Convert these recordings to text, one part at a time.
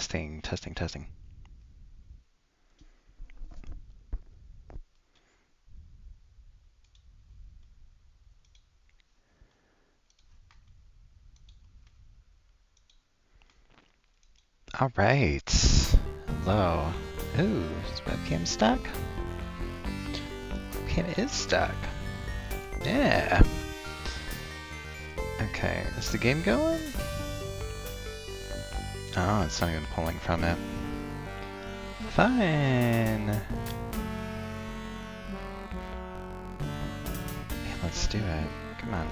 Testing, testing, testing. All right. Hello. Ooh, is webcam stuck? Webcam is stuck. Yeah. Okay, is the game going? Oh, it's not even pulling from it. Fine. Yeah, let's do it. Come on.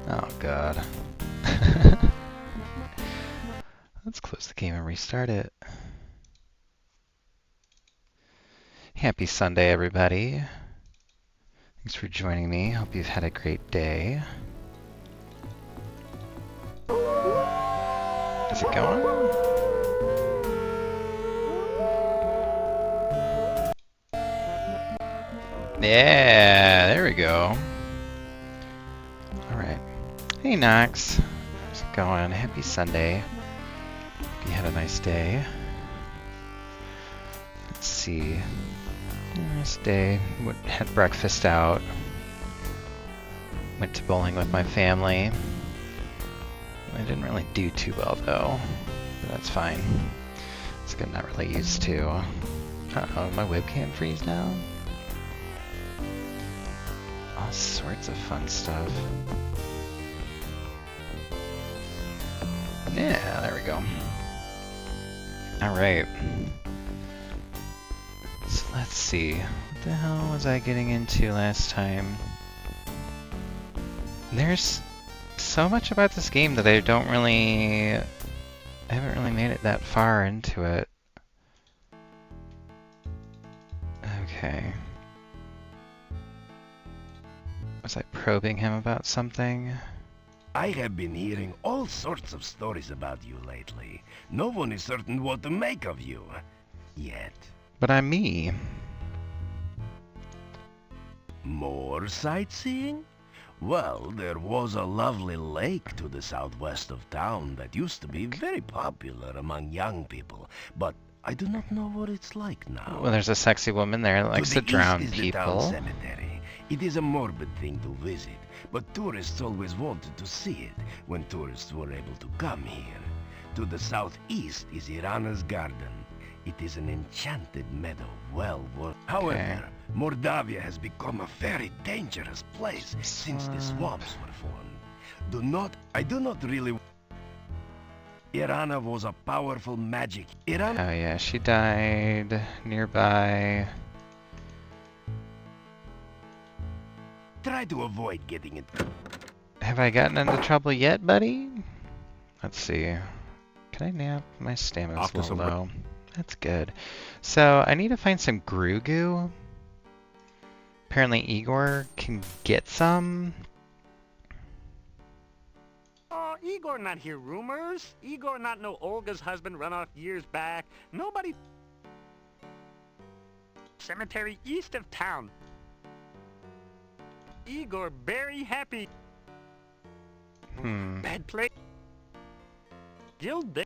Oh god. Let's close the game and restart it. Happy Sunday, everybody. Thanks for joining me. Hope you've had a great day. Is it going? Yeah, there we go. Alright. Hey, Knox. How's it going? Happy Sunday. Hope you had a nice day. Let's see. Nice day. Had breakfast out. Went to bowling with my family. I didn't really do too well though, but that's fine. It's good, not really used to. Uh-oh, my webcam freeze now? All sorts of fun stuff. Yeah, there we go. Alright. So let's see. What the hell was I getting into last time? There's so much about this game that I haven't really made it that far into it. Okay. Was I probing him about something? I have been hearing all sorts of stories about you lately. No one is certain what to make of you. Yet. But I'm me. More sightseeing? Well, there was a lovely lake to the southwest of town that used to be very popular among young people, but I do not know what it's like now. Well, there's a sexy woman there that likes to drown east is the town people. cemetery. It is a morbid thing to visit, but tourists always wanted to see it when tourists were able to come here. To the southeast is Irana's garden. It is an enchanted meadow, well worth. However, Mordavia has become a very dangerous place since the swamps were formed. I do not really... Irana was a powerful magic. Oh yeah, she died nearby. Try to avoid getting it. Have I gotten into trouble yet, buddy? Let's see. Can I nap? My stamina's a little low. That's good. So, I need to find some Grugu. Apparently Igor can get some. Oh, Igor not hear rumors. Igor not know Olga's husband run off years back. Nobody... Cemetery east of town. Igor very happy. Bad place. Guild. Do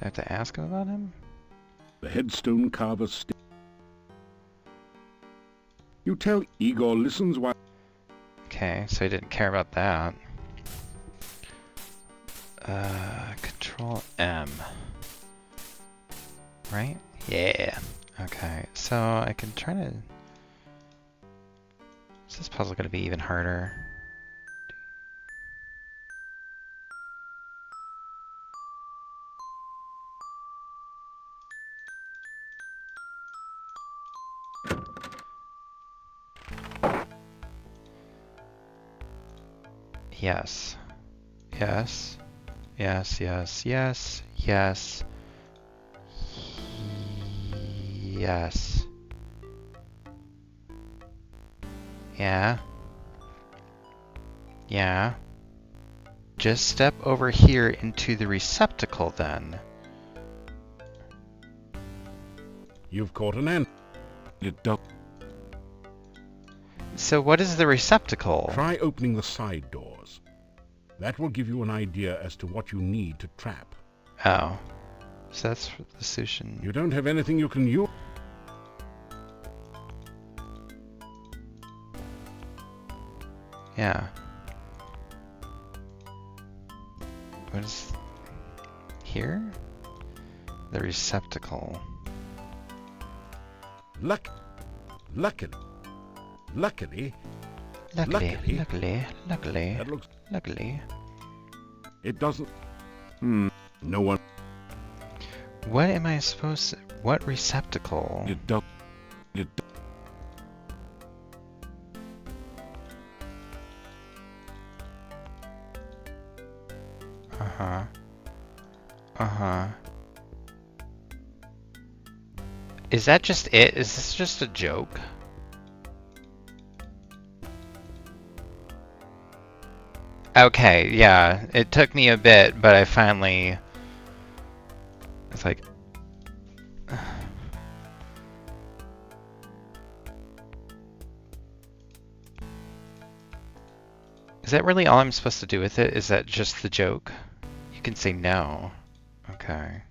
I have to ask him about him? The headstone carver You tell Igor listens while... Okay, so he didn't care about that. Control M. Right? Yeah. Okay, so I can try to... Is this puzzle going to be even harder? Yes. Yes. Yes, yes, yes, yes. Yes. Yeah. Yeah. Just step over here into the receptacle then. You've caught an ant. It does. So what is the receptacle? Try opening the side doors. That will give you an idea as to what you need to trap. Oh. So that's for the Sushin. You don't have anything you can use. Yeah. What is... here? The receptacle. Luckily. Luckily. That looks... Luckily. It doesn't... No one... What am I supposed to... What receptacle? It does... It... Uh-huh. Uh-huh. Is that just it? Is this just a joke? Okay, yeah. It took me a bit, but I finally... It's like... Is that really all I'm supposed to do with it? Is that just the joke? You can say no. Okay.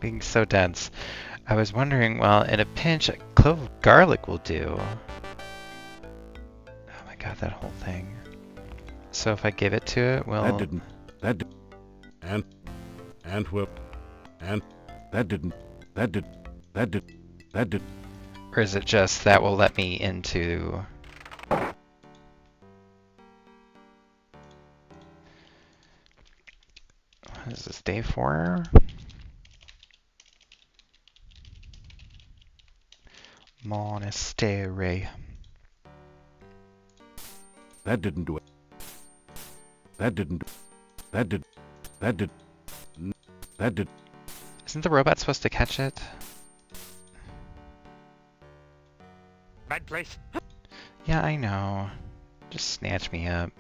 Being so dense. I was wondering, well, in a pinch, a clove of garlic will do. Oh my god, that whole thing. So if I give it to it, well... That didn't... That did... And well... And... That didn't... That did... That did... That did... Or is it just that will let me into... What is this, day 4? Monastery. That didn't do it. That didn't... That did... That did... That did... Isn't the robot supposed to catch it? Right place. Yeah, I know. Just snatch me up.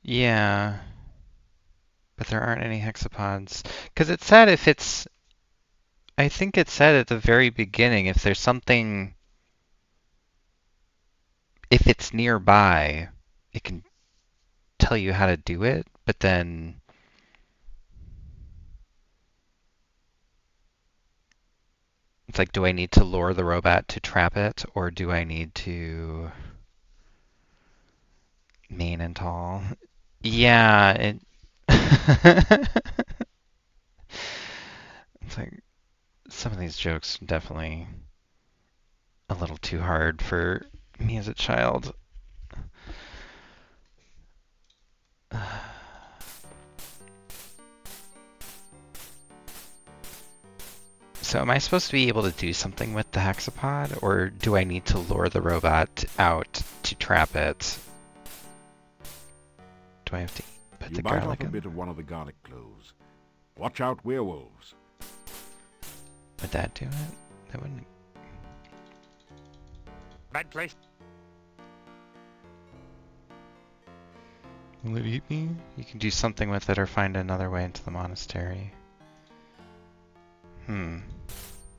Yeah. But there aren't any hexapods. Because it said if it's... I think it said at the very beginning if there's something... If it's nearby, it can tell you how to do it, but then... It's like, do I need to lure the robot to trap it, or do I need to... Main and tall? Yeah, it... It's like, some of these jokes are definitely a little too hard for me as a child. So am I supposed to be able to do something with the hexapod, or do I need to lure the robot out to trap it? Do I have to put the garlic in? You bite off a bit of one of the garlic cloves. Watch out, werewolves. Would that do it? That wouldn't... Right place. Will it eat me? You can do something with it or find another way into the monastery.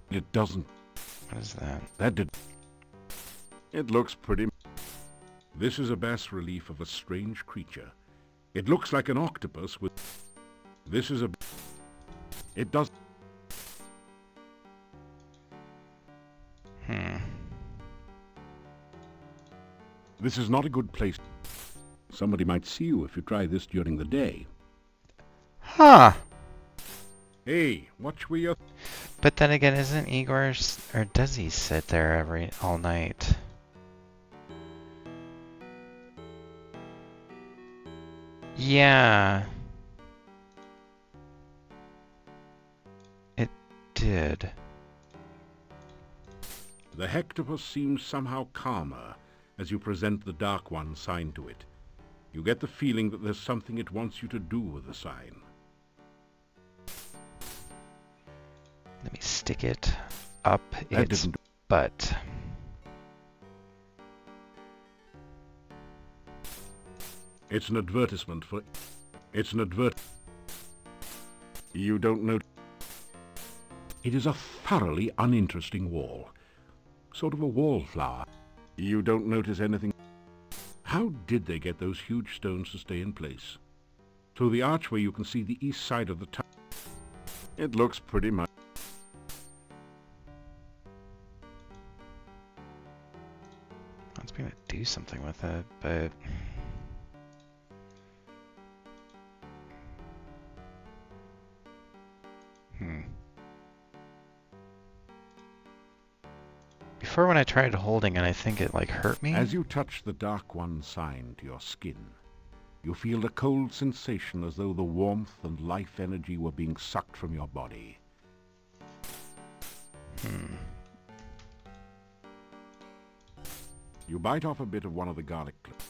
It doesn't. What is that? That did. It looks pretty. This is a bas relief of a strange creature. It looks like an octopus with... This is a... It does... This is not a good place. Somebody might see you if you try this during the day. Huh. Hey, watch where you're... But then again, isn't Igor... Or does he sit there all night? Yeah. It did. The hectopus seems somehow calmer as you present the Dark One sign to it. You get the feeling that there's something it wants you to do with the sign. Let me stick it up That its didn't... butt. It's an advertisement for... It's an You don't know... It is a thoroughly uninteresting wall. Sort of a wallflower. You don't notice anything... How did they get those huge stones to stay in place? Through the archway you can see the east side of the town. It looks pretty much... I was going to do something with it, but... Before when I tried holding it, I think it like hurt me. As you touch the Dark One sign to your skin, you feel a cold sensation as though the warmth and life energy were being sucked from your body. You bite off a bit of one of the garlic cloves.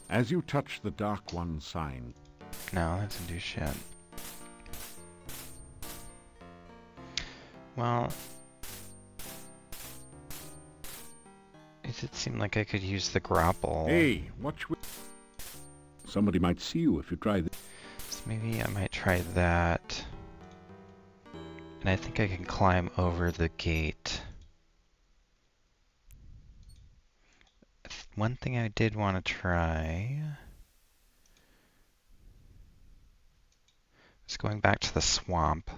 As you touch the Dark One sign... No, that doesn't do shit. Well... It did seem like I could use the grapple. Hey, watch somebody might see you if you try this. So maybe I might try that. And I think I can climb over the gate. One thing I did want to try is going back to the swamp.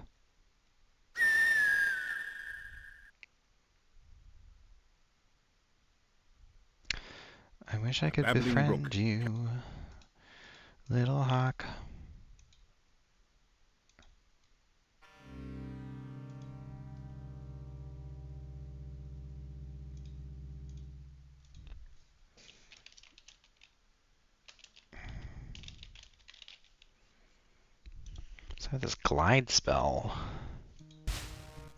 I wish I could befriend you, little hawk. So I have this glide spell.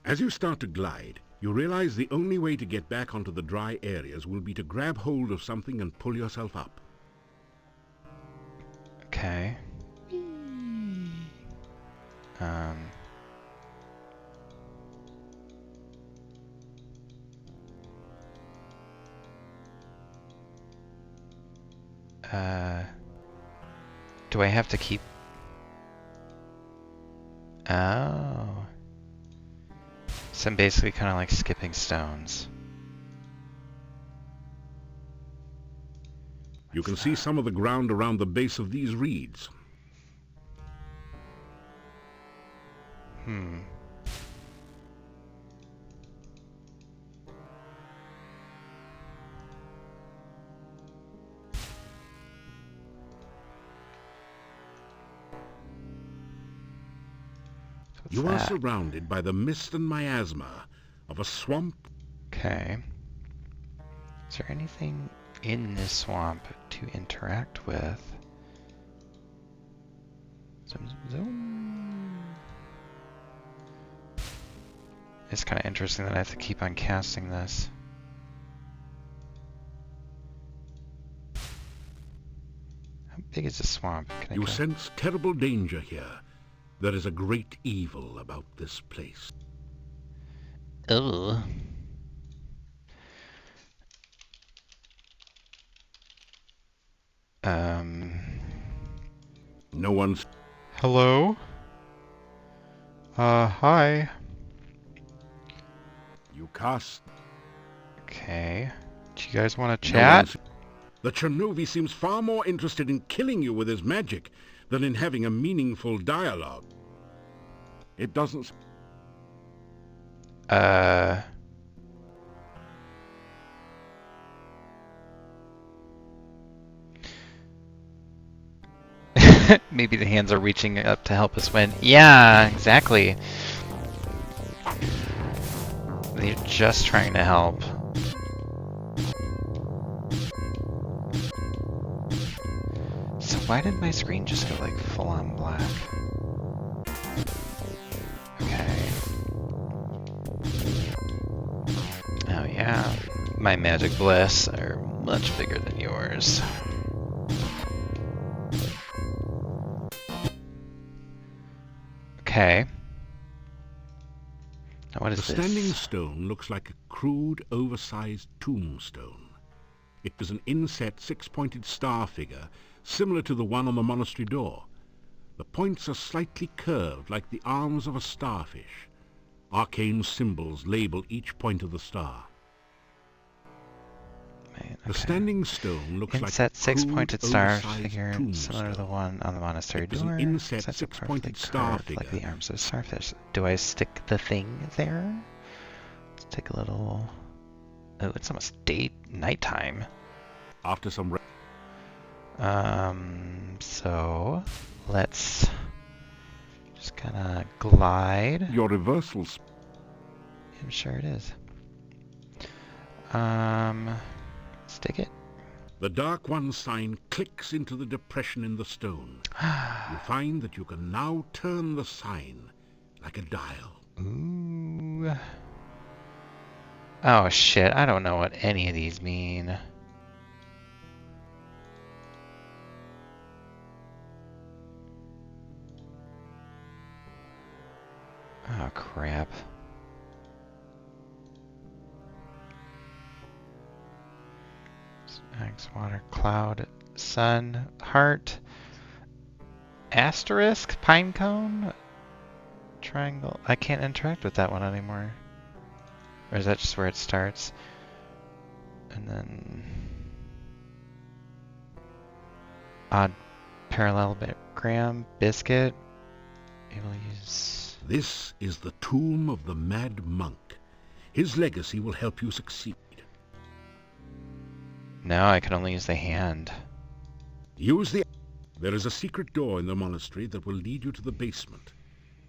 As you start to glide, you realize the only way to get back onto the dry areas will be to grab hold of something and pull yourself up. Okay. Do I have to keep... Oh. So I'm basically kind of like skipping stones. You can see some of the ground around the base of these reeds. You are surrounded by the mist and miasma of a swamp. Okay. Is there anything in this swamp to interact with? Zoom, zoom, zoom. It's kind of interesting that I have to keep on casting this. How big is the swamp? Can I go? Sense terrible danger here. There is a great evil about this place. Ugh. No one's... Hello? Hi. You cast... Okay. Do you guys want to chat? The Chernovi seems far more interested in killing you with his magic than in having a meaningful dialogue. It doesn't... Maybe the hands are reaching up to help us win. Yeah, exactly. They're just trying to help. So why did my screen just go like full on black? Okay. Oh yeah, my magic bliss are much bigger than yours. stairs. Okay. Now what is The this? standing stone looks like a crude, oversized tombstone. It is an inset six-pointed star figure, similar to the one on the monastery door. The points are slightly curved like the arms of a starfish. Arcane symbols label each point of the star. Okay. The standing stone looks Inset like a six-pointed crude, star oversized figure, similar to the tombstone. one on the monastery It is door. an inset Except for perfectly six-pointed star curved, like figure. the arms of a starfish. Do I stick the thing there? Let's take a little... Oh, it's almost nighttime. After some... So let's just kind of glide. Your reversals. I'm sure it is. Stick it. The Dark One sign clicks into the depression in the stone. You find that you can now turn the sign like a dial. Ooh. Oh shit, I don't know what any of these mean. Oh crap. X, water, cloud, sun, heart, asterisk, pine cone, triangle. I can't interact with that one anymore. Or is that just where it starts? And then odd parallelogram, biscuit. Able to use. This is the tomb of the Mad Monk. His legacy will help you succeed. No, I can only use the hand. Use the... There is a secret door in the monastery that will lead you to the basement.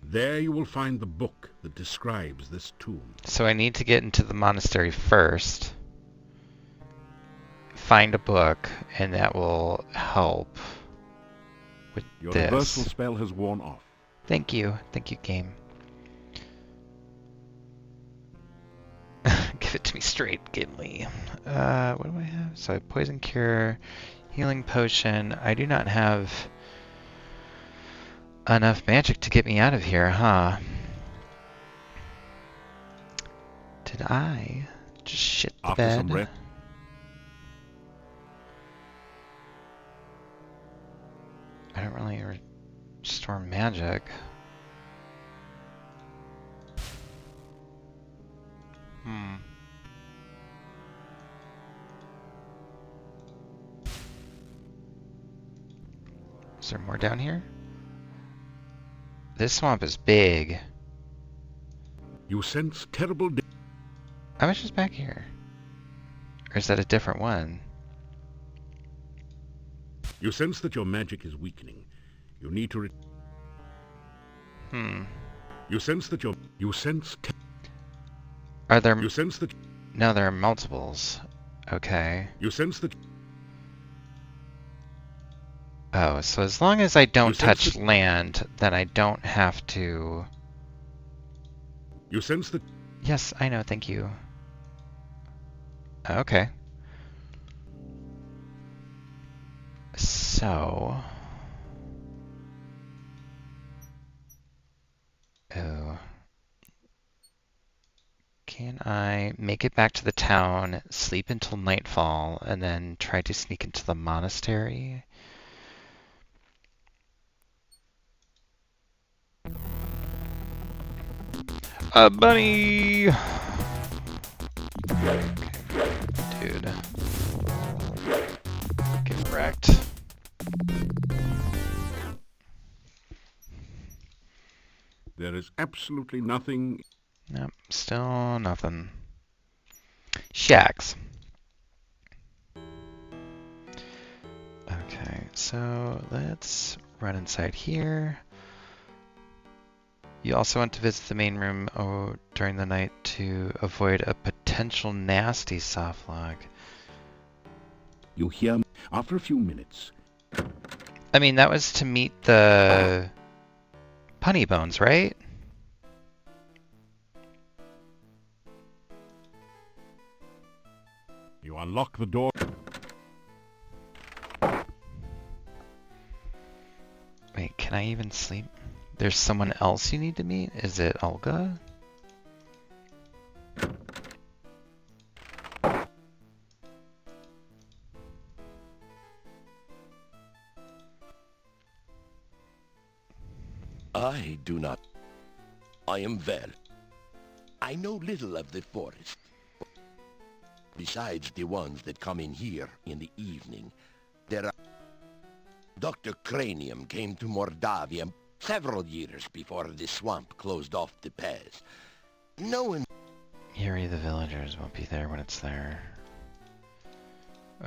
There you will find the book that describes this tomb. So I need to get into the monastery first, find a book, and that will help with Your this. reversal spell has worn off. Thank you, game. Give it to me straight, Gimli. What do I have? So I have poison cure, healing potion. I do not have enough magic to get me out of here, huh? Did I just shit the After some bed? rest, I don't really restore magic. Is there more down here? This swamp is big. you sense terrible... How much is back here? Or is that a different one? You sense that your magic is weakening. You need to... You sense that your... You sense... Are there... You sense that... No, there are multiples. Okay. You sense that... Oh, so as long as I don't sense touch land, then I don't have to... You sense that... Yes, I know, thank you. Okay. So... Oh. Can I make it back to the town, sleep until nightfall, and then try to sneak into the monastery? A bunny! Okay, dude. Get wrecked. There is absolutely nothing... Nope, still nothing. Shacks. Okay, so let's run inside here. You also want to visit the main room during the night to avoid a potential nasty soft lock. You hear... After a few minutes... I mean, that was to meet the punny bones, right? You unlock the door... Can I even sleep? There's someone else you need to meet? Is it Olga? I do not. I am well. I know little of the forest. Besides the ones that come in here in the evening, there are... Dr. Cranium came to Mordavia several years before the swamp closed off the pass. No one... Yuri, the villagers won't be there when it's there.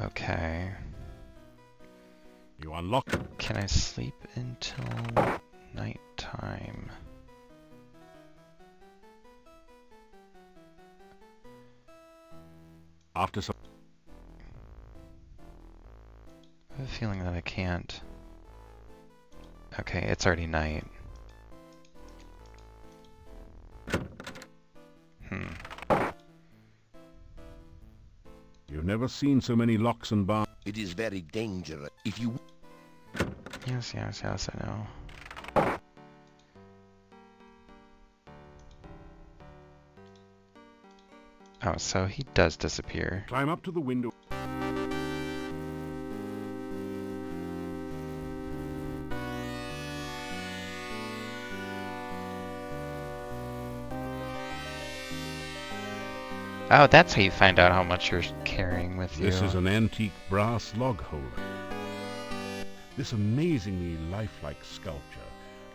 Okay. You unlock. Can I sleep until nighttime? After some... I have a feeling that I can't. Okay, it's already night. You've never seen so many locks and bars. It is very dangerous. If you... Yes, I know. Oh, so he does disappear. Climb up to the window. Oh, that's how you find out how much you're carrying with you. This is an antique brass log holder. This amazingly lifelike sculpture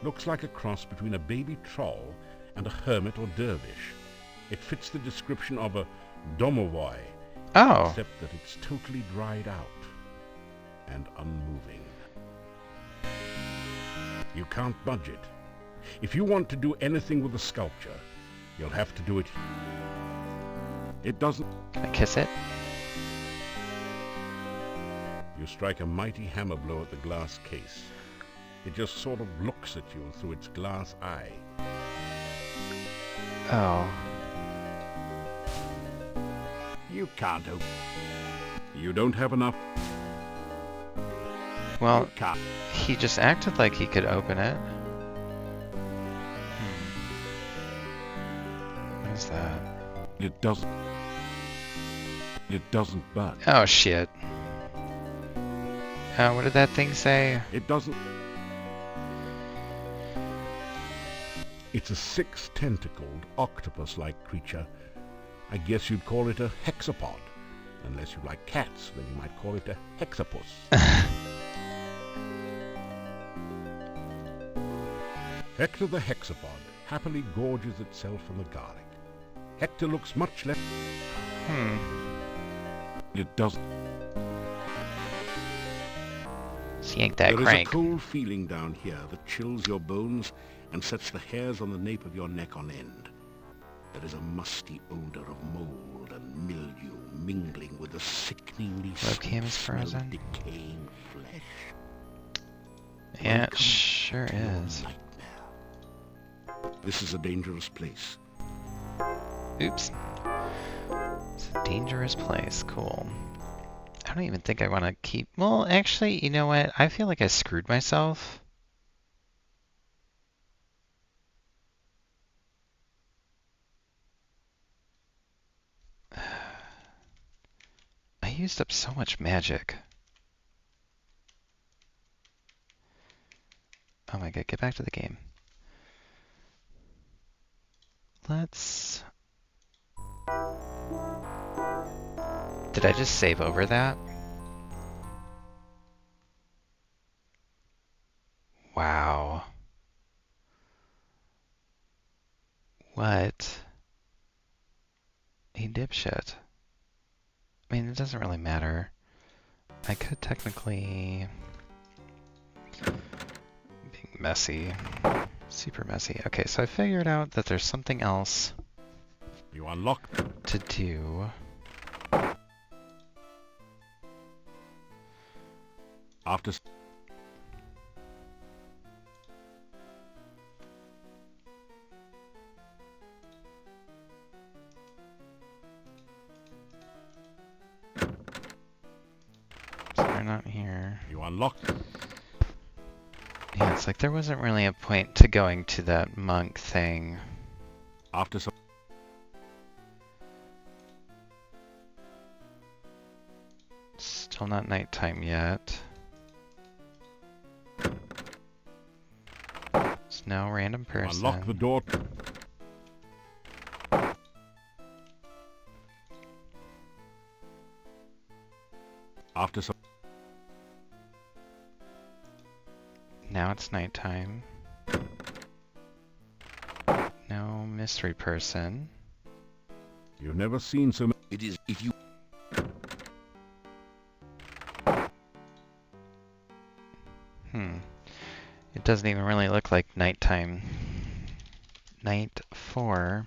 looks like a cross between a baby troll and a hermit or dervish. It fits the description of a domovoi, Oh. except that it's totally dried out and unmoving. You can't budge it. If you want to do anything with the sculpture, you'll have to do it. It doesn't... Can I kiss it? You strike a mighty hammer blow at the glass case. It just sort of looks at you through its glass eye. Oh. You can't open. You don't have enough... Well, You can't. he just acted like he could open it. What is that? It doesn't... It doesn't budge. Oh, shit. What did that thing say? It doesn't... It's a six-tentacled, octopus-like creature. I guess you'd call it a hexapod. Unless you like cats, then you might call it a hexapus. Hector the hexapod happily gorges itself on the garlic. Hector looks much less... It doesn't... Let's yank that There crank. is a cold feeling down here that chills your bones and sets the hairs on the nape of your neck on end. There is a musty odor of mold and mildew mingling with the sickeningly Webcam is smell of frozen. decaying flesh. Yeah, it Welcome sure to your is. nightmare. This is a dangerous place. Oops. It's a dangerous place. Cool. I don't even think I want to keep... Well, actually, you know what? I feel like I screwed myself. I used up so much magic. Oh my god, get back to the game. Let's... Did I just save over that? Wow. What a dipshit. I mean, it doesn't really matter. I could technically... Being messy. Super messy. Okay, so I figured out that there's something else You unlock... to do. After... So they're not here. You unlock... Yeah, it's like there wasn't really a point to going to that monk thing. After some... Still not nighttime yet. It's no random person. Unlock the door. After some... Now it's nighttime. No mystery person. You've never seen so many... It is if you... It doesn't even really look like nighttime. Night 4.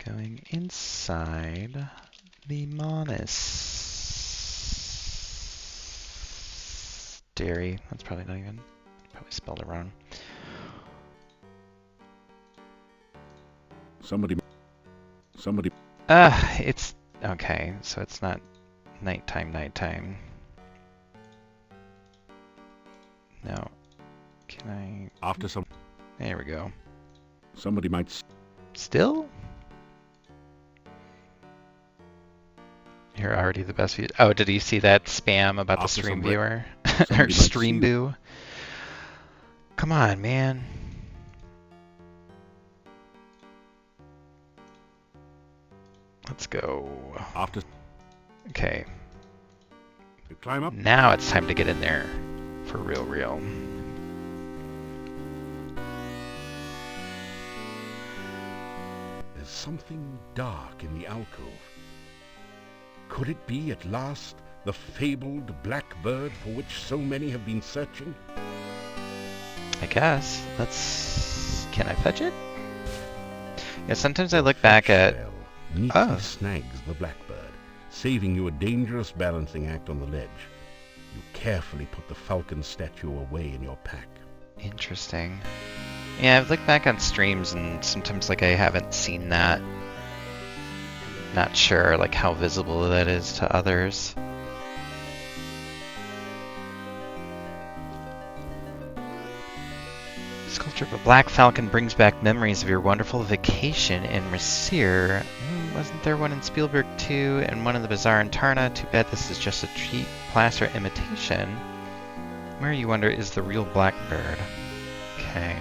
Going inside the monastery. That's probably not even... Probably spelled it wrong. Somebody... It's... Okay, so it's not nighttime. No. Can I... After some... There we go. Somebody might... Still? You're already the best view. Oh, did you see that spam about the After stream some viewer? Or somebody might stream see boo? Come on, man. Let's go. After... Okay. You climb up. Now it's time to get in there. For real. There's something dark in the alcove. Could it be at last the fabled black bird for which so many have been searching? I guess. Let's... Can I fetch it? Yeah, sometimes I look back at... Fetch spell neatly snags the blackbird, saving you a dangerous balancing act on the ledge. You carefully put the falcon statue away in your pack. Interesting. Yeah, I've looked back on streams and sometimes like I haven't seen that. Not sure like how visible that is to others. Sculpture of a black falcon brings back memories of your wonderful vacation in Rasir. Wasn't there one in Spielberg too, and one in the Bazaar in Tarna? Too bad this is just a cheap plaster imitation. Where, you wonder, is the real blackbird? Okay.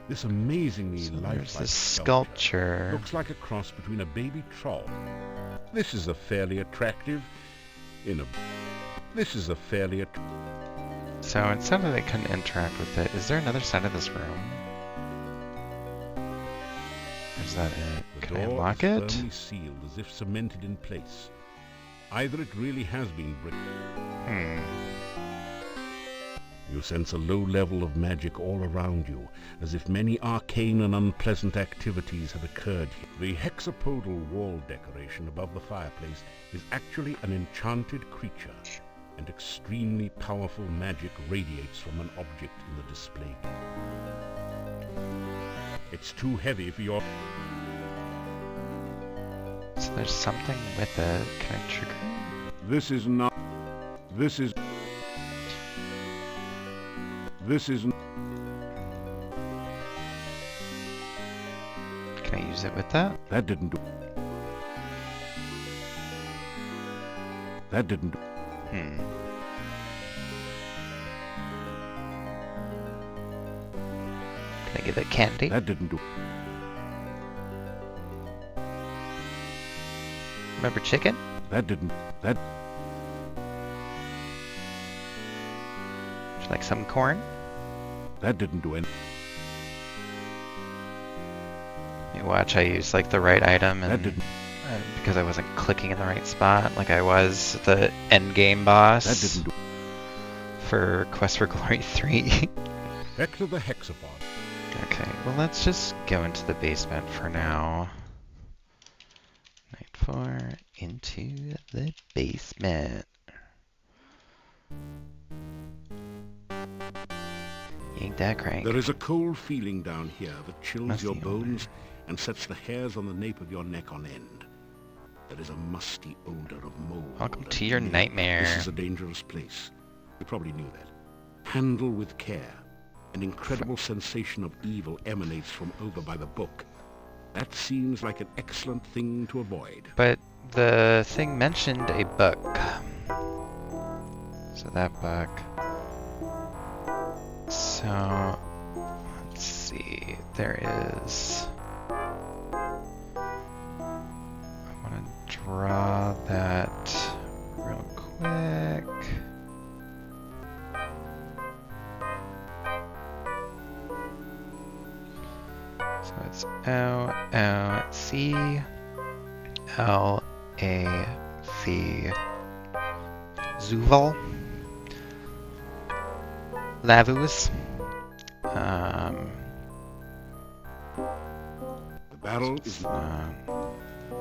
This amazingly So lifelike there's this sculpture sculpture. looks like a cross between a baby troll. This is a fairly attractive... So it sounded like I couldn't interact with it. Is there another side of this room? Or is that it? The Can I door unlock is it? firmly sealed as if cemented in place. Either it really has been bricked. You sense a low level of magic all around you, as if many arcane and unpleasant activities have occurred here. The hexapodal wall decoration above the fireplace is actually an enchanted creature, and extremely powerful magic radiates from an object in the display. It's too heavy for your... So there's something with it. Can I trigger it? This is not... This is... Can I use it with that? That didn't do... That didn't do... Can I give it candy? That didn't do... Remember chicken? That didn't... That... Would you like some corn? That didn't do anything. You watch, I use like the right item, That and didn't... because I wasn't clicking in the right spot, like I was the end game boss That didn't do... for Quest for Glory 3. Back to the hexapod. Okay, well let's just go into the basement for now. Night 4, into the basement. Yank that crank. There is a cold feeling down here that chills Musty your odor. bones and sets the hairs on the nape of your neck on end. There is a musty odor of mold. Welcome and to your meal. nightmare. This is a dangerous place. You probably knew that. Handle with care. An incredible sensation of evil emanates from over by the book. That seems like an excellent thing to avoid. But the thing mentioned a book. So that book. So, let's see. There is... I want to draw that real quick. So it's O-O-C-L-A-V. Zuval. Lavus. The barrel is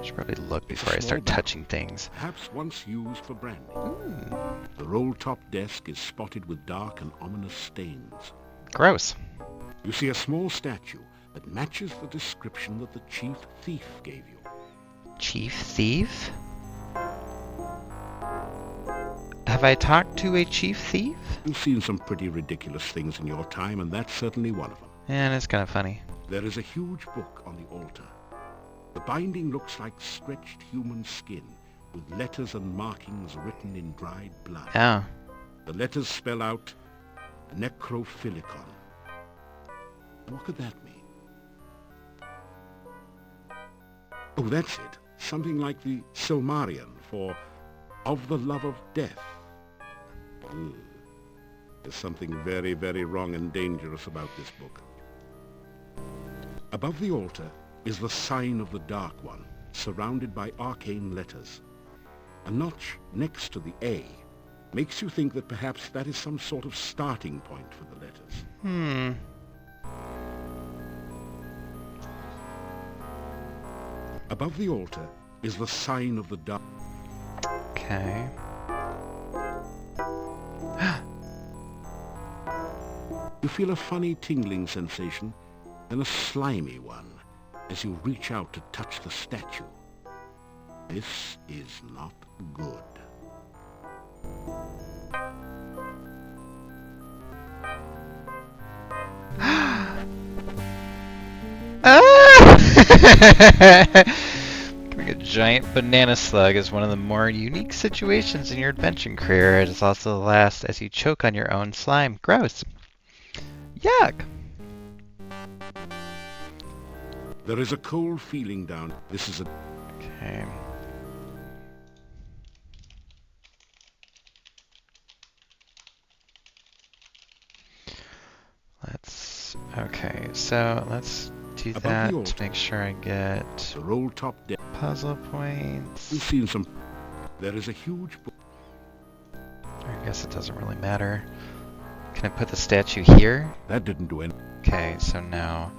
should probably look before I start touching things. perhaps once used for branding. Ooh. The roll-top desk is spotted with dark and ominous stains. Gross. You see a small statue that matches the description that the chief thief gave you. Chief Thief? Have I talked to a chief thief? You've seen some pretty ridiculous things in your time, and that's certainly one of them. And it's kind of funny. There is a huge book on the altar. The binding looks like stretched human skin, with letters and markings written in dried blood. Oh. The letters spell out Necrophilicon. What could that mean? Oh, that's it. Something like the Silmarillion for of the love of death. Ooh. There's something very, very wrong and dangerous about this book. Above the altar is the sign of the Dark One, surrounded by arcane letters. A notch next to the A makes you think that perhaps that is some sort of starting point for the letters. Above the altar is the sign of the Dark. Okay. You feel a funny tingling sensation, then a slimy one, as you reach out to touch the statue. This is not good. Becoming a giant banana slug is one of the more unique situations in your adventuring career. It is also the last as you choke on your own slime. Gross. Yuck. There is a cold feeling down. This is a... Okay. Okay, so let's do Above that the altar, to make sure I get the roll top deck. puzzle points. We've seen some... There is a huge book. I guess it doesn't really matter. Can I put the statue here? That didn't do anything. Okay, so now...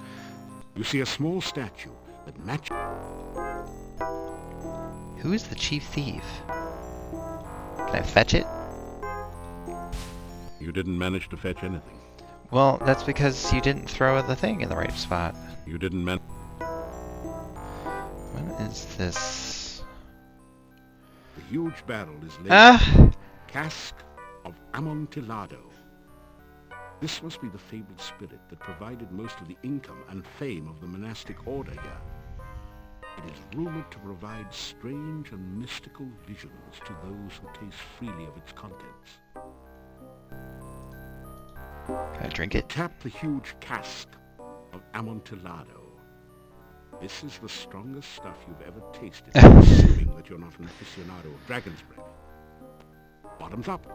You see a small statue that matches... Who is the chief thief? Can I fetch it? You didn't manage to fetch anything. Well, that's because you didn't throw the thing in the right spot. You didn't manage... What is this? The huge barrel is labeled Cask of Amontillado. This must be the fabled spirit that provided most of the income and fame of the monastic order here. It is rumored to provide strange and mystical visions to those who taste freely of its contents. Can I drink it? Tap the huge cask of Amontillado. This is the strongest stuff you've ever tasted, assuming that you're not an aficionado of dragon's breath. Bottoms up.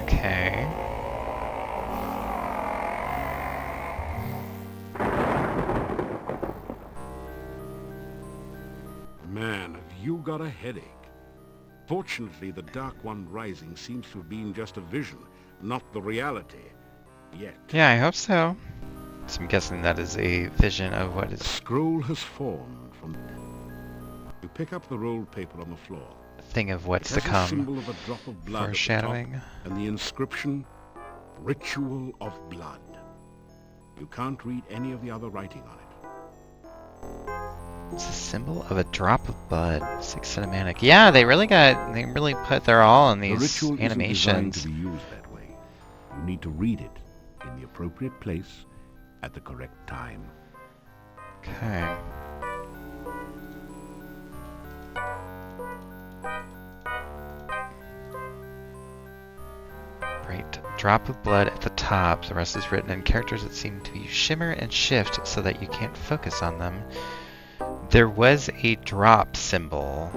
Okay. Man, have you got a headache. Fortunately, the Dark One rising seems to have been just a vision, not the reality. Yet. Yeah, I hope so. So I'm guessing that is a vision of what A is scroll has formed from... You pick up the rolled paper on the floor. a thing of what's It to has a come. symbol of a drop of blood at the top, Foreshadowing. and the inscription, Ritual of Blood. You can't read any of the other writing on it. It's a symbol of a drop of blood. 6 cinematic. Yeah, they really put their all in The these ritual isn't designed animations. to be used that way. You need to read it in the appropriate place at the correct time. Okay. Right. Drop of blood at the top. The rest is written in characters that seem to shimmer and shift so that you can't focus on them. There was a drop symbol.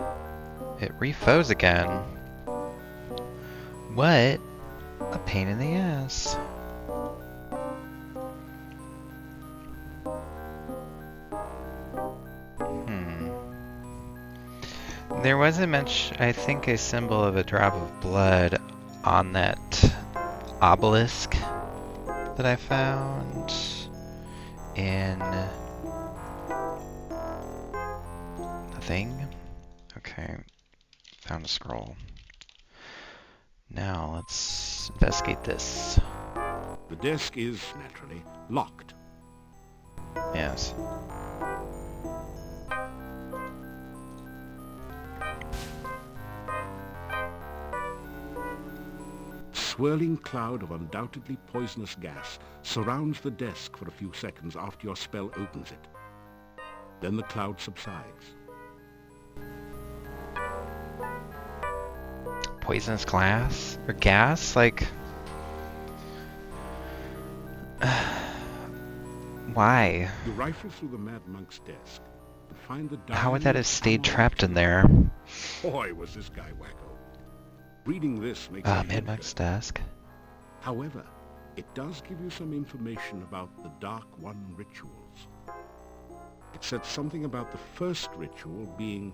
It refroze again. What a pain in the ass. There was I think, a symbol of a drop of blood on that obelisk that I found in the thing. Okay, found a scroll. Now let's investigate this. The desk is, naturally, locked. Yes. Swirling cloud of undoubtedly poisonous gas surrounds the desk for a few seconds after your spell opens it. Then the cloud subsides. Poisonous glass? Or gas? Like... why? You rifle through the Mad Monk's desk and find the How would diary that of have stayed unlocked- trapped in there? Boy, was this guy wacko. Reading this makes Ah, your head Mad Monk's hurt. desk. However, it does give you some information about the Dark One rituals. It said something about the first ritual being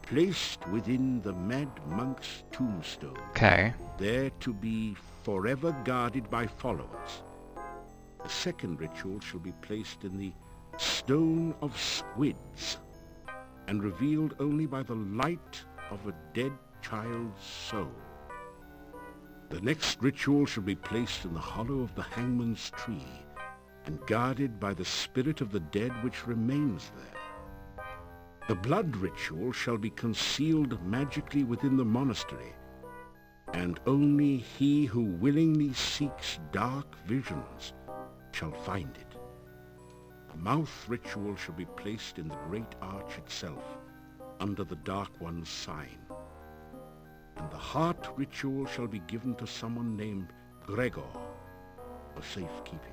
placed within the Mad Monk's tombstone, Okay. there to be forever guarded by followers. The second ritual shall be placed in the Stone of Squids, and revealed only by the light of a dead child's soul. The next ritual shall be placed in the hollow of the Hangman's Tree, and guarded by the spirit of the dead which remains there. The blood ritual shall be concealed magically within the monastery, and only he who willingly seeks dark visions shall find it. The mouth ritual shall be placed in the great arch itself, under the Dark One's sign. And the heart ritual shall be given to someone named Gregor for safekeeping.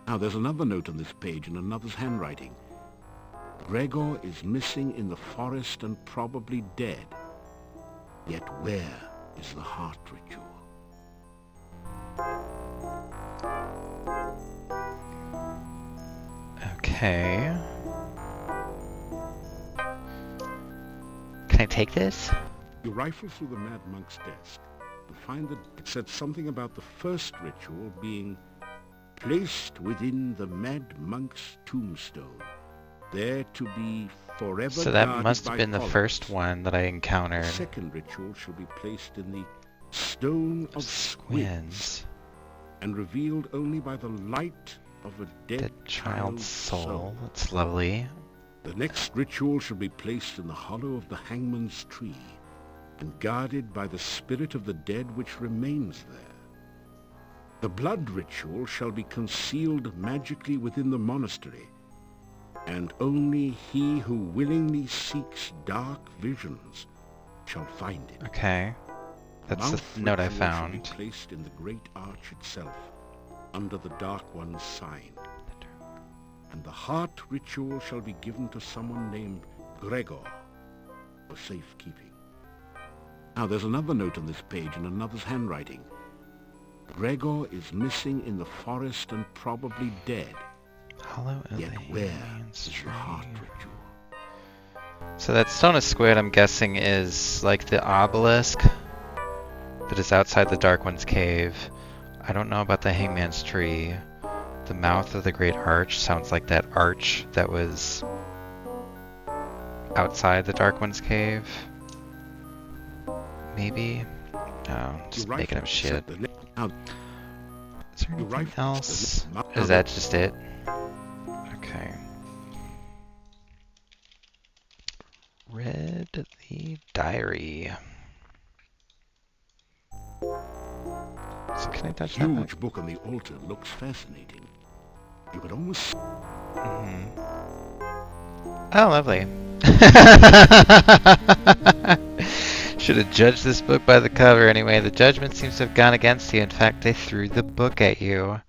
Now there's another note on this page in another's handwriting. Gregor is missing in the forest and probably dead. Yet where is the heart ritual? Okay. Can I take this? You rifle through the Mad Monk's desk and find that it said something about the first ritual being placed within the Mad Monk's tombstone, there to be forever So that guarded must have by been the followers. first one that I The encountered. second ritual shall be placed in the Stone of Squids, Squids. and revealed only by the light of a The dead child's soul. That's lovely. The next ritual shall be placed in the hollow of the Hangman's Tree, and guarded by the spirit of the dead which remains there. The blood ritual shall be concealed magically within the monastery, and only he who willingly seeks dark visions shall find it. Okay. That's the Mouth note I ritual shall be found. placed in the great arch itself, under the Dark One's sign. And the heart ritual shall be given to someone named Gregor for safekeeping. Now there's another note on this page in another's handwriting. Gregor is missing in the forest and probably dead. Hollow of Yet the where Hangman's is the heart Tree. ritual? So that Stone of Squid, I'm guessing, is like the obelisk that is outside the Dark One's cave. I don't know about the Hangman's Tree. The mouth of the Great Arch sounds like that arch that was outside the Dark One's cave. Maybe? No, just making up shit. Is there anything else? Is that just it? Okay. Read the diary. So can I touch that? Huge book on the altar looks fascinating. You could almost... Oh, lovely. Should have judged this book by the cover anyway. The judgment seems to have gone against you. In fact, they threw the book at you.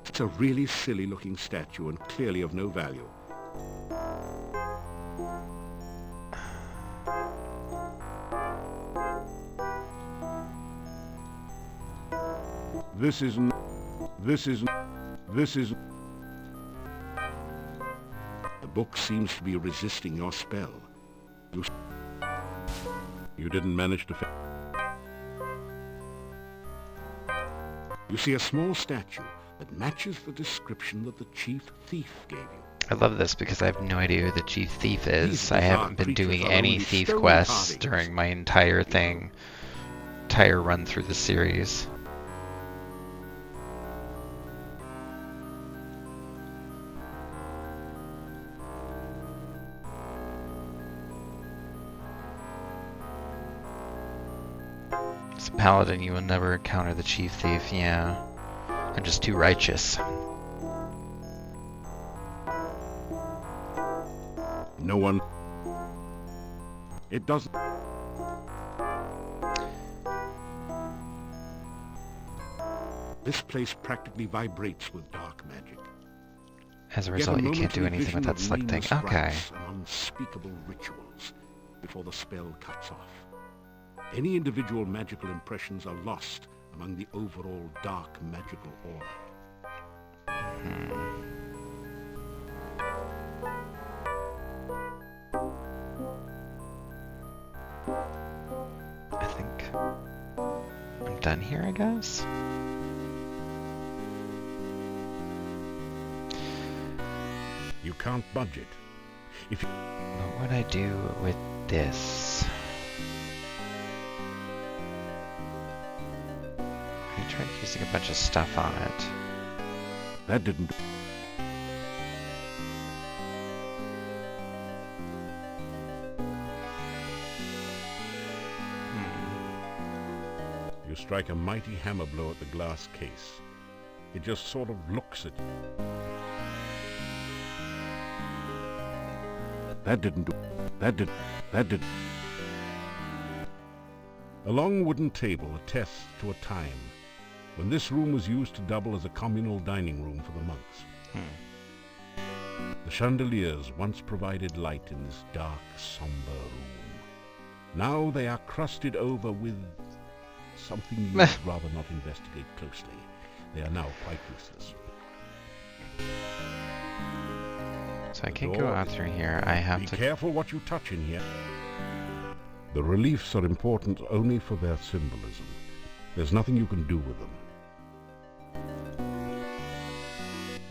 It's a really silly looking statue and clearly of no value. This is... The book seems to be resisting your spell. You didn't manage to... You see a small statue that matches the description that the chief thief gave you. I love this because I have no idea who the chief thief is. I haven't been doing any thief quests during my entire run through the series. As a paladin, you will never encounter the chief thief, yeah. I'm just too righteous. No one... It doesn't... This place practically vibrates with dark magic. As a result, you can't do anything with that slick thing. Okay. Unspeakable rituals before the spell cuts off. Any individual magical impressions are lost among the overall dark magical aura. I think I'm done here, I guess. You can't budget. If you... What would I do with this? I tried using a bunch of stuff on it. That didn't... You strike a mighty hammer blow at the glass case. It just sort of looks at you. That didn't do... That did... A long wooden table attests to a time when this room was used to double as a communal dining room for the monks. The chandeliers once provided light in this dark, somber room. Now they are crusted over with something you would rather not investigate closely. They are now quite useless. So I can't go out through here. I have to... Be careful what you touch in here. The reliefs are important only for their symbolism. There's nothing you can do with them.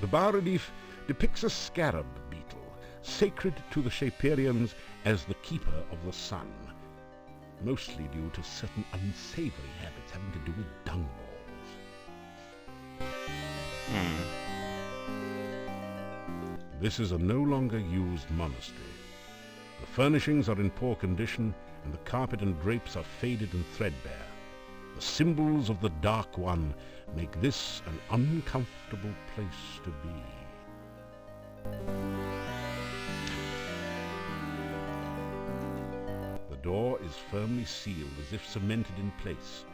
The bas-relief depicts a scarab beetle, sacred to the Shapirians as the keeper of the sun, mostly due to certain unsavory habits having to do with dung balls. This is a no longer used monastery. The furnishings are in poor condition, and the carpet and drapes are faded and threadbare. The symbols of the Dark One make this an uncomfortable place to be. The door is firmly sealed as if cemented in place.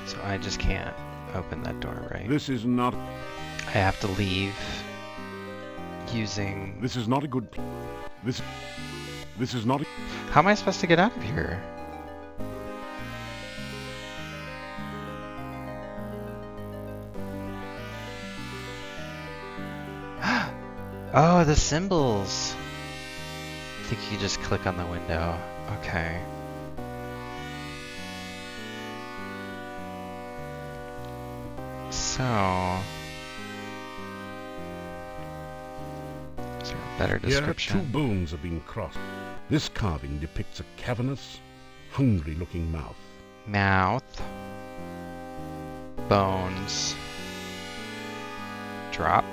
So I just can't open that door, right? This is not... I have to leave using... This is not a good... This is not a... How am I supposed to get out of here? Oh, the symbols! I think you just click on the window. Okay. So, is there a better Here, description? two bones have been crossed. This carving depicts a cavernous, hungry-looking mouth. Mouth. Bones. Drop.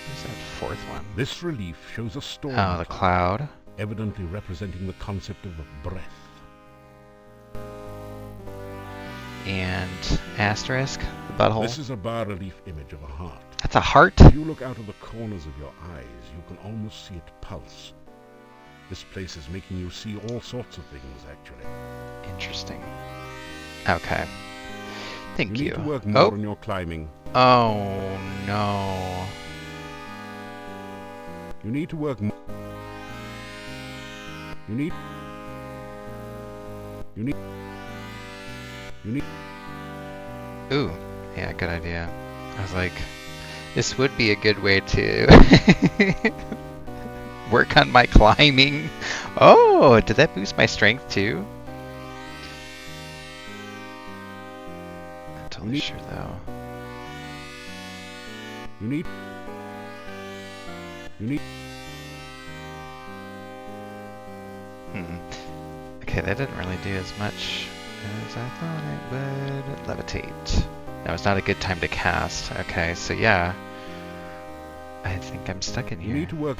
Where's that fourth one? This relief shows a storm Oh, the cloud. evidently representing the concept of breath. And asterisk, the butthole. This is a bas-relief image of a heart. That's a heart? If you look out of the corners of your eyes, you can almost see it pulse. This place is making you see all sorts of things, actually. Interesting. Okay. Thank You you. need to work more Oh. on your climbing. Oh, no. You need to work more. You need... Ooh, yeah, good idea. I was like, this would be a good way to work on my climbing. Oh, did that boost my strength too? Not totally sure though. You need... Okay, that didn't really do as much as I thought it would. Levitate. That was not a good time to cast. Okay, so yeah. I think I'm stuck in You here. need to work...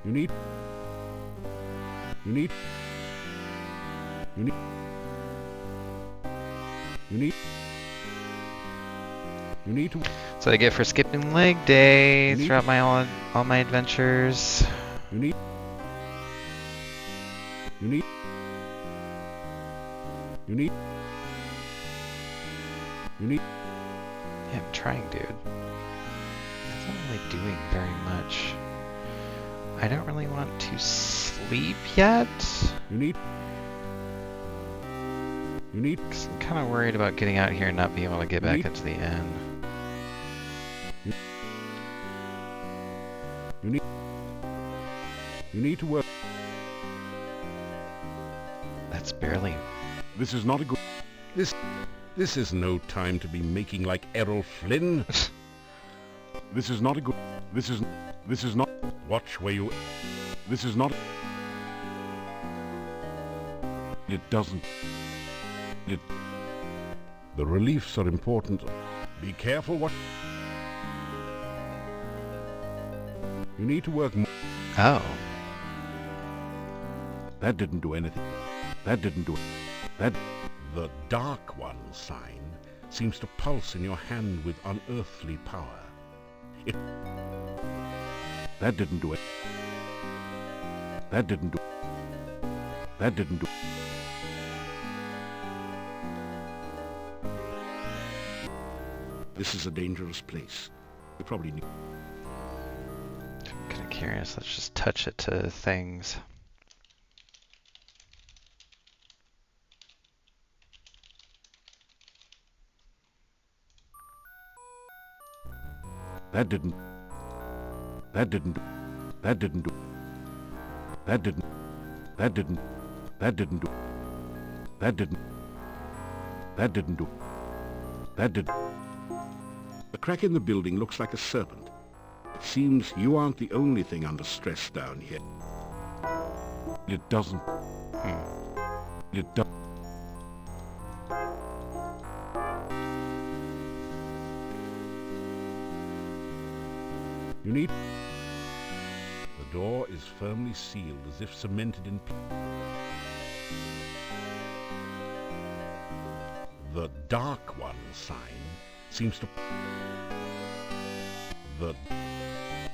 You need... to... So I get for skipping leg day You need throughout my all my adventures. You need... Yeah, I'm trying, dude. That's not really doing very much. I don't really want to sleep yet. You need... Cause I'm kind of worried about getting out here and not being able to get back need- into the inn. You need to work... That's barely... This is not a good... This is no time to be making like Errol Flynn. This is not a good... This is not... Watch where you... This is not... It doesn't... The reliefs are important. Be careful what... You need to work more. Oh. That didn't do anything. That didn't do... That... The Dark One sign seems to pulse in your hand with unearthly power. It... That didn't do it. That didn't do... That didn't do... This is a dangerous place. You probably need... I'm kind of curious. Let's just touch it to things. That didn't... That didn't... That didn't do... That didn't... That didn't... That didn't do... That didn't... That didn't do... That did... The crack in the building looks like a serpent. It seems you aren't the only thing under stress down here. It doesn't... It does... You need... The door is firmly sealed as if cemented in... The Dark One sign seems to...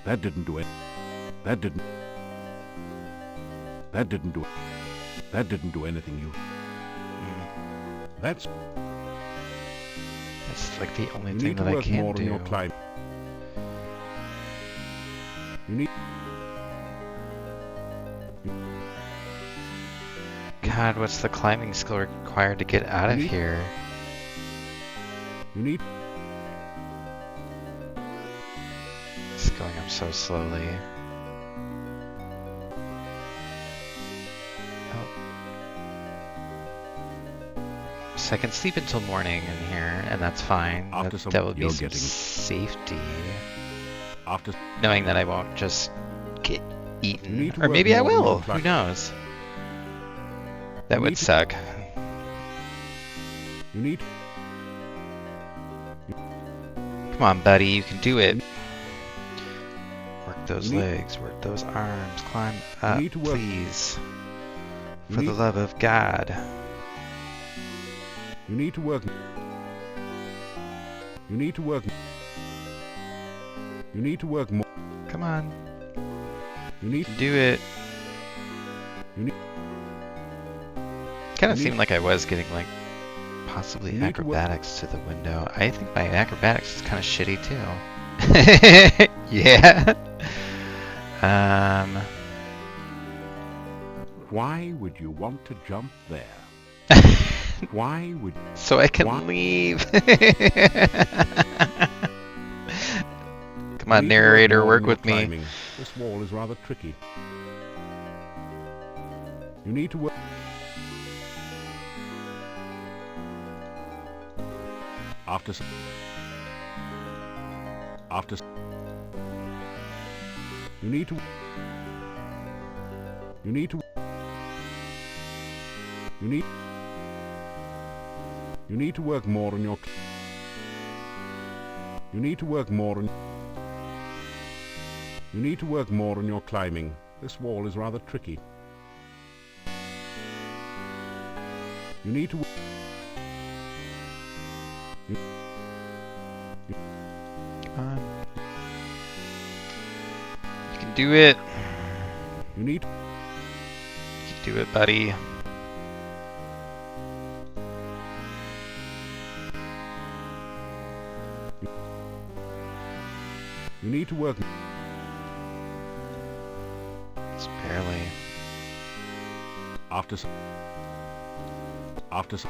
That didn't do it. That didn't... That didn't do it. That didn't do anything, you... That's... It's like the only You thing need to that I work can more do. on your climb. You need... God, what's the climbing skill required to get out of You need- here? You need... It's going up so slowly. Oh. so I can sleep until morning in here, and that's fine. After That would be you're some getting- safety. After Knowing that I won't just get You eaten. need to Or work maybe I more on your will. Who climb. knows? That You would need to- suck. you need Come on, buddy. You can do it. Work those You need- legs. Work those arms. Climb up, need to work- please. You For the need- love of God. you need to work. You need to work. You need to work more. Come on. You need Do it. You need- Kind of you seemed need- like I was getting like possibly You need to work- acrobatics to the window. I think my acrobatics is kind of shitty too. Yeah. Why would you want to jump there? Why would So I can Why- leave. Come you on, need to narrator, more work on your with me. climbing. This wall is rather tricky. You need to work. After s- after s- you need to you need to you need you need to work more on your you need to work more on you need to work more on your climbing. This wall is rather tricky. You need to Come on. You can do it. you need You can do it, buddy. you need to work It's barely. after s- after s-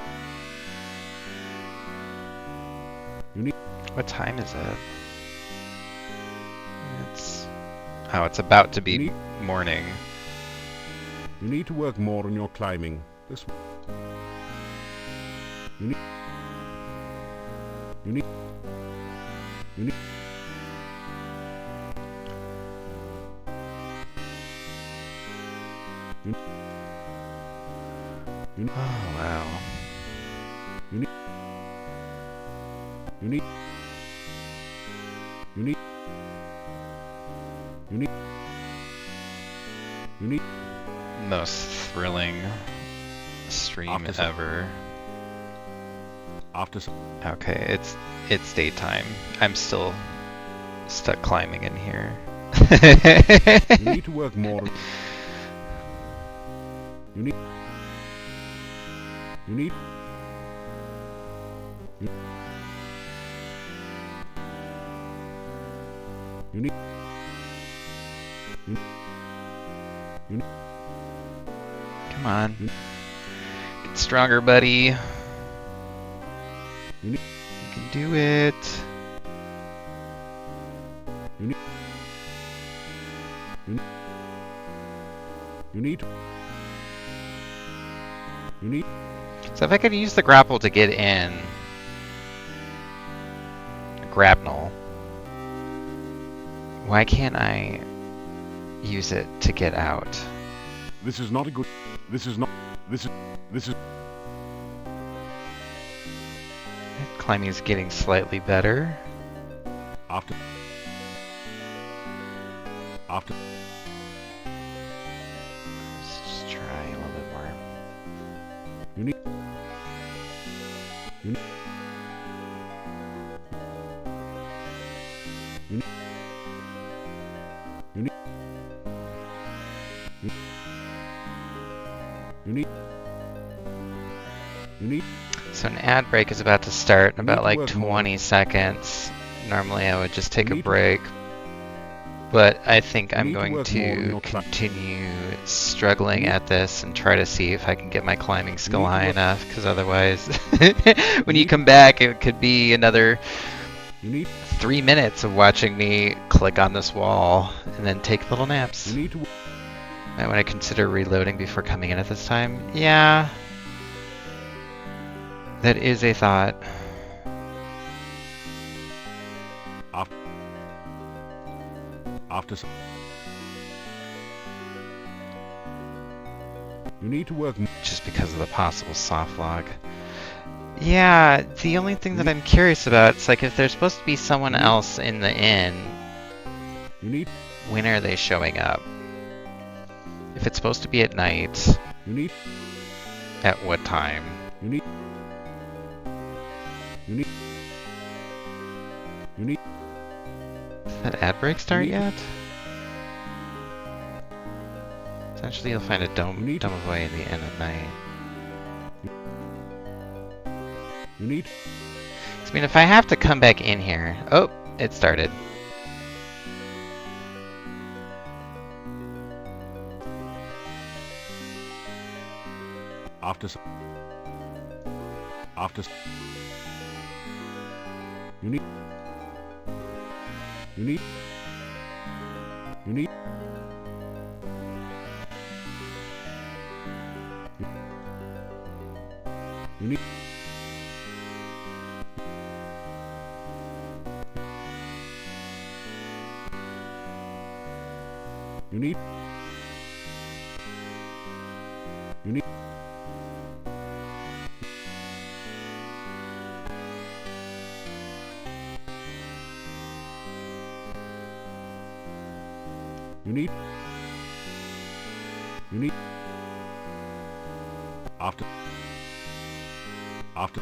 What time is it? It's. Oh, it's about to you be need, morning. you need to work more on your climbing. This you need you need you need Oh, wow. you need you need you need you need you need Most thrilling stream After some- ever. after s- Okay, it's daytime. I'm still stuck climbing in here. you need to work more you need you need you, you need you, you need Come on. Get stronger, buddy. You need- You can do it. you need you need you need So if I could use the grapple to get in, grapnel, why can't I use it to get out? this is not a good this is not this is Climbing is getting slightly better. after after Let's just try a little bit more. you need you need you need you need you need you need So an ad break is about to start in You need about to like work more. 20 seconds. Normally I would just take You a need to- break. But I think You I'm need to going work more on to your cli- continue struggling You need- at this and try to see if I can get my climbing skill need to high work- enough, because otherwise when you need- come back it could be another you need 3 minutes of watching me click on this wall and then take little naps. you need to Might want to consider reloading before coming in at this time. Yeah. That is a thought. After you need to work just because of the possible soft log. Yeah, the only thing that I'm curious about is like if there's supposed to be someone else in the inn, when are they showing up? If it's supposed to be at night, at what time? Did that ad break start yet? Essentially, you'll find a domovoi in the inn at night. I mean, if I have to come back in here... Oh, it started. After you need you need after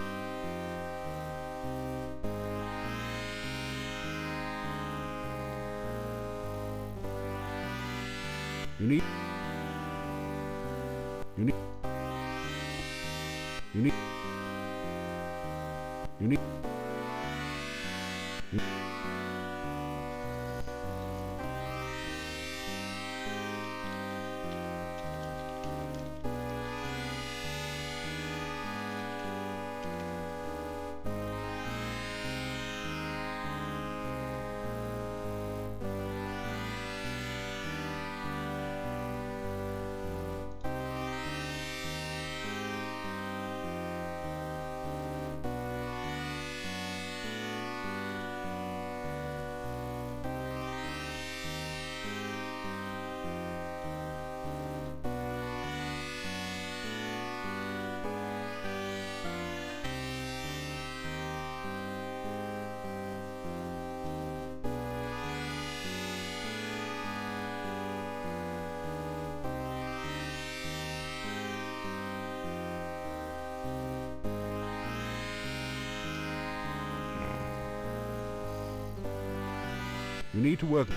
you need to work.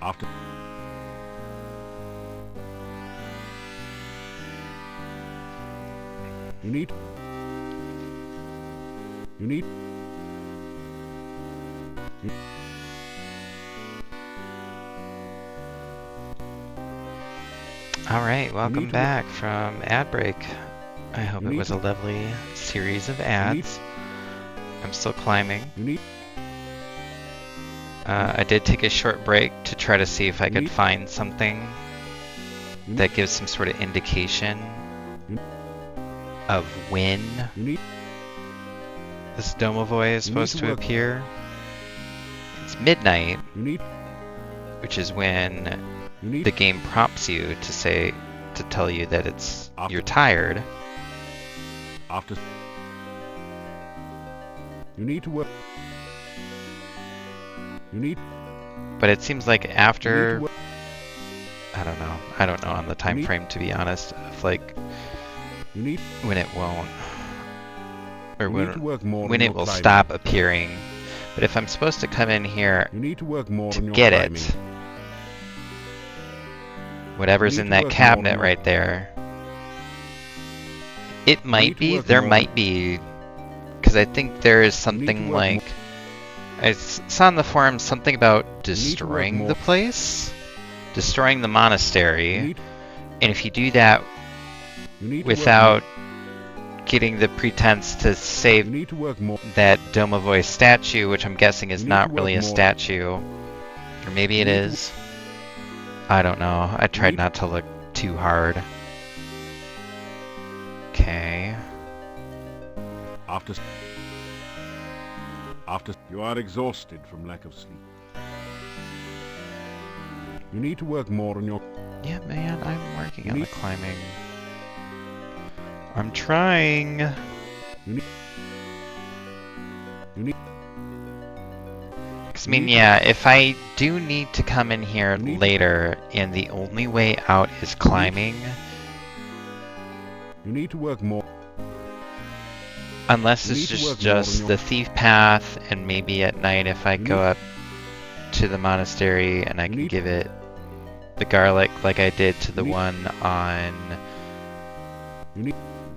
After you need Alright, welcome back from ad break. I hope it was a lovely series of ads. I'm still climbing. I did take a short break to try to see if I could find something that gives some sort of indication of when this domovoi is supposed to appear. It's midnight, which is when the game prompts you to tell you that you're tired. After you need to work. But it seems like after, I don't know on the time frame, to be honest, of like when it won't, or when it will stop appearing. But if I'm supposed to come in here to get it, whatever's in that cabinet right there, it might be, there might be, because I think there is something like saw on the forum something about destroying the place, destroying the monastery, and if you do that without getting the pretense to save that Domovoy statue, which I'm guessing is not really a statue, or maybe it is. I don't know. I tried not to look too hard. Okay. After you are exhausted from lack of sleep. You need to work more on your... Yeah, man, I'm working on the climbing. I'm trying. You need... Cause, I mean, yeah, if I do need to come in here later and the only way out is climbing... You need to work more. Unless it's just the thief path, and maybe at night if I go up to the monastery and I can give it the garlic like I did to the one on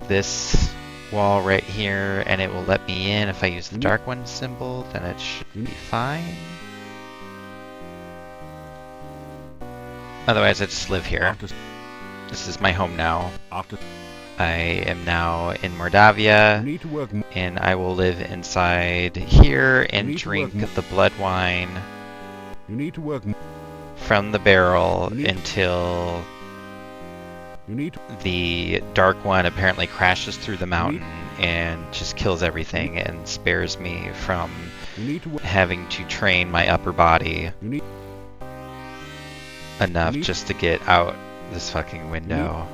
this wall right here, and it will let me in if I use the Dark One symbol, then it should be fine. Otherwise I just live here. This is my home now. I am now in Mordavia, and I will live inside here and drink the blood wine from the barrel until the Dark One apparently crashes through the mountain and just kills everything and spares me from having to train my upper body enough just to get out this fucking window.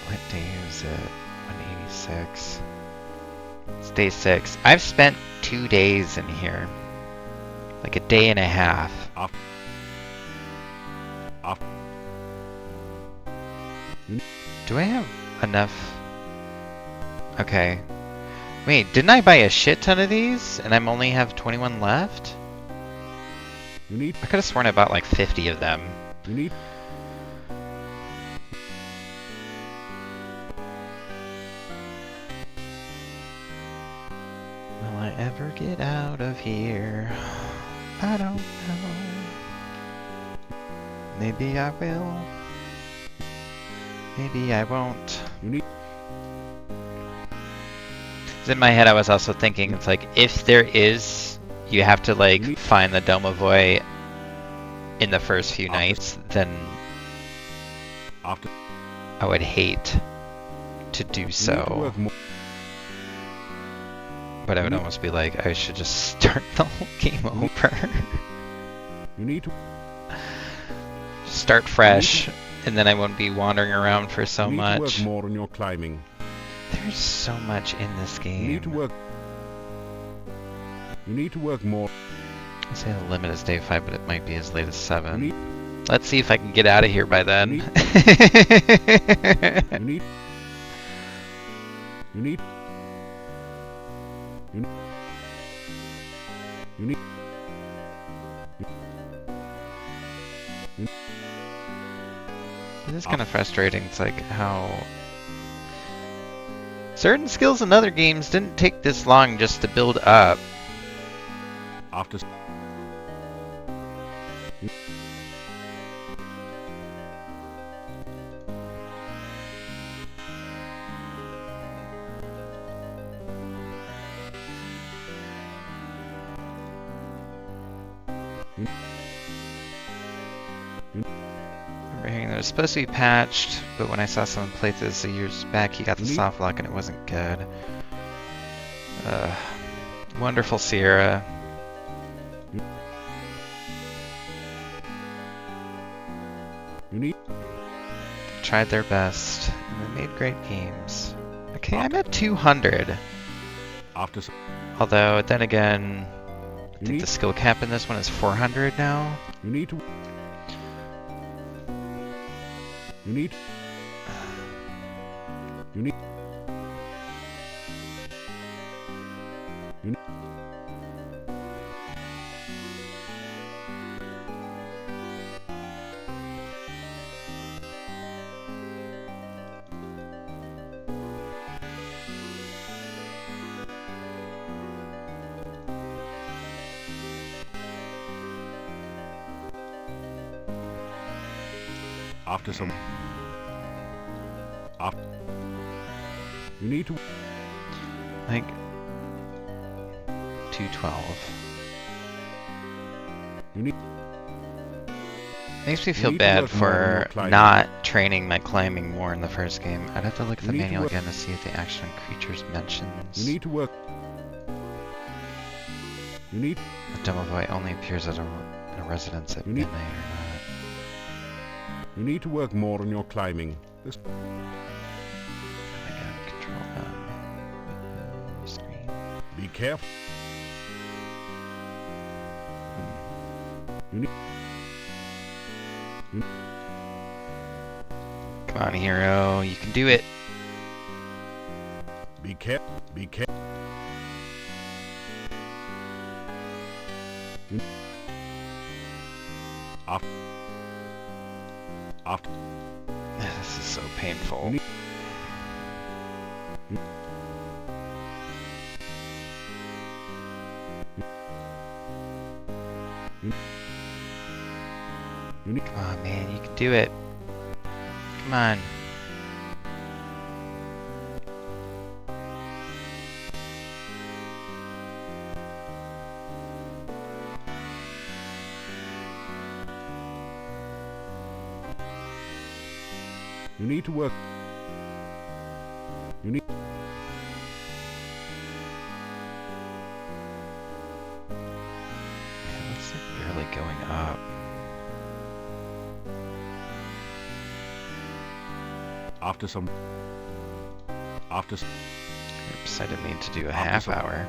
What day is it? 186. It's day 6. I've spent 2 days in here. Like a day and a half. Do I have enough? Okay. Wait, didn't I buy a shit ton of these? And I'm only have 21 left? I could have sworn I bought like 50 of them. Will I ever get out of here? I don't know. Maybe I will. Maybe I won't. In my head I was also thinking, it's like, if there is... You have to, like, find the Domovoy in the first few nights, then I would hate to do so. But I would almost be like, I should just start the whole game over. Start fresh, and then I won't be wandering around for so much. There's so much in this game. You need to work more. I say the limit is day 5, but it might be as late as 7. Let's see if I can get out of here by then. It is kind of frustrating. It's like how certain skills in other games didn't take this long just to build up. Remember hearing that it was supposed to be patched, but when I saw someone play this years back, he got the soft lock and it wasn't good. Wonderful Sierra. Tried their best, and they made great games. Okay, I'm at 200. Although, then again, I think the skill cap in this one is 400 now. After some... You need to... Like 212. You need... Makes me You feel need to bad work more on your for climbing. not training my climbing more in the first game. I'd have to look at the You need to manual work- again to see if the action on creatures mentions. You need to work... You need... The Domovoy only appears at a residence at You need- midnight or not. You need to work more on your climbing. This... Oh my god, control screen. Be careful. You need... Come on, hero, you can do it. Be careful. Be careful. After... This is so painful. You need- You need... Come on, man, you can do it. Come on. You need to work... You need... Man, it's like barely going up. After some... After... Oops, I didn't mean to do a After half some- hour.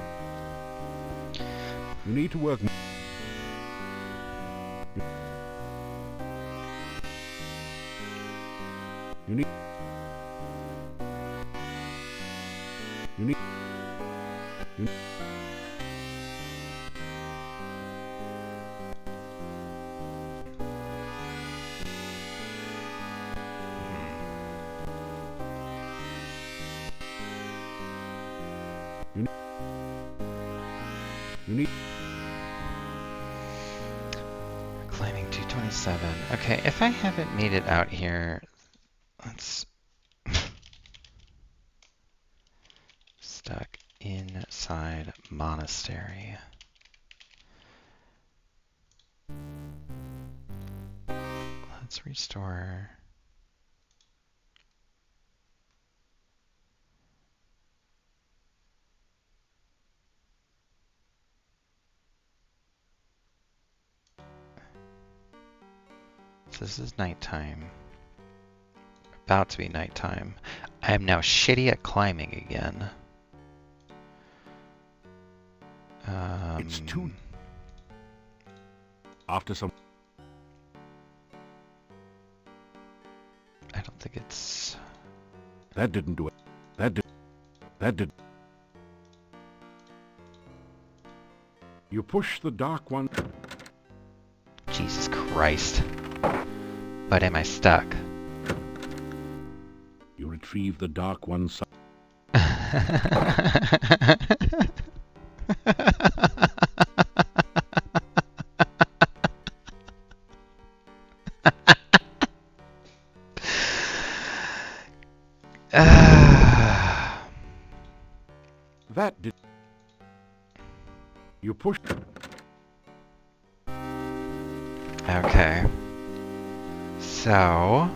You need to work... You need... You need... You... You need... You need... Climbing 227. Okay, if I haven't made it out here, let's... Stuck inside monastery. Let's restore. So this is nighttime. About to be nighttime. I am now shitty at climbing again. It's too... After some... I don't think it's... That didn't do it. That did... That did... You push the dark one... Jesus Christ. But am I stuck? You retrieve the dark one... That did... You push... Okay. So...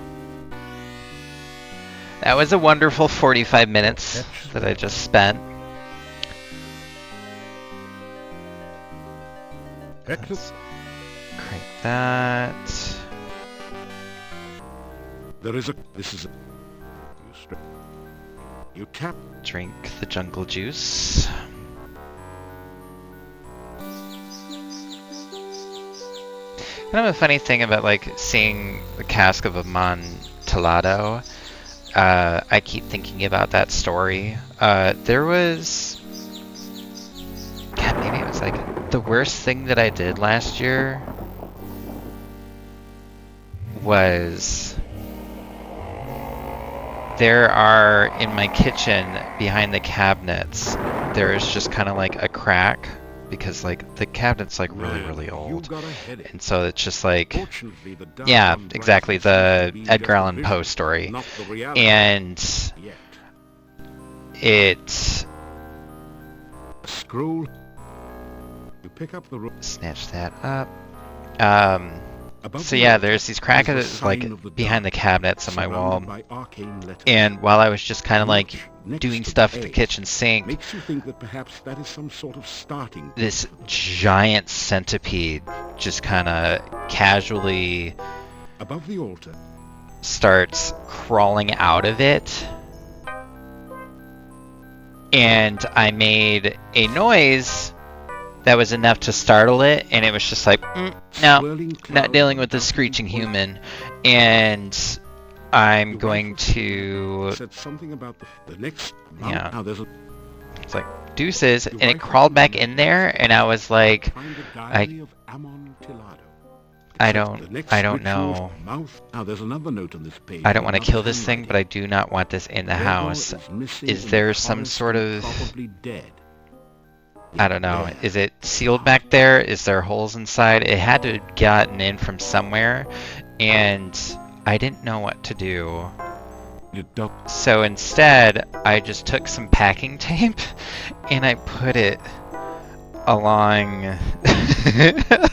That was a wonderful 45 minutes that I just spent. Let's crank that. There is a... This is a... You tap... Drink the jungle juice. Kind of a funny thing about like seeing the cask of Amontillado. I keep thinking about that story. There was... God, maybe it was like the worst thing that I did last year was... There are, in my kitchen, behind the cabinets, there is just kind of like a crack because like the cabinet's like really Man, really you old, got a headache. and so it's just like, Fortunately, the dark yeah, on exactly, Brighton the seems to be Edgar just a Allan Poe vision, story. not the reality And yet. it A scroll. You pick up the snatch that up. above So the yeah, altar there's these is the crackers like sign of the behind the dark, cabinets on my wall. surrounded by arcane letters. And while I was just kind of like Watch next doing to stuff the at the egg kitchen sink, makes you think that perhaps that is some sort of starting this point. giant centipede just kind of casually Above the altar. starts crawling out of it. And I made a noise that was enough to startle it, and it was just like, no, swirling not clouds dealing of with this dazzling screeching white. human. And I'm The going rifle to, said something about the next yeah. Now there's a it's like, deuces, and it crawled back in there, and I was like, find a diary of Amontillado. I Said don't the next know. ritual's Mouth. Now there's another note on this page. I don't want to in another kill this thing, but I do not want this in the handwriting. house. Gregor is missing Is in there the some forest sort and of, probably dead. I don't know, There. is it sealed back there? Is there holes inside? It had to have gotten in from somewhere, and I didn't know what to do. It does. So instead, I just took some packing tape, and I put it along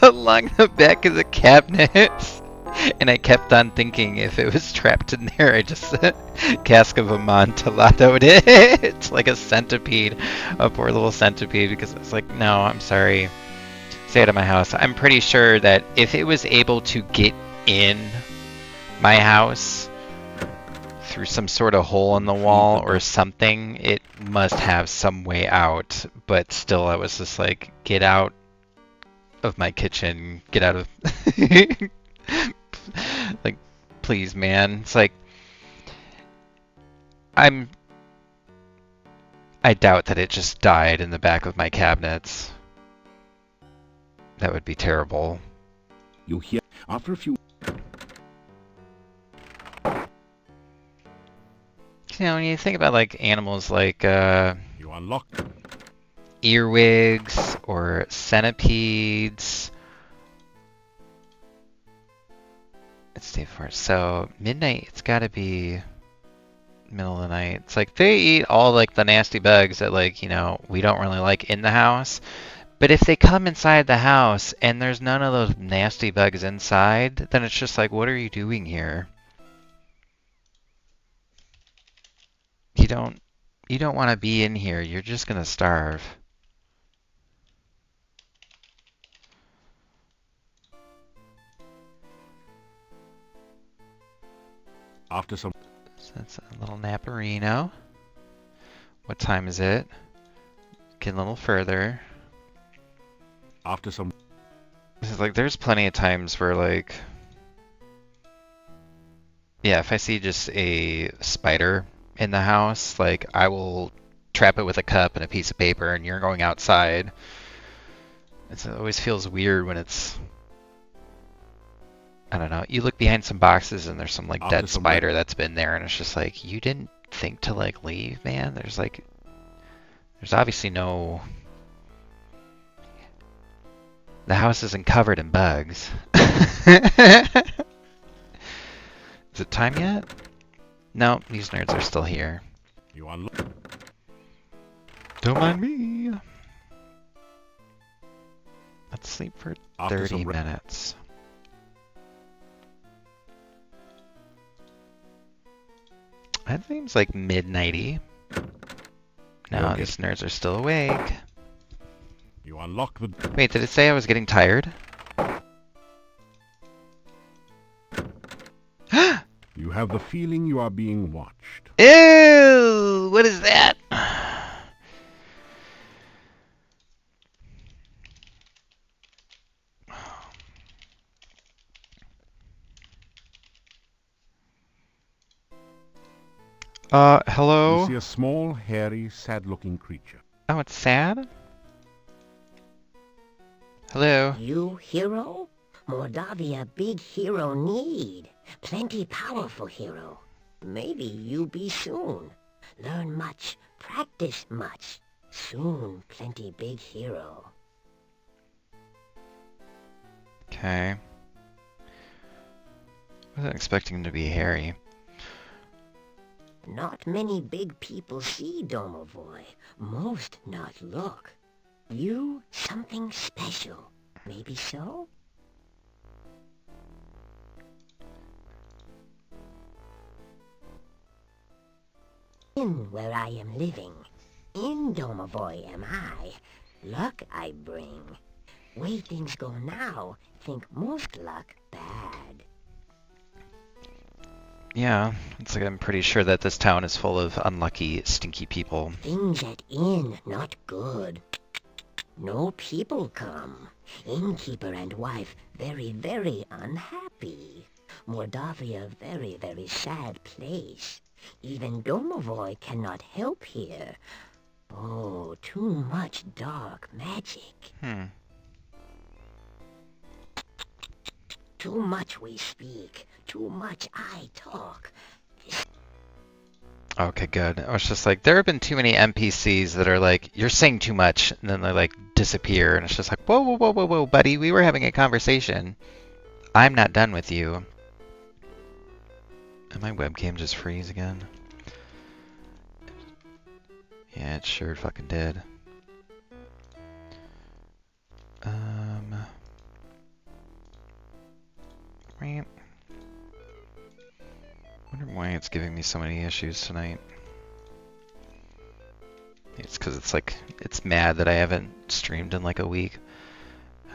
along the back of the cabinet. And I kept on thinking if it was trapped in there, I just cask of Amontillado it like a centipede, a poor little centipede, because it's like, no, I'm sorry, stay out of my house. I'm pretty sure that if it was able to get in my house through some sort of hole in the wall or something, it must have some way out. But still, I was just like, get out of my kitchen, get out of like, please, man. It's like, I doubt that it just died in the back of my cabinets. That would be terrible. You hear after a few. You know, when you think about like animals like You unlock. earwigs or centipedes. It's day 4. So midnight, it's gotta be middle of the night. It's like they eat all like the nasty bugs that, like, you know, we don't really like in the house. But if they come inside the house and there's none of those nasty bugs inside, then it's just like, what are you doing here? You don't want to be in here. You're just gonna starve. After some. So that's a little naparino. What time is it? Get a little further. After some. This is like, there's plenty of times where like, yeah, if I see just a spider in the house, like I will trap it with a cup and a piece of paper, and you're going outside. It always feels weird when it's, I don't know, you look behind some boxes and there's some like dead spider that's been there, and it's just like, you didn't think to like leave, man? There's like, there's obviously no, the house isn't covered in bugs. Is it time yet? No, these nerds are still here. You unlock. Don't mind me. Let's sleep for After 30 some minutes. That seems like midnighty. No, Okay. these nerds are still awake. You unlock the. Wait, did it say I was getting tired? You have the feeling you are being watched. Ew! What is that? Hello? You see a small, hairy, sad-looking creature. Oh, it's sad? Hello? You hero? Mordavia big hero need. Plenty powerful hero. Maybe you be soon. Learn much, practice much. Soon plenty big hero. Okay. Wasn't expecting him to be hairy. Not many big people see Domovoy. Most not look. You something special. Maybe so? In where I am living. In Domovoy am I. Luck I bring. Way things go now, think most luck bad. Yeah, it's like I'm pretty sure that this town is full of unlucky, stinky people. Things at inn not good. No people come. Innkeeper and wife very, very unhappy. Mordavia very, very sad place. Even Domovoy cannot help here. Oh, too much dark magic. Too much we speak. Too much I talk. Okay, good. I was just like, there have been too many NPCs that are like, you're saying too much, and then they like disappear, and it's just like, whoa, whoa, whoa, whoa, whoa, buddy, we were having a conversation. I'm not done with you. And my webcam just freeze again. Yeah, it sure fucking did. Right. Wonder why it's giving me so many issues tonight. It's because it's like, it's mad that I haven't streamed in like a week.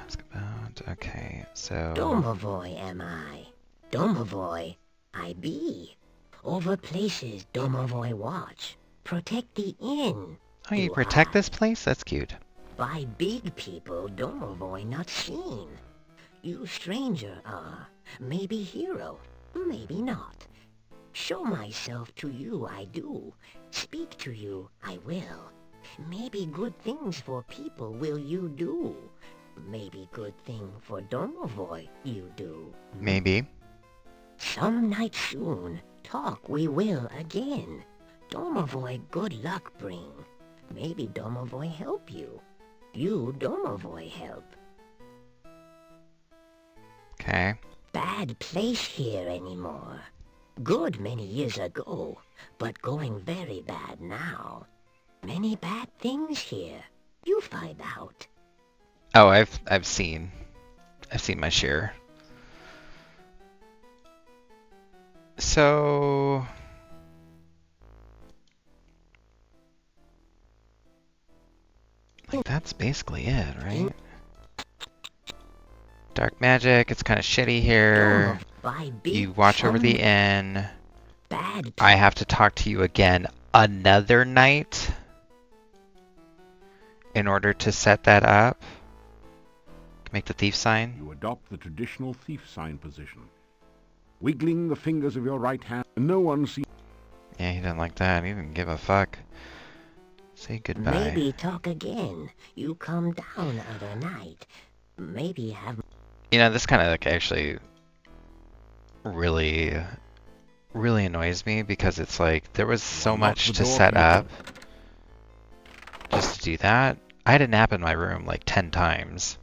Ask about, okay, so... Domovoy am I. Domovoy I be. Over places Domovoy watch. Protect the inn. Oh, you protect this place? That's cute. By big people Domovoy not seen. You stranger are. Maybe hero. Maybe not. Show myself to you I do. Speak to you I will. Maybe good things for people will you do. Maybe good thing for Domovoy you do. Maybe. Some night soon, talk we will again. Domovoy good luck bring. Maybe Domovoy help you. You Domovoy help. Okay. Bad place here anymore. Good many years ago, but going very bad now. Many bad things here. You find out. Oh, I've seen my share. So like that's basically it, right? Dark magic, it's kind of shitty here. You watch over the inn. Bad. I have to talk to you again another night in order to set that up. Make the thief sign. You adopt the traditional thief sign position. Wiggling the fingers of your right hand, no one sees... Yeah, he didn't like that. He didn't give a fuck. Say goodbye. Maybe talk again. You come down other night. Maybe have... You know, this kind of like actually really annoys me because it's like there was so much to set up just to do that. I had a nap in my room like 10 times.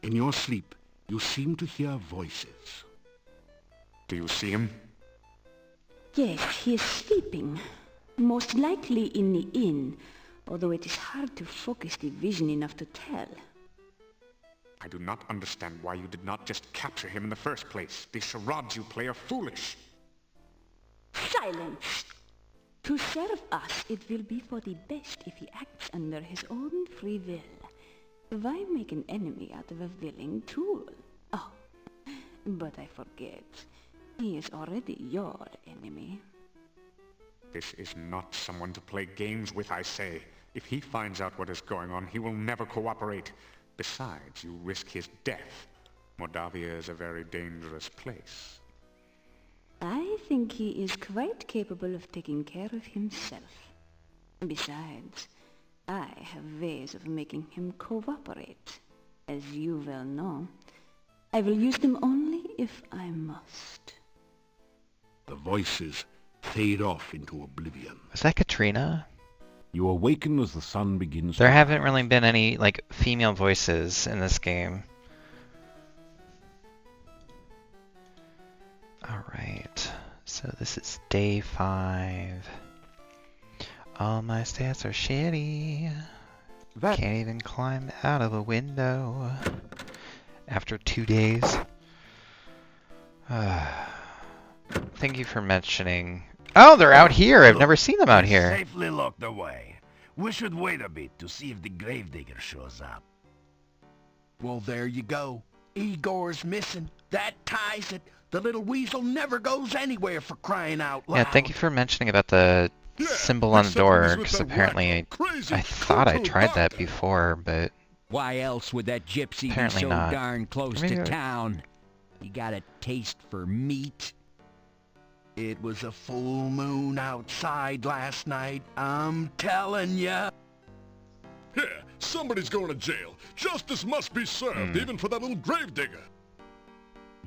In your sleep, you seem to hear voices. Do you see him? Yes, he is sleeping. Most likely in the inn, although it is hard to focus the vision enough to tell. I do not understand why you did not just capture him in the first place. The charades you play are foolish. Silence! To serve us, it will be for the best if he acts under his own free will. Why make an enemy out of a willing tool? Oh, but I forget. He is already your enemy. This is not someone to play games with, I say. If he finds out what is going on, he will never cooperate. Besides, you risk his death. Mordavia is a very dangerous place. I think he is quite capable of taking care of himself. Besides, I have ways of making him cooperate, as you well know. I will use them only if I must. The voices fade off into oblivion. Was that Katrina? You awaken as the sun begins to There haven't rise. really been any, like, female voices in this game. Alright, so this is day 5. All my stats are shitty. Can't even climb out of a window after 2 days. Thank you for mentioning. Oh, they're out here. I've never seen them out here. Safely locked away. We should wait a bit to see if the gravedigger shows up. Well, there you go. Igor's missing. That ties it. The little weasel never goes anywhere, for crying out loud. Yeah, thank you for mentioning about the symbol on the door, because apparently I thought I tried that before, but why else would that gypsy be apparently so not. darn close Maybe to town? You got a taste for meat? It was a full moon outside last night, I'm telling ya. Here, somebody's going to jail. Justice must be served, even for that little gravedigger.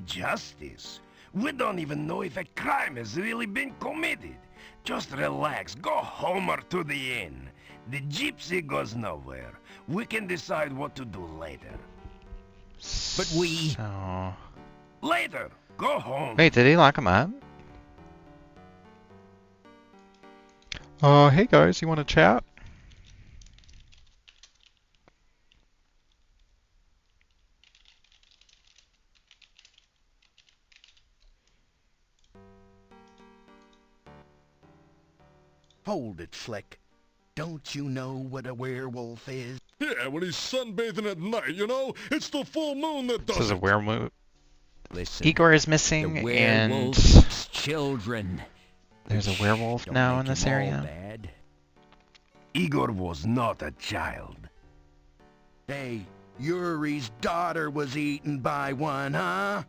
Justice? We don't even know if a crime has really been committed. Just relax, go home or to the inn. The gypsy goes nowhere. We can decide what to do later. But we... So... Later! Go home! Wait, did he lock him up? Hey guys, you want to chat? Hold it, Flick. Don't you know what a werewolf is? Yeah, when he's sunbathing at night, you know? It's the full moon that does This is a it. werewolf. Listen, Igor is the missing, werewolf and eats children. there's a werewolf Don't now make in this him all area. bad. Igor was not a child. Hey, Yuri's daughter was eaten by one, huh?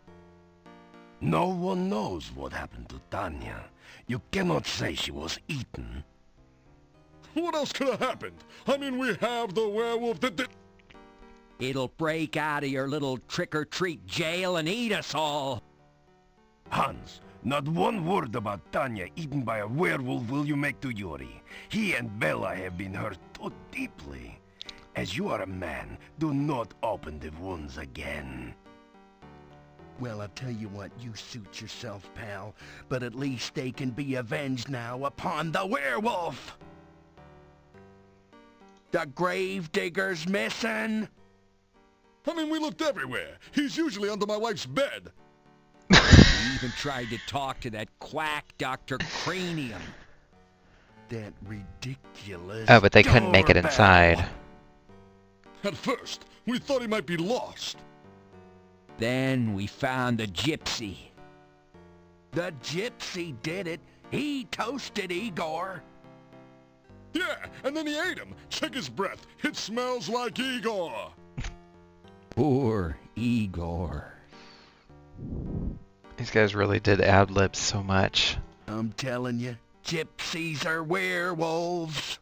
No one knows what happened to Tanya. You cannot say she was eaten. What else could have happened? I mean, we have the werewolf that did... It'll break out of your little trick-or-treat jail and eat us all. Hans, not one word about Tanya eaten by a werewolf will you make to Yuri. He and Bella have been hurt too deeply. As you are a man, do not open the wounds again. Well, I'll tell you what, you suit yourself, pal. But at least they can be avenged now upon the werewolf! The gravedigger's missing! I mean, we looked everywhere. He's usually under my wife's bed. We even tried to talk to that quack Dr. Cranium. That ridiculous... Oh, but they couldn't make it doorbell. inside. At first, we thought he might be lost. Then we found the gypsy. The gypsy did it. He toasted Igor. Yeah, and then he ate him. Check his breath. It smells like Igor. Poor Igor. These guys really did ad-lib so much. I'm telling you, gypsies are werewolves.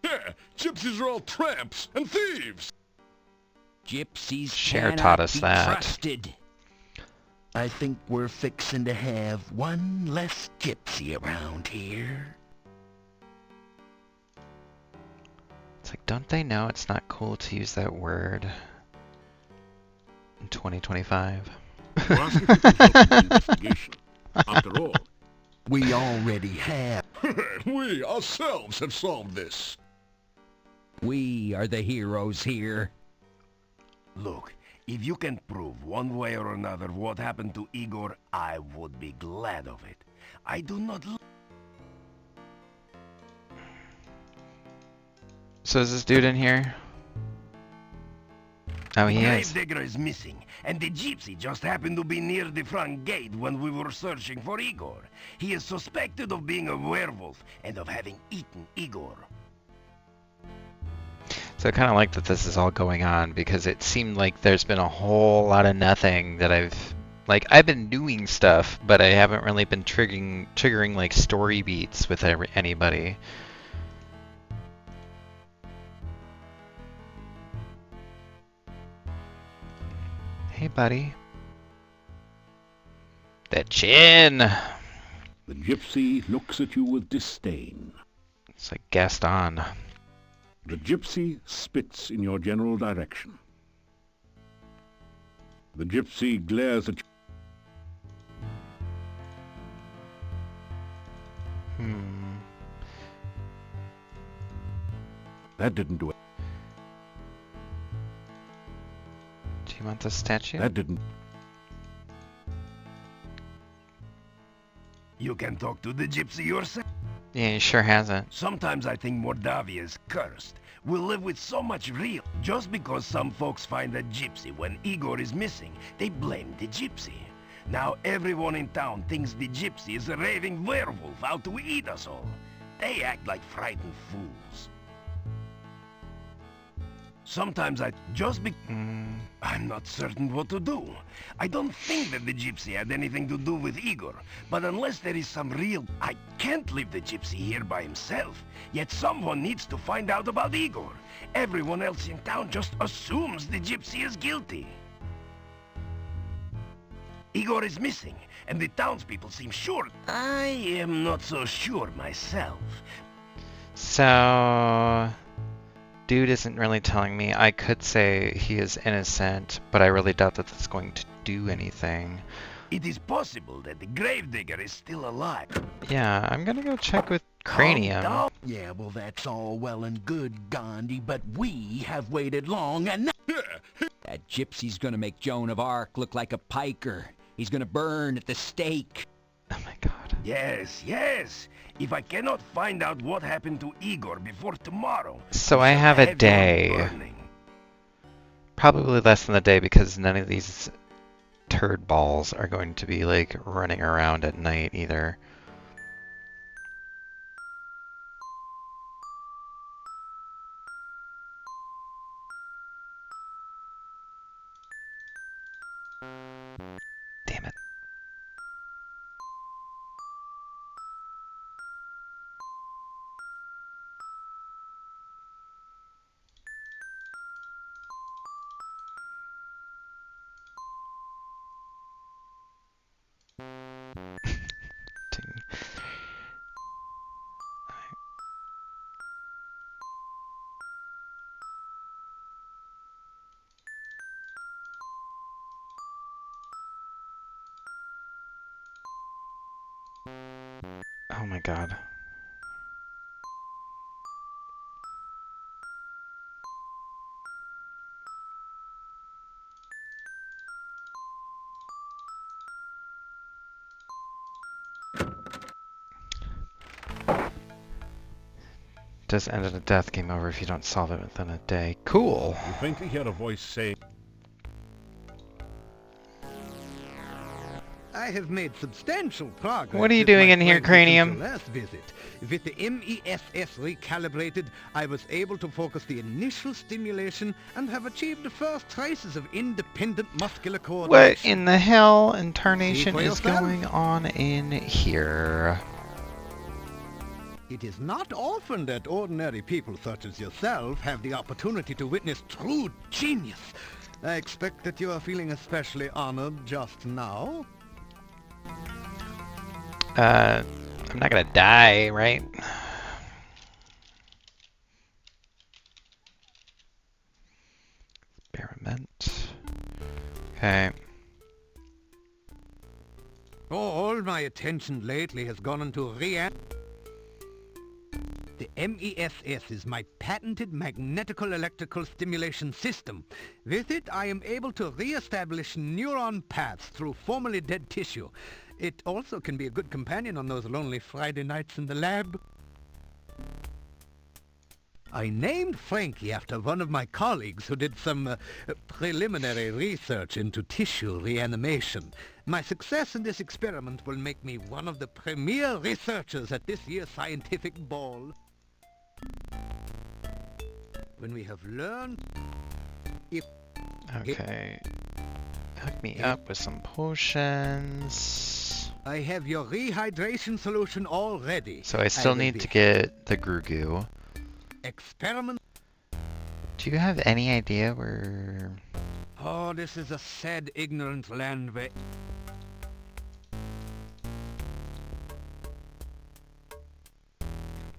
Yeah, gypsies are all tramps and thieves. Gypsies Cher cannot taught us be that. trusted. I think we're fixing to have one less gypsy around here. It's like, don't they know it's not cool to use that word in 2025? We're asking if you can help with the investigation. After all, We already have. we ourselves have solved this. We are the heroes here. Look, if you can prove one way or another what happened to Igor, I would be glad of it. I do not... So is this dude in here? Oh, he is. Gravedigger is missing, and the gypsy just happened to be near the front gate when we were searching for Igor. He is suspected of being a werewolf and of having eaten Igor. So I kind of like that this is all going on because it seemed like there's been a whole lot of nothing that I've been doing stuff, but I haven't really been triggering like story beats with anybody. Hey, buddy. That chin! The gypsy looks at you with disdain. It's like Gaston. The gypsy spits in your general direction. The gypsy glares at you. That didn't do it. Do you want the statue? That didn't. You can talk to the gypsy yourself. Yeah, he sure hasn't. Sometimes I think Mordavia is cursed. We'll live with so much real. Just because some folks find a gypsy when Igor is missing, they blame the gypsy. Now everyone in town thinks the gypsy is a raving werewolf out to eat us all. They act like frightened fools. Sometimes I'm not certain what to do. I don't think that the gypsy had anything to do with Igor, but unless there is some real... I can't leave the gypsy here by himself. Yet someone needs to find out about Igor. Everyone else in town just assumes the gypsy is guilty. Igor is missing, and the townspeople seem sure. I am not so sure myself. So... Dude isn't really telling me. I could say he is innocent, but I really doubt that that's going to do anything. It is possible that the gravedigger is still alive. Yeah, I'm gonna go check with Cranium. Yeah, well, that's all well and good, Gandhi, but we have waited long and... That gypsy's gonna make Joan of Arc look like a piker. He's gonna burn at the stake. Oh my god. Yes, yes. If I cannot find out what happened to Igor before tomorrow... So I have a day. Probably less than a day because none of these turd balls are going to be like running around at night either. Damn it. Oh my god. Does end in a death, game over if you don't solve it within a day. Cool. You faintly hear a voice say, I have made substantial progress. What are you doing in here, Cranium? Last visit. With the MESS recalibrated, I was able to focus the initial stimulation and have achieved the first traces of independent muscular coordination. What in the hell in tarnation is yourself. going on in here? It is not often that ordinary people such as yourself have the opportunity to witness true genius. I expect that you are feeling especially honored just now. I'm not gonna die, right? Experiment. Okay. All my attention lately has gone into The MESS is my patented magnetical electrical stimulation system. With it, I am able to re-establish neuron paths through formerly dead tissue. It also can be a good companion on those lonely Friday nights in the lab. I named Frankie after one of my colleagues who did some preliminary research into tissue reanimation. My success in this experiment will make me one of the premier researchers at this year's scientific ball. When we have learned if... Okay. Hook me up with some potions. I have your rehydration solution all ready. So I still need to get the Grugu. Experiment. Do you have any idea where... Oh, this is a sad, ignorant land where...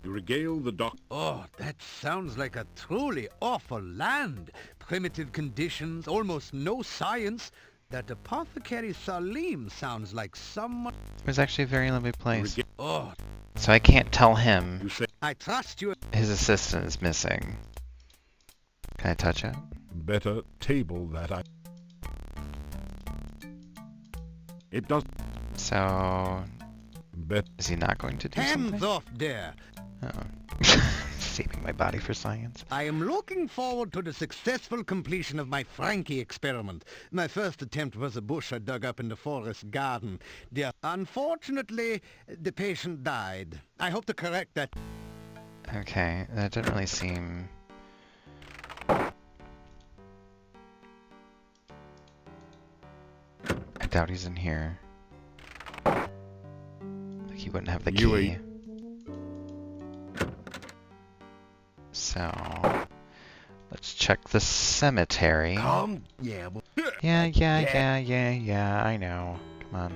You regale the doc... Oh, that sounds like a truly awful land. Primitive conditions, almost no science. That apothecary Salim sounds like someone... It was actually a very lovely place. Oh, So I can't tell him You say I trust you. his assistant is missing. Can I touch it? better table that I... It does... So... Bet... Is he not going to do Hands something? off there. Oh. Saving my body for science. I am looking forward to the successful completion of my Frankie experiment. My first attempt was a bush I dug up in the forest garden. Unfortunately, the patient died. I hope to correct that. Okay, that didn't really seem... I doubt he's in here. Like he wouldn't have the key. So... Let's check the cemetery. Yeah, well, Yeah, I know. Come on.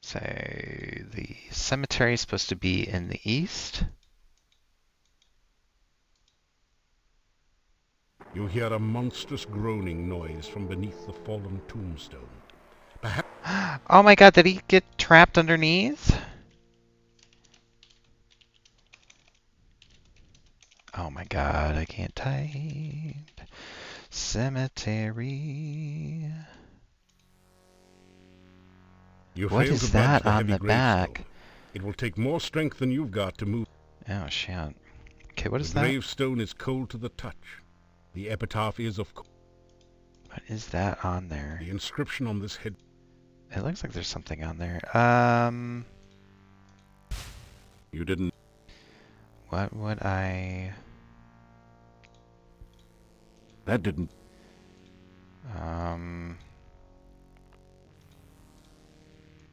Say the cemetery is supposed to be in the east. You hear a monstrous groaning noise from beneath the fallen tombstone. Perhaps... Oh my god, did he get trapped underneath? Oh my god, I can't type. Cemetery. You What fail is to budge that the on heavy the back? gravestone. It will take more strength than you've got to move. Oh shit. Okay, what is The that? gravestone is cold to the touch. The epitaph is of... What is that on there? The inscription on this head... It looks like there's something on there. You didn't... What would I... That didn't...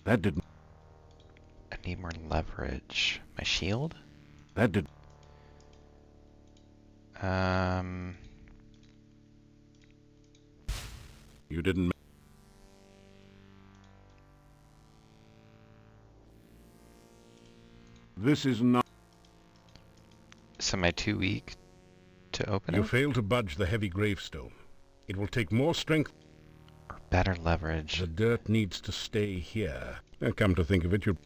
That didn't... I need more leverage. My shield? That did... You didn't... This is not... So am I too weak to open You it? fail to budge the heavy gravestone. It will take more strength... Or better leverage? The dirt needs to stay here. And come to think of it, you...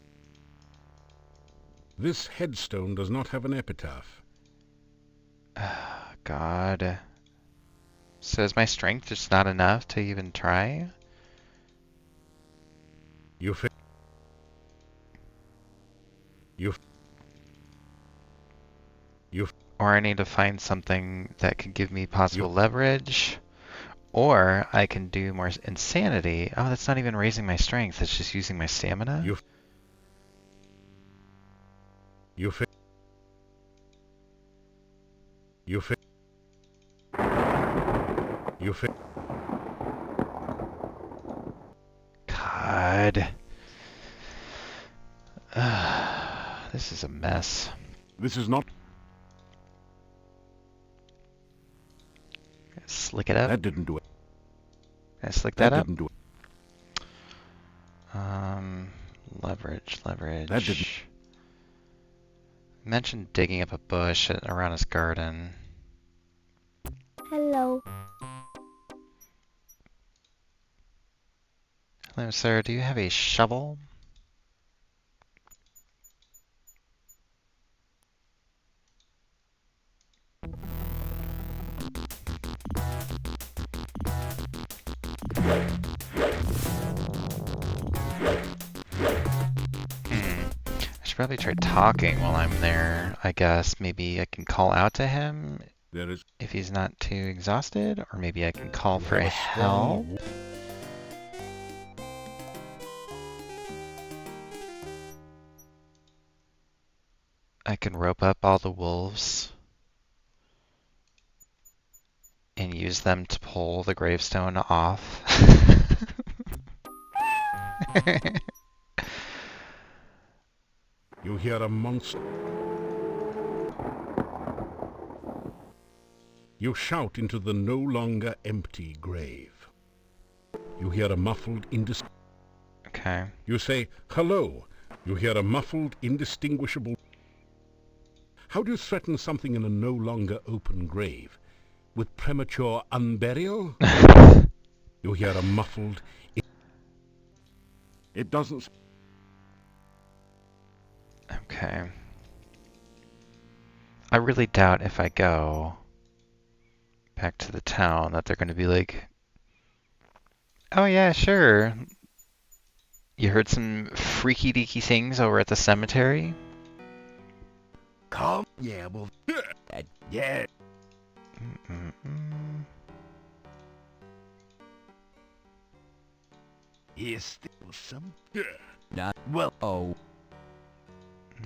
This headstone does not have an epitaph. God. So is my strength just not enough to even try? You fail... Or I need to find something that could give me possible leverage. Or I can do more insanity. Oh, that's not even raising my strength. It's just using my stamina? You fail... You fail... You fail... God. This is a mess. This is not... Slick it up. That didn't do it. Can I slick that up? Didn't do it. Leverage. That didn't... Mentioned digging up a bush around his garden. Hello. Hello, sir. Do you have a shovel? I should probably try talking while I'm there. I guess maybe I can call out to him if he's not too exhausted, or maybe I can call for help. I can rope up all the wolves and use them to pull the gravestone off. You hear a monster. You shout into the no longer empty grave. You hear a muffled Okay, Okay. You say, hello. You hear a muffled, indistinguishable... How do you threaten something in a no longer open grave? With premature unburial? You hear a muffled... It doesn't... Okay. I really doubt if I go back to the town that they're going to be like, oh yeah, sure. You heard some freaky deaky things over at the cemetery? Come? Yeah, well... Yeah. Here's still some... Yeah. Not Well... Oh.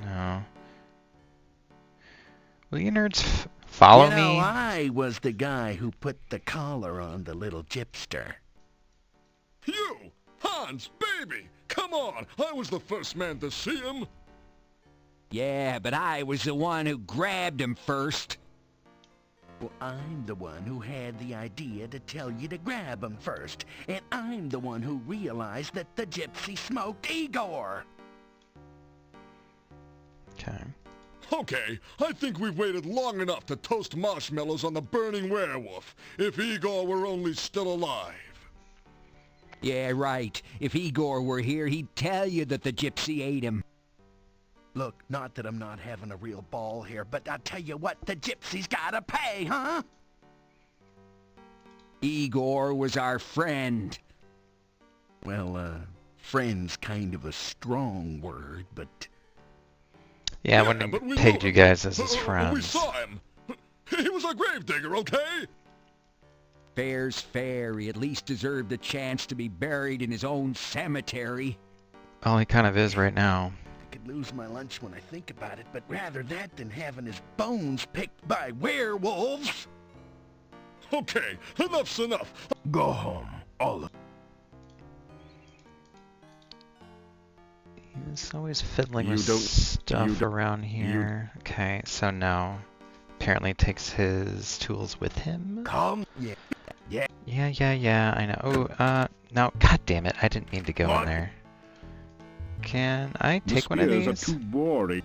No. Will you nerds follow You know, me? I was the guy who put the collar on the little gypster. You! Hans, baby! Come on! I was the first man to see him! Yeah, but I was the one who grabbed him first. Well, I'm the one who had the idea to tell you to grab him first. And I'm the one who realized that the gypsy smoked Igor. Okay. Okay, I think we've waited long enough to toast marshmallows on the burning werewolf. If Igor were only still alive. Yeah, right. If Igor were here, he'd tell you that the gypsy ate him. Look, not that I'm not having a real ball here, but I tell you what, the gypsy's gotta pay, huh? Igor was our friend. Well, friend's kind of a strong word, but... Yeah, I wouldn't have pegged you guys as his We friends. saw him! He was a gravedigger, okay? Fair's fair. He at least deserved a chance to be buried in his own cemetery. Well, he kind of is right now. I could lose my lunch when I think about it, but rather that than having his bones picked by werewolves. Okay, enough's enough. Go home, all of He's always fiddling You with don't- stuff around here. Okay, so no. Apparently takes his tools with him. Come, yeah. Yeah, I know. Oh, no, god damn it, I didn't mean to go in there. Can I The take one of spears these? are too boring.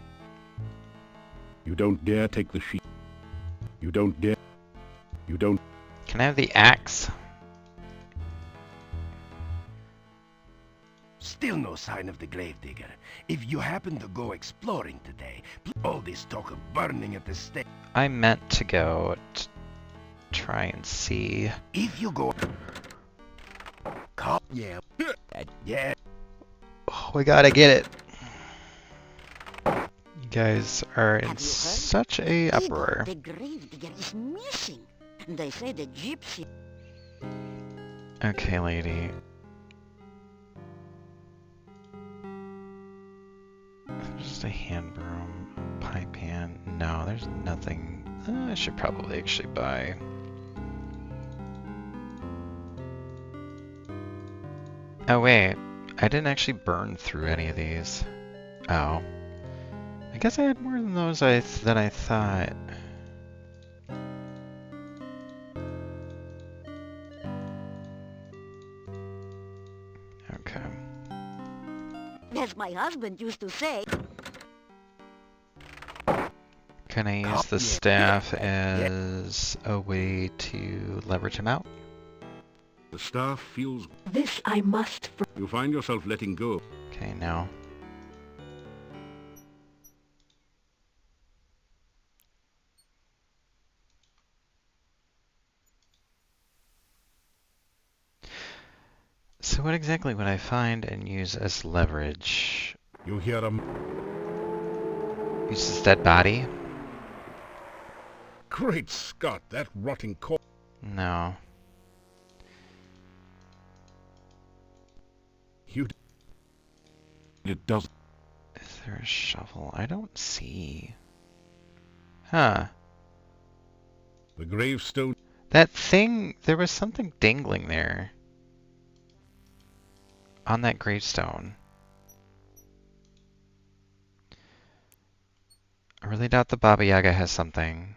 You don't dare take the sheep. You don't dare. You don't. Can I have the axe? Still no sign of the gravedigger. If you happen to go exploring today, all this talk of burning at the stake. I meant to go try and see. If you go... Come, yeah. Yeah. Oh my god, I get it. You guys are in Have you heard? such a Igor, uproar. the gravedigger is missing. They say the gypsy... Okay, lady. Just a hand broom, pie pan. No, there's nothing. I should probably actually buy. Oh wait, I didn't actually burn through any of these. Oh. I guess I had more than those than I thought. Okay. As my husband used to say... Can I use the staff as a way to leverage him out? The staff feels... This I must... You find yourself letting go. Okay, now. So what exactly would I find and use as leverage? You hear him. Use his dead body? Great Scott, that rotting corpse. No. It doesn't. Is there a shovel? I don't see. Huh. The gravestone. That thing, there was something dangling there. On that gravestone. I really doubt the Baba Yaga has something.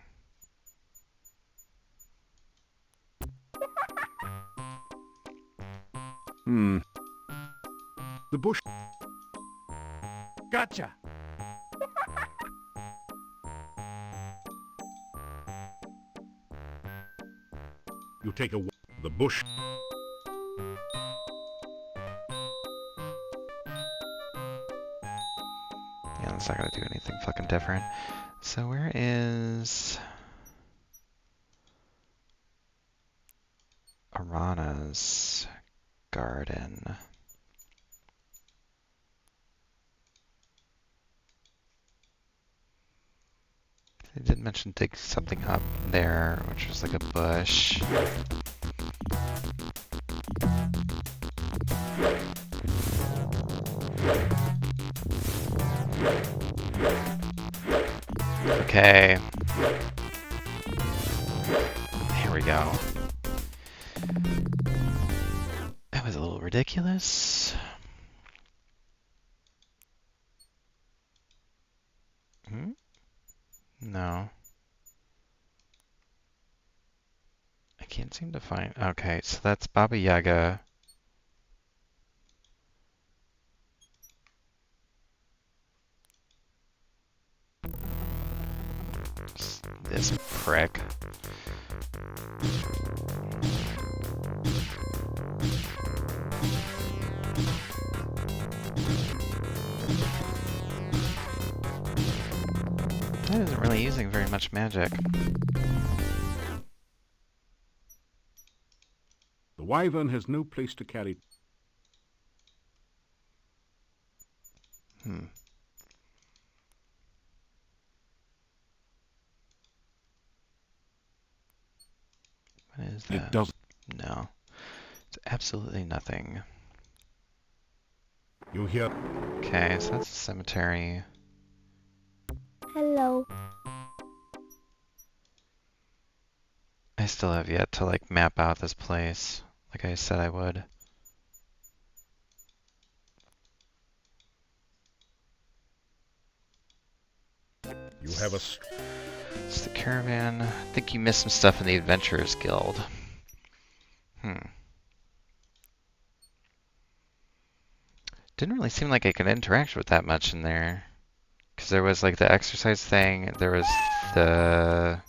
The bush. Gotcha! You take a... The bush. Yeah, that's not gonna do anything fucking different. So where is Arana's garden? They did mention dig something up there, which was like a bush. Okay. Here we go. That was a little ridiculous. Hmm? No. I can't seem to find... Okay, so that's Baba Yaga. This prick. That isn't really using very much magic. The wyvern has no place to carry. What is that? It doesn't. No. It's absolutely nothing. You hear? Okay, so that's the cemetery. Hello. I still have yet to like map out this place, like I said I would. You have a... It's the caravan. I think you missed some stuff in the Adventurers Guild. Didn't really seem like I could interact with that much in there. Because there was like the exercise thing, there was the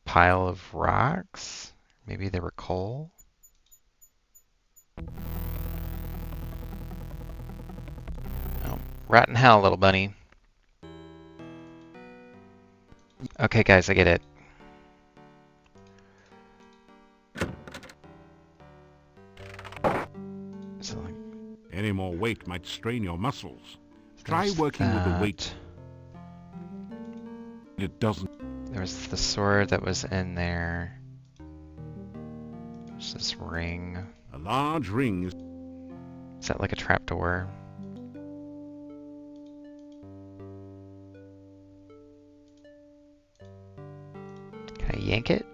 pile of rocks. Maybe they were coal. Oh, rotten hell, little bunny. Okay, guys, I get it. So, like, Any more weight might strain your muscles. Try working with the weight. It doesn't. There was the sword that was in there. There's this ring. A large ring is... Is that like a trapdoor? Can I yank it?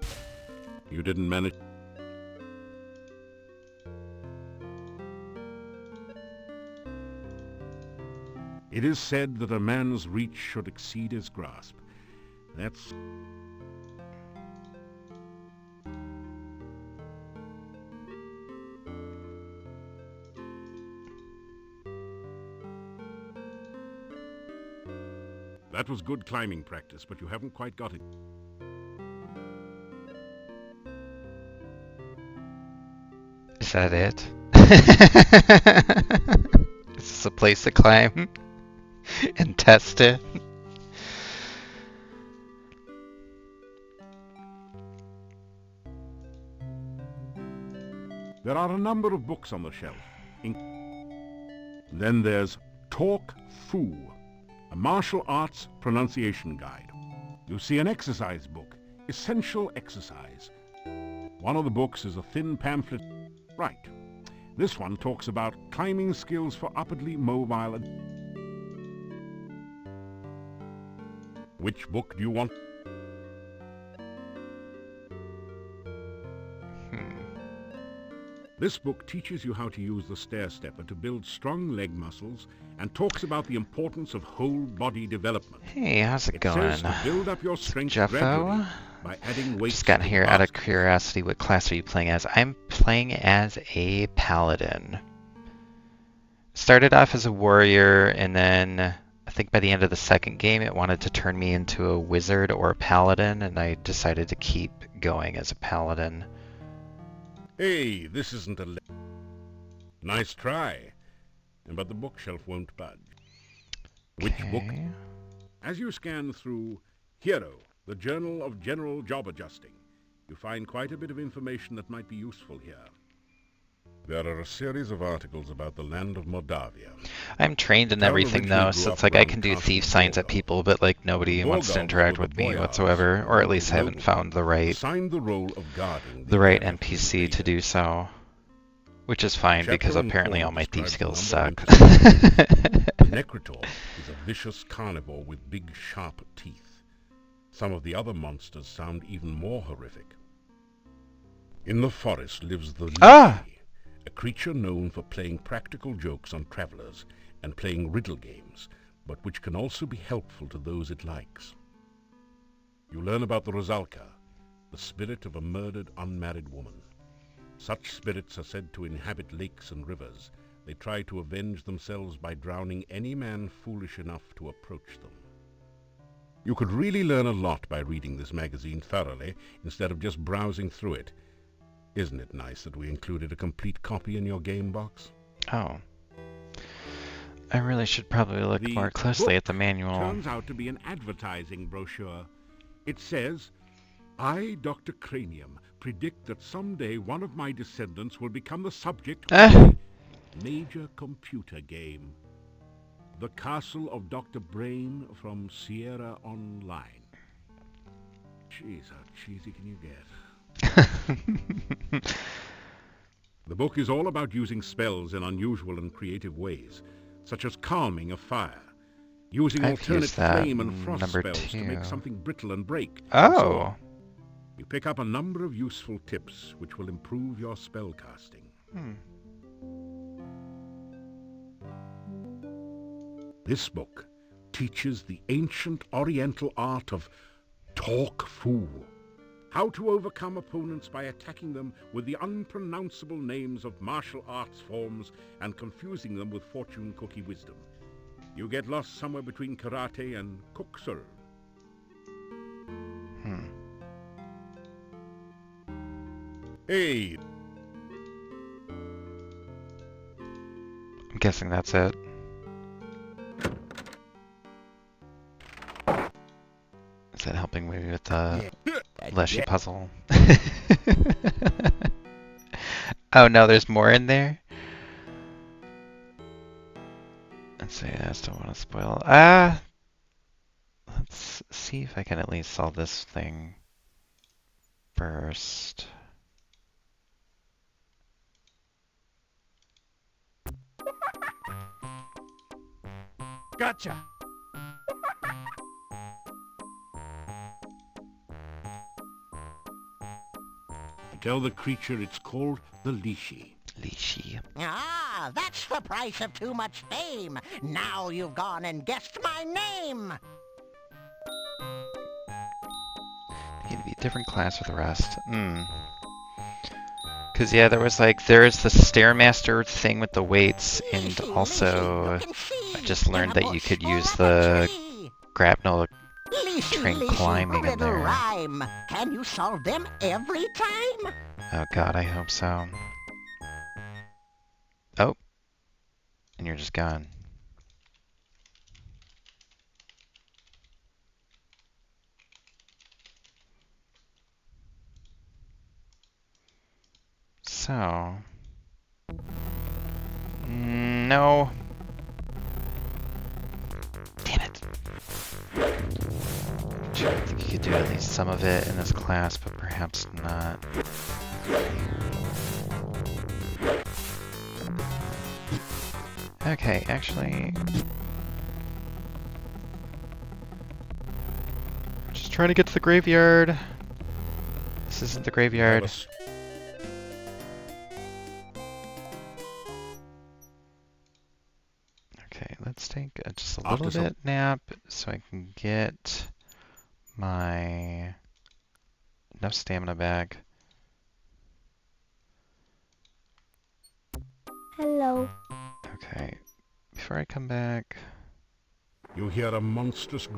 You didn't manage. It is said that a man's reach should exceed his grasp. That's... That was good climbing practice, but you haven't quite got it. Is that it? Is this a place to climb and test it? There are a number of books on the shelf. Then there's Talk Fu, a martial arts pronunciation guide. You see an exercise book, Essential Exercise. One of the books is a thin pamphlet. Right. This one talks about climbing skills for upwardly mobile. Which book do you want? This book teaches you how to use the stair stepper to build strong leg muscles and talks about the importance of whole body development. Hey, how's it going? Says to build up your strength Jeffo? gradually. by adding weights Just got to the here out of basket. curiosity, what class are you playing as? I'm playing as a paladin. Started off as a warrior, and then I think by the end of the second game it wanted to turn me into a wizard or a paladin, and I decided to keep going as a paladin. Hey, this isn't a... Nice try. But the bookshelf won't budge. Which book? As you scan through Hero, the Journal of General Job Adjusting, you find quite a bit of information that might be useful here. There are a series of articles about the land of Moldavia. I'm trained in everything though, so it's like I can do thief signs at people, but like nobody wants to interact with me whatsoever, or at least I haven't found the right NPC to do so. Which is fine, because apparently all my thief skills suck. The Necrotor is a vicious carnivore with big, sharp teeth. Some of the other monsters sound even more horrific. In the forest lives the Lishi, a creature known for playing practical jokes on travelers and playing riddle games, but which can also be helpful to those it likes. You learn about the Rosalka, the spirit of a murdered, unmarried woman. Such spirits are said to inhabit lakes and rivers. They try to avenge themselves by drowning any man foolish enough to approach them. You could really learn a lot by reading this magazine thoroughly, instead of just browsing through it. Isn't it nice that we included a complete copy in your game box? Oh. I really should probably look more closely at the manual. Turns out to be an advertising brochure. It says, I, Dr. Cranium, predict that someday one of my descendants will become the subject of a major computer game. The Castle of Dr. Brain from Sierra Online. Jeez, how cheesy can you get? The book is all about using spells in unusual and creative ways, such as calming a fire, using alternate flame and frost spells to make something brittle and break. Oh! You pick up a number of useful tips which will improve your spellcasting. This book teaches the ancient Oriental art of Talk Fool. How to overcome opponents by attacking them with the unpronounceable names of martial arts forms and confusing them with fortune cookie wisdom. You get lost somewhere between karate and kuksul. Hey! I'm guessing that's it. Is that helping me with the Leshy puzzle? Oh no, there's more in there? Let's see, I just don't want to spoil. Let's see if I can at least solve this thing first. Gotcha! Tell the creature it's called the Lishi. Lishi. Ah, that's the price of too much fame. Now you've gone and guessed my name. You need to be a different class with the rest. Cause yeah, there's the Stairmaster thing with the weights, and also I just learned that you could use the grapnel train climbing in there. Rhyme. Can you solve them every time? Oh god, I hope so. Oh. And you're just gone. So... no. Damn it. I think you could do at least some of it in this class, but perhaps not. Okay, actually... just trying to get to the graveyard. This isn't the graveyard. Okay, let's take just a little bit nap so I can get my enough stamina back. Hello. Okay, before I come back... You hear a monstrous...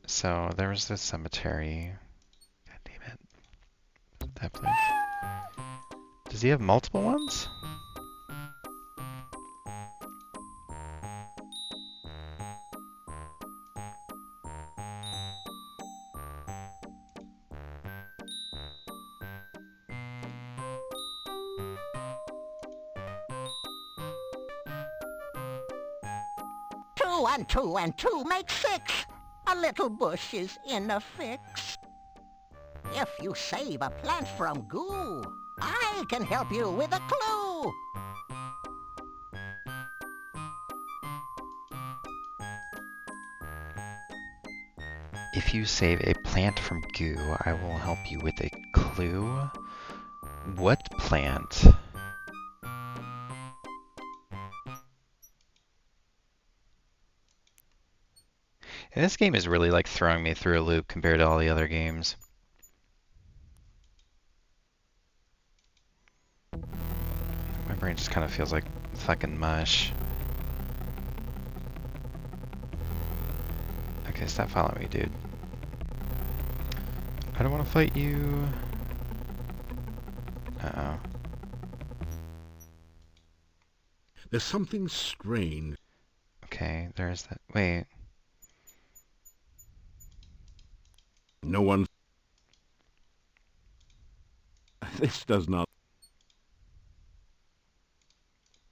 So, there was this cemetery. God damn it. That place. Does he have multiple ones? Two and two make 6. A little bush is in a fix. If you save a plant from goo, I can help you with a clue. If you save a plant from goo, I will help you with a clue. What plant? And this game is really like throwing me through a loop compared to all the other games. My brain just kind of feels like fucking mush. Okay, stop following me, dude. I don't want to fight you. Uh-oh. There's something strange. Okay, there's that. Wait. No one... This does not...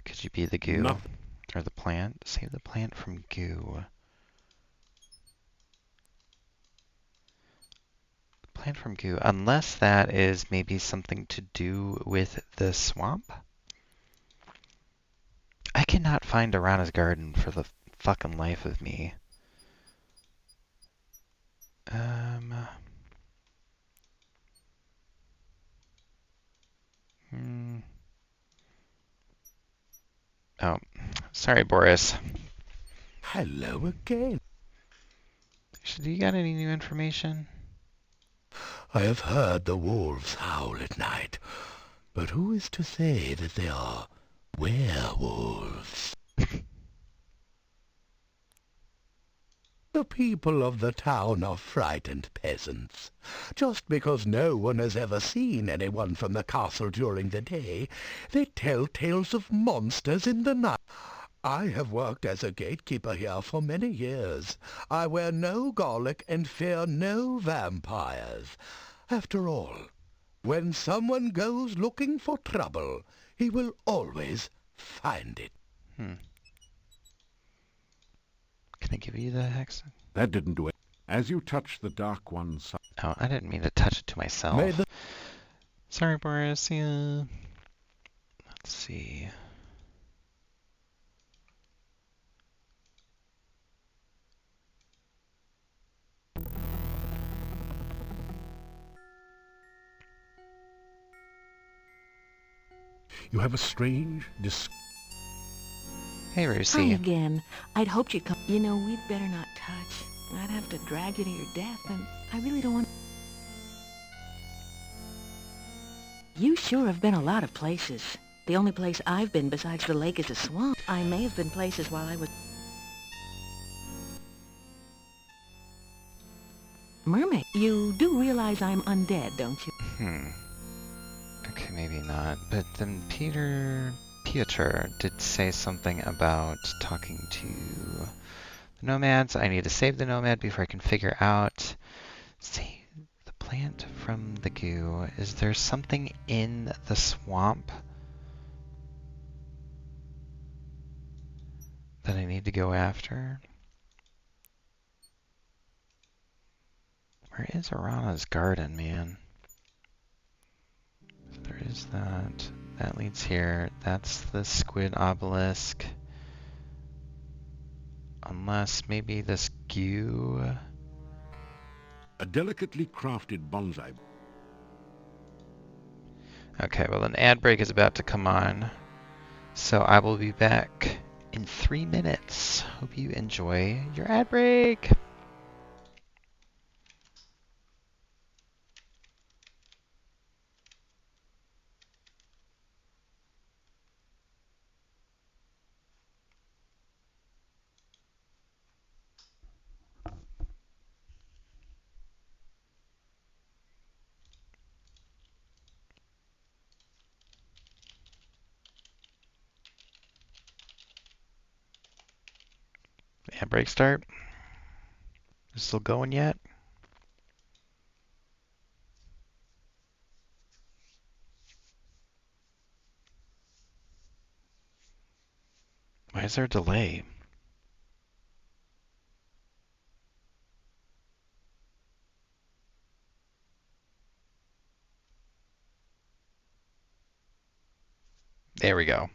Could you be the goo? Nothing. Or the plant? Save the plant from goo. The plant from goo. Unless that is maybe something to do with the swamp? I cannot find Arana's garden for the fucking life of me. Oh, sorry, Boris. Hello again. Do you got any new information? I have heard the wolves howl at night, but who is to say that they are werewolves? The people of the town are frightened peasants. Just because no one has ever seen anyone from the castle during the day, they tell tales of monsters in the night. I have worked as a gatekeeper here for many years. I wear no garlic and fear no vampires. After all, when someone goes looking for trouble, he will always find it. Can I give you the hex? That didn't do it. As you touch the Dark One's side... Oh, I didn't mean to touch it to myself. Sorry, Boris. Yeah. Let's see. You have a strange, Hey, Rusi. Hi again. I'd hoped you'd come. You know, we'd better not touch. I'd have to drag you to your death, and I really don't want... You sure have been a lot of places. The only place I've been besides the lake is a swamp. I may have been places while I was... Mermaid, you do realize I'm undead, don't you? Okay, maybe not. But then Peter did say something about talking to the nomads. I need to save the nomad before I can figure out... See, the plant from the goo. Is there something in the swamp that I need to go after? Where is Arana's garden, man? There is that. That leads here. That's the squid obelisk. Unless maybe this goo. A delicately crafted bonsai. Okay, well an ad break is about to come on. So I will be back in 3 minutes. Hope you enjoy your ad break. Yeah, break start. Is it still going yet? Why is there a delay? There we go.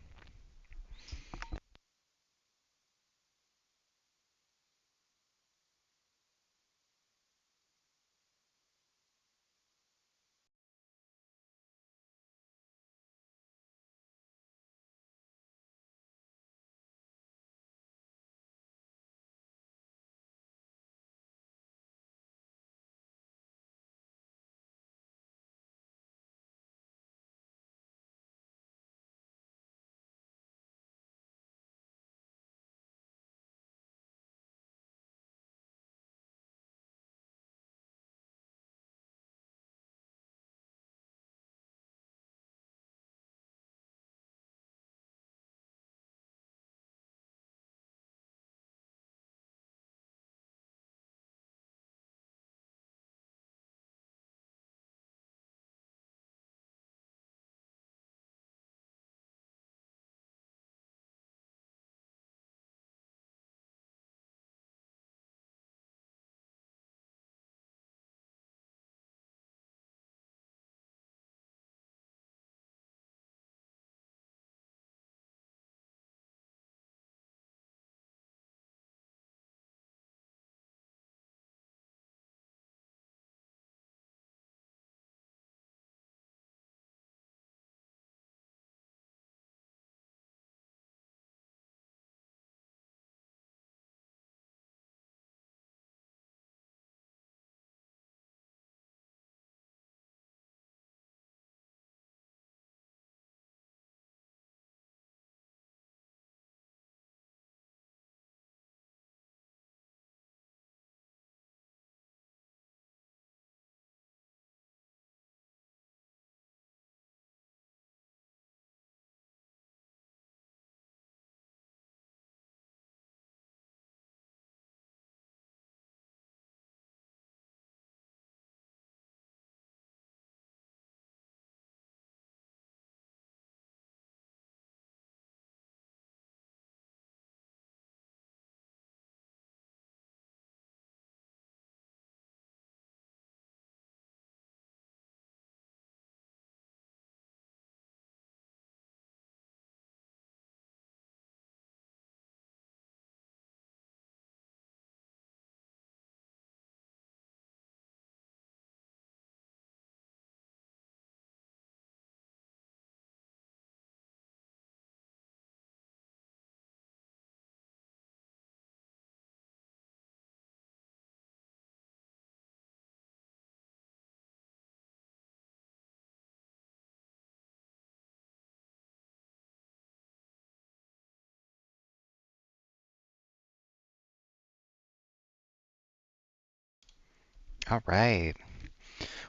All right.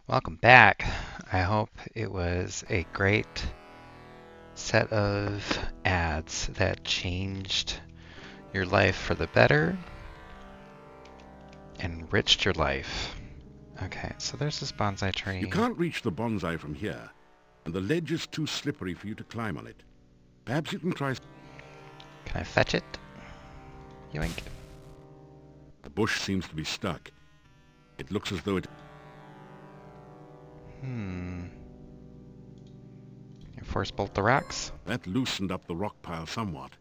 Welcome back. I hope it was a great set of ads that changed your life for the better, enriched your life. Okay, so there's this bonsai tree. You can't reach the bonsai from here, and the ledge is too slippery for you to climb on it. Perhaps you can try... Can I fetch it? Yoink. The bush seems to be stuck. It looks as though it... You force bolt the rocks? That loosened up the rock pile somewhat.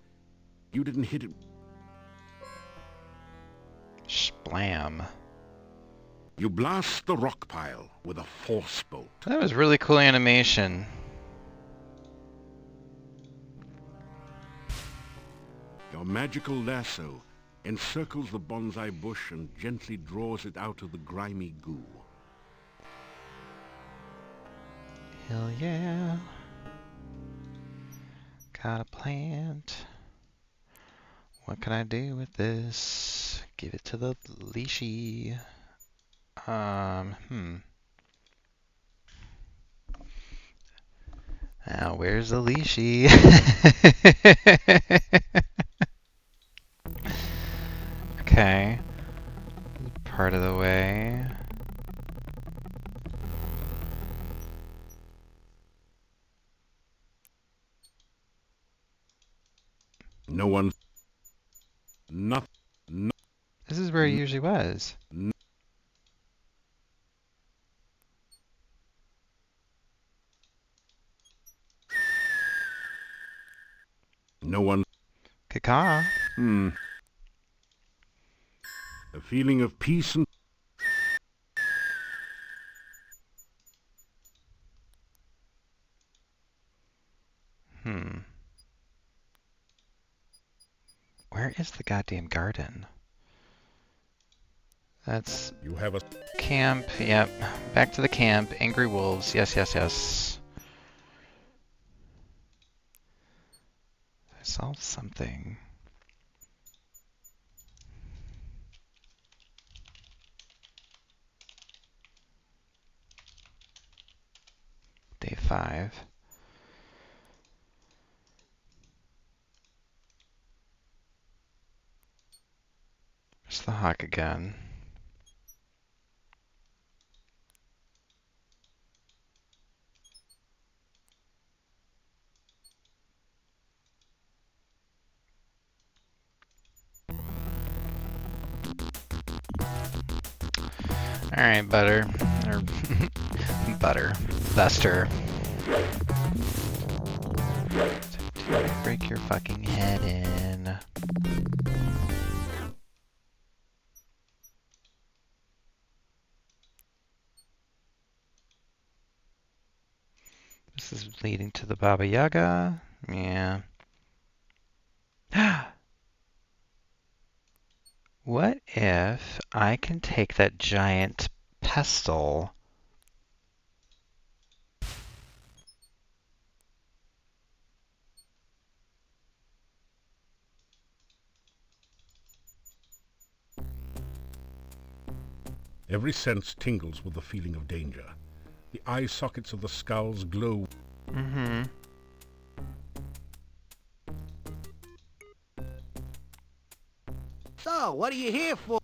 You didn't hit it... Splam. You blast the rock pile with a force bolt. That was really cool animation. Your magical lasso encircles the bonsai bush and gently draws it out of the grimy goo. Hell yeah. Got a plant. What can I do with this? Give it to the leashy. Now, where's the leashy? Okay. Part of the way. No one. Nothing. No, This is where he usually was. no one. Caw. A feeling of peace and... Where is the goddamn garden? That's... You have a... Camp, yep. Back to the camp. Angry wolves. Yes, yes, yes. I saw something. Day 5. There's the hawk again. Alright, Butter. Or Butter. Buster. Break your fucking head in. This is leading to the Baba Yaga. Yeah. What if I can take that giant pestle Every sense tingles with the feeling of danger. The eye sockets of the skulls glow. Mm-hmm. So, what are you here for?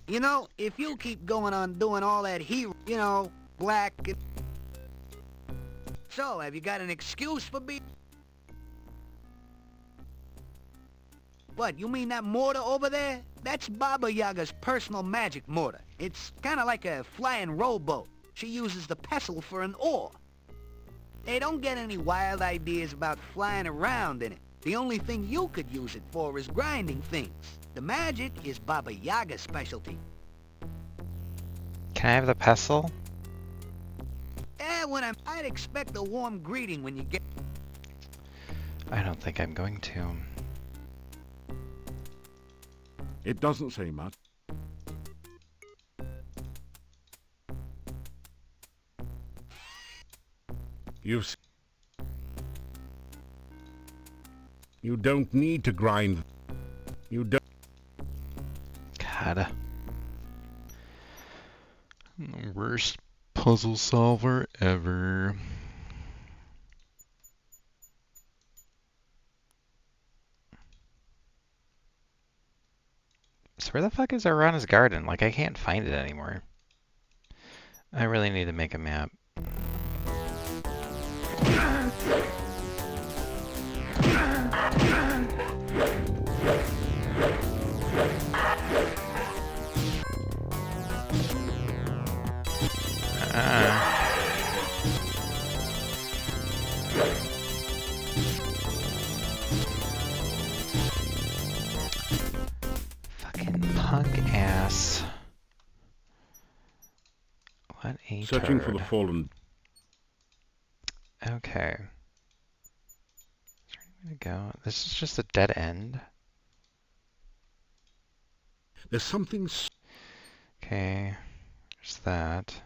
You know, if you keep going on doing all that hero, you know, black... So, have you got an excuse for being... What, you mean that mortar over there? That's Baba Yaga's personal magic mortar. It's kinda like a flying rowboat. She uses the pestle for an oar. Hey, don't get any wild ideas about flying around in it. The only thing you could use it for is grinding things. The magic is Baba Yaga's specialty. Can I have the pestle? When I'd expect a warm greeting when you get... I don't think I'm going to. It doesn't say much. You don't need to grind. You don't. God. Worst puzzle solver ever. So where the fuck is Arana's garden? Like, I can't find it anymore. I really need to make a map. Fucking punk ass. What a Searching turd. for the fallen. Okay. Is there any way to go? This is just a dead end. There's something. Okay. There's that.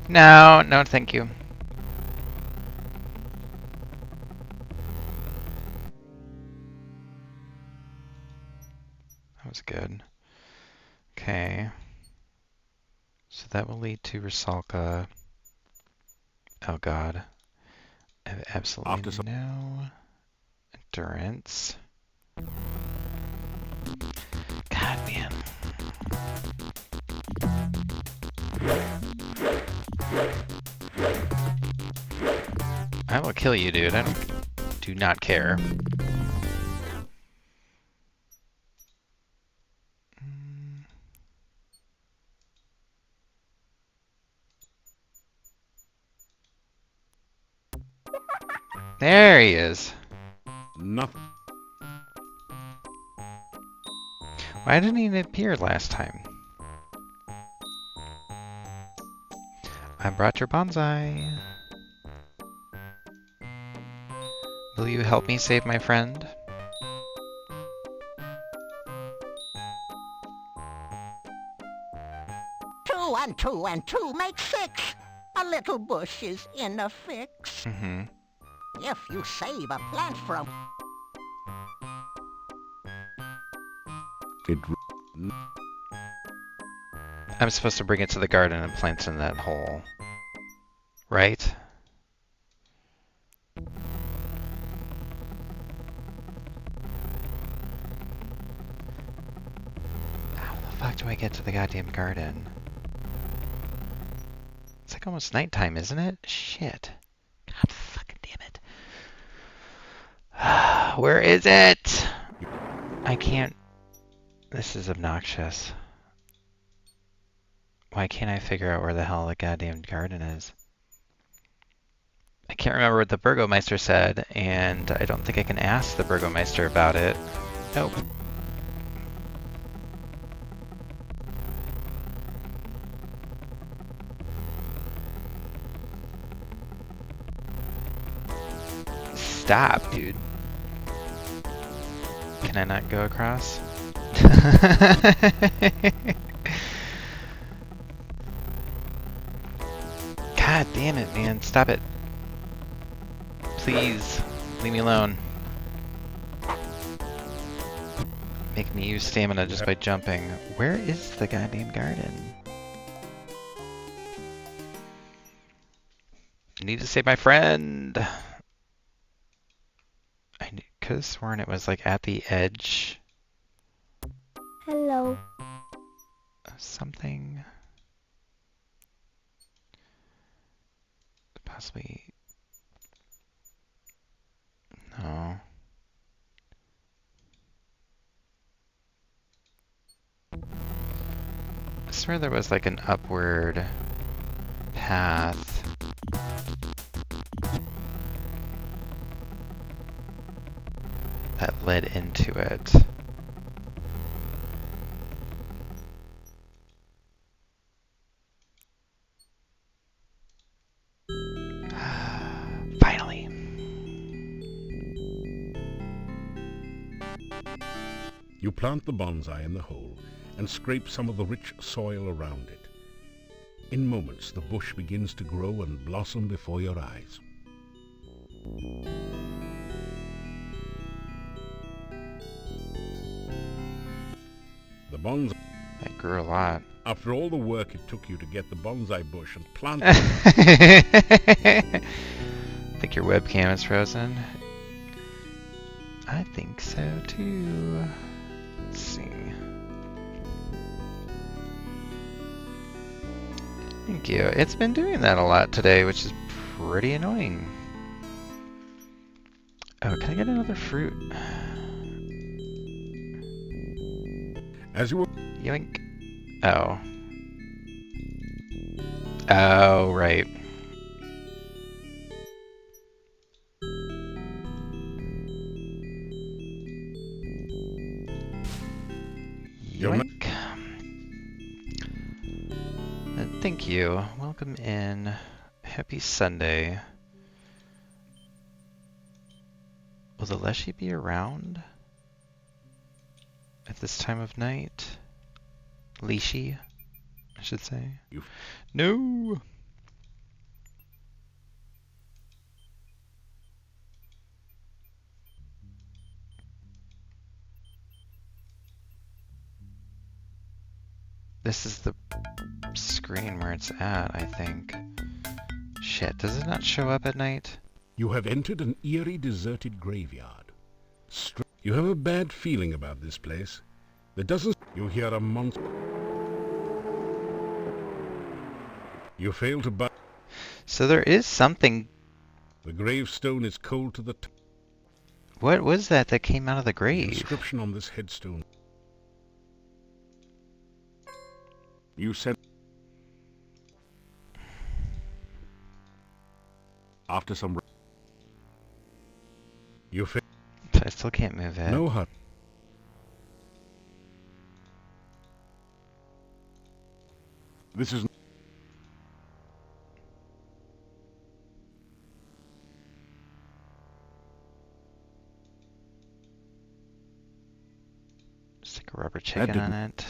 No, no, thank you. That was good. Okay. So that will lead to Rusalka. Oh god. I have absolutely no endurance. God, man. I will kill you, dude. I do not care. There he is. Nothing. Why didn't he appear last time? I brought your bonsai. Will you help me save my friend? Two and two and two make six. A little bush is in a fix. Mm-hmm. If you save a plant from... I'm supposed to bring it to the garden and plant in that hole. Right? How the fuck do I get to the goddamn garden? It's like almost nighttime, isn't it? Shit. God fucking damn it. Where is it? I can't... This is obnoxious. Why can't I figure out where the hell the goddamn garden is? I can't remember what the Burgomeister said, and I don't think I can ask the Burgomeister about it. Nope. Stop, dude. Can I not go across? God damn it, man. Stop it. Please, leave me alone. Make me use stamina just by jumping. Where is the goddamn garden? I need to save my friend. I could have sworn it was like at the edge. Hello. Something. Possibly. No. I swear there was like an upward path. That led into it. Finally. You plant the bonsai in the hole and scrape some of the rich soil around it. In moments, the bush begins to grow and blossom before your eyes. The bonsai... That grew a lot. After all the work it took you to get the bonsai bush and plant I think your webcam is frozen. I think so too. Let's see. Thank you. It's been doing that a lot today, which is pretty annoying. Oh, can I get another fruit? As you were... Yoink. Oh. Oh, right. Yoink. Thank you. Welcome in. Happy Sunday. Will the Leshy be around at this time of night? Leashy, I should say. No! This is the screen where it's at, I think. Shit, does it not show up at night? You have entered an eerie, deserted graveyard. You have a bad feeling about this place. There doesn't... You hear a monster... You fail to buy... So there is something... The gravestone is cold to the... What was that came out of the The grave? inscription on this headstone. You said... After some... You fail... I still can't move it. No hut. This is... Stick a rubber chicken on it.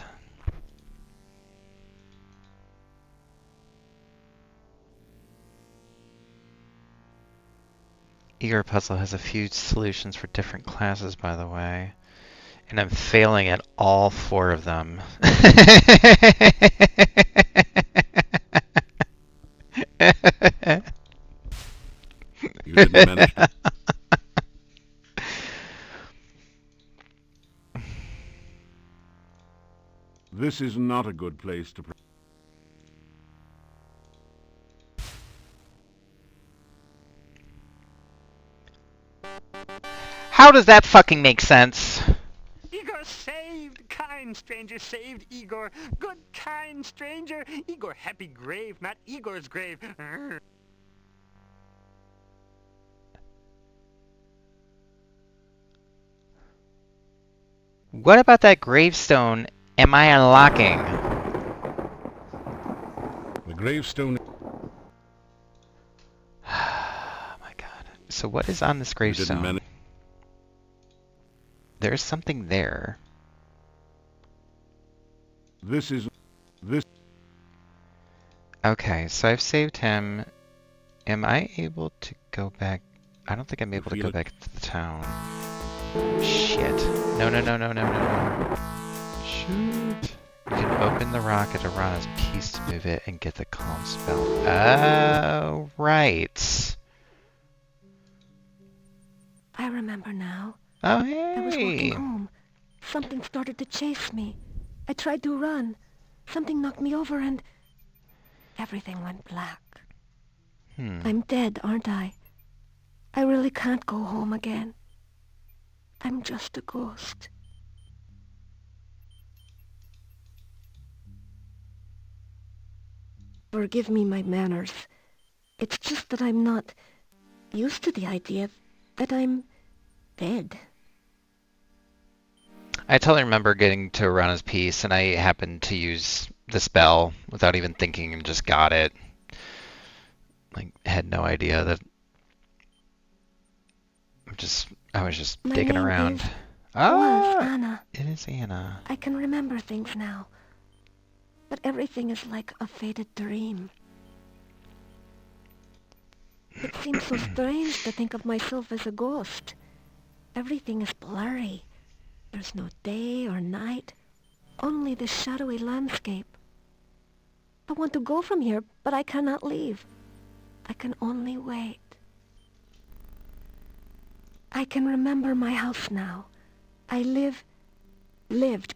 Igor Puzzle has a few solutions for different classes, by the way. And I'm failing at all 4 of them. You didn't manage to... This is not a good place to... How does that fucking make sense? Igor saved! Kind stranger saved Igor! Good kind stranger! Igor happy grave, not Igor's grave! What about that gravestone am I unlocking? The gravestone... Oh my god. So what is on this gravestone? There's something there. This is... This... Okay, so I've saved him. Am I able to go back? I don't think I'm able to go back to the town. Shit. No, no, no, no, no, no, no. Shoot. You can open the rock at Arana's piece to move it and get the calm spell. Oh, right. I remember now. Oh, hey. I was walking home. Something started to chase me. I tried to run. Something knocked me over and... everything went black. I'm dead, aren't I? I really can't go home again. I'm just a ghost. Forgive me my manners. It's just that I'm not used to the idea that I'm dead. I totally remember getting to Arana's piece, and I happened to use the spell without even thinking and just got it. Like, had no idea that... I was just My digging name around. was Anna. It is Anna. I can remember things now. But everything is like a faded dream. It seems so strange to think of myself as a ghost. Everything is blurry. There's no day or night, only the shadowy landscape. I want to go from here, but I cannot leave. I can only wait. I can remember my house now. I lived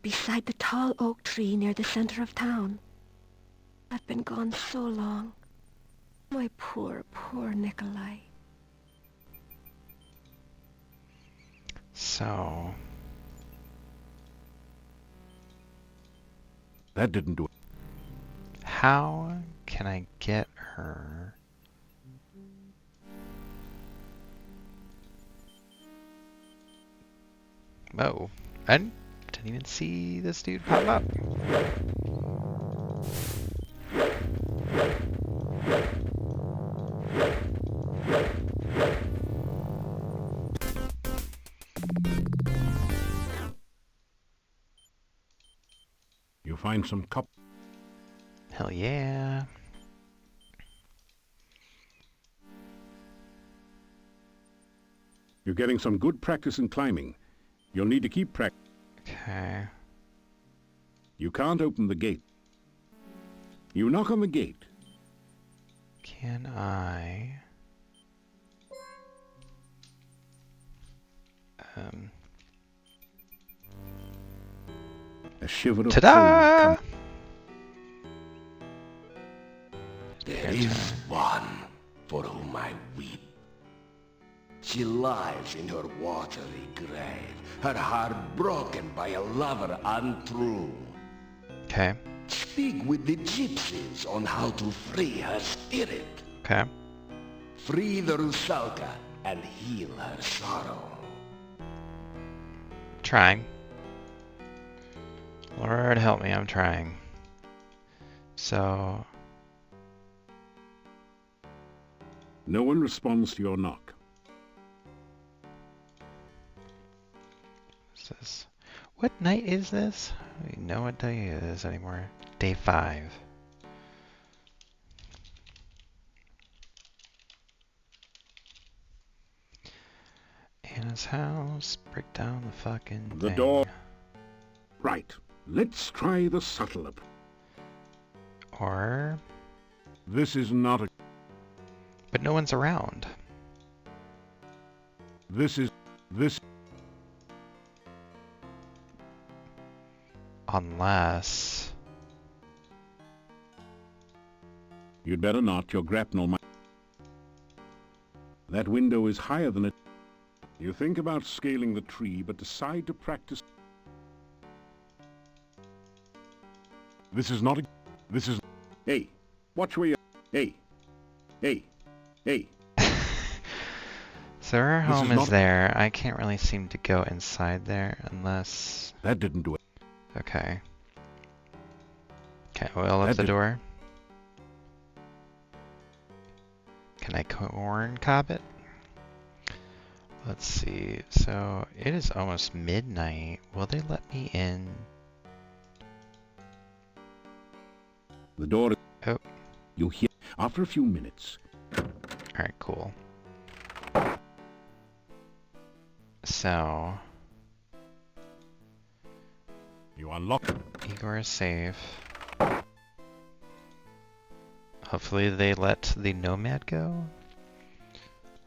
beside the tall oak tree near the center of town. I've been gone so long. My poor, poor Nikolai. So... That didn't do it. How can I get her? Whoa. I didn't even see this dude pop up. You find some cup. Hell yeah. You're getting some good practice in climbing. You'll need to keep practicing. Okay. You can't open the gate. You knock on the gate. Can I... A shiver of ta-da! cold There is one for whom I weep. She lies in her watery grave, her heart broken by a lover untrue. Okay. Speak with the gypsies on how to free her spirit. Okay. Free the Rusalka and heal her sorrow. Trying. Lord help me, I'm trying. So... No one responds to your knock. What's this? What night is this? I don't even know what day it is anymore. Day 5. Anna's house. Break down the fucking The thing. door. Right. Let's try the subtle approach. Or... This is not a... But no one's around. This... Unless... You'd better not. Your grapnel might... That window is higher than it... You think about scaling the tree, but decide to practice... This is not a... This is... Hey! Watch where you... Hey! Hey! Hey! So her This home is is not- there. I can't really seem to go inside there unless... That didn't do it. Okay. Okay, oil up That the did- door. Can I corn cob it? Let's see. So it is almost midnight. Will they let me in? The door... Oh. You hear... After a few minutes... Alright, cool. So... You unlock... Igor is safe. Hopefully they let the nomad go.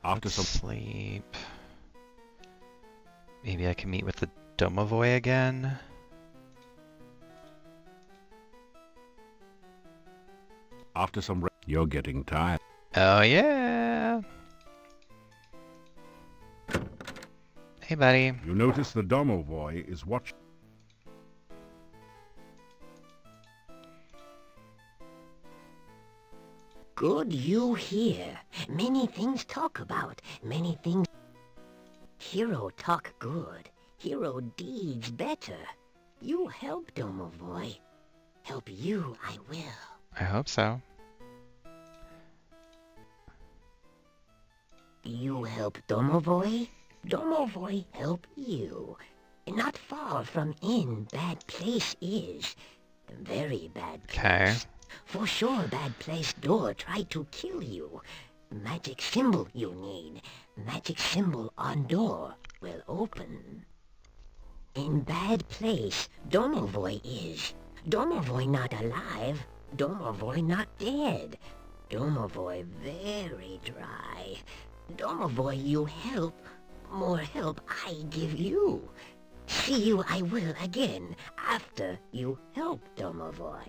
After Let's some... sleep. Maybe I can meet with the Domovoy again. After some... You're getting tired. Oh yeah! Hey buddy. You notice the Domovoy is watching... Good you here. Many things talk about, many things... Hero talk good, hero deeds better. You help, Domovoy. Help you, I will. I hope so. You help Domovoy, Domovoy help you. Not far from in bad place is. Very bad place. Okay. For sure bad place door tried to kill you. Magic symbol you need. Magic symbol on door will open. In bad place, Domovoy is. Domovoy not alive. Domovoy not dead. Domovoy very dry. Domovoy you help. More help I give you. See you I will again after you help Domovoy.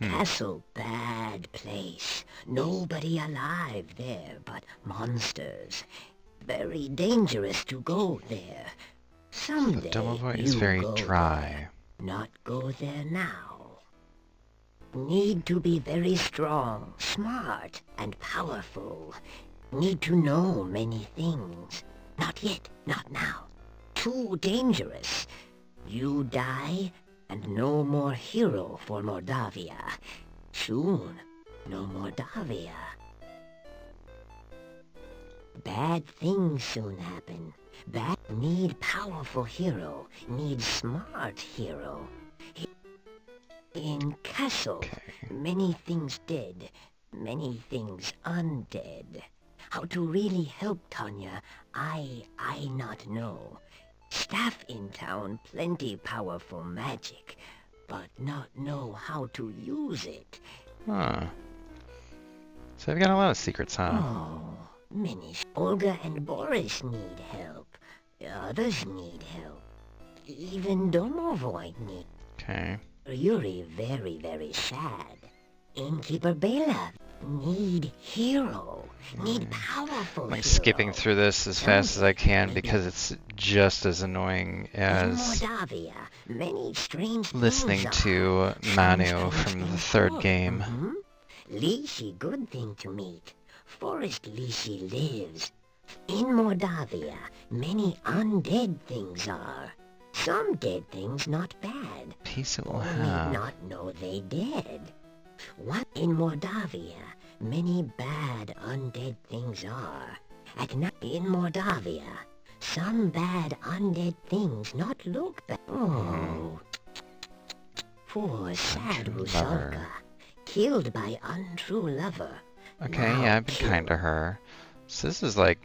Castle bad place. Nobody alive there but monsters. Very dangerous to go there. Someday The Domovoy you is very go dry. there. Not go there now. Need to be very strong, smart, and powerful. Need to know many things. Not yet, not now. Too dangerous. You die, and no more hero for Mordavia. Soon, no Mordavia. Bad things soon happen. Bad need powerful hero, need smart hero. In castle, many things dead, many things undead. How to really help Tanya, I not know. staff in town plenty powerful magic, but not know how to use it. Huh. So I've got a lot of secrets, huh? Oh, many. Olga and Boris need help. Others need help. Even Domovoy need. Okay. Yuri very, very sad. Innkeeper Bela need hero. Need powerful I'm like hero. skipping through this as fast as I can because it's just as annoying as In Mordavia, many strange listening things to Manu from the third game. Lishi, good thing to meet. Forest Lishi lives. In Mordavia, many undead things are. Some dead things not bad. Peace it will Only have. not know they dead. What in Mordavia, many bad undead things are. At night in Mordavia, some bad undead things not look bad. Oh, poor sad Rusalka, killed by untrue lover. Okay, Now yeah, I've been killed. kind to her. So this is like,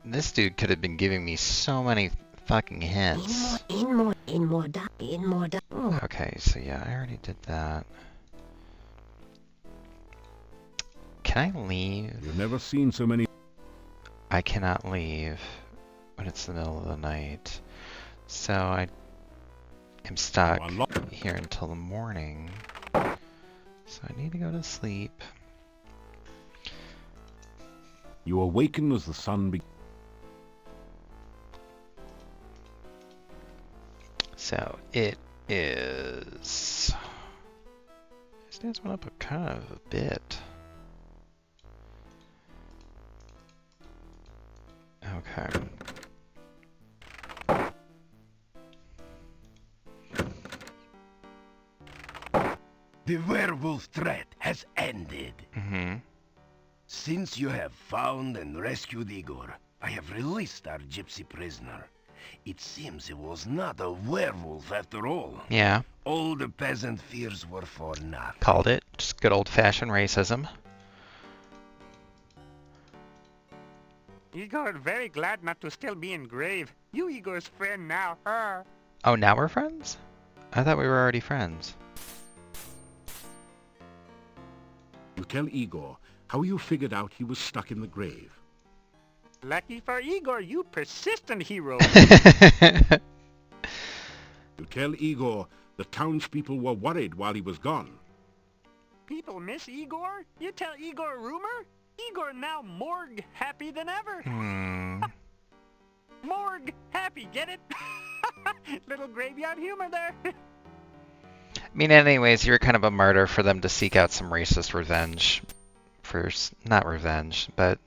this dude could have been giving me so many fucking hints. In Mordavia. Oh. Okay, so yeah, I already did that. Can I leave? You've never seen so many. I cannot leave when it's the middle of the night. So I am stuck here until the morning. So I need to go to sleep. You awaken as the sun begins. So it is. His dad's went up a kind of a bit. Okay. The werewolf threat has ended. Since you have found and rescued Igor, I have released our gypsy prisoner. It seems he was not a werewolf after all. Yeah. All the peasant fears were for naught. Called it. Just good old-fashioned racism. Igor, very glad not to still be in grave. You Igor's friend now. Oh, now we're friends? I thought we were already friends. You tell Igor how you figured out he was stuck in the grave. Lucky for Igor, you persistent hero. You tell Igor the townspeople were worried while he was gone. People miss Igor? You tell Igor a rumor? Igor now morgue happy than ever. Morgue happy, get it? Little graveyard humor there. I mean, anyways, you're kind of a martyr for them to seek out some racist revenge. Not revenge, but...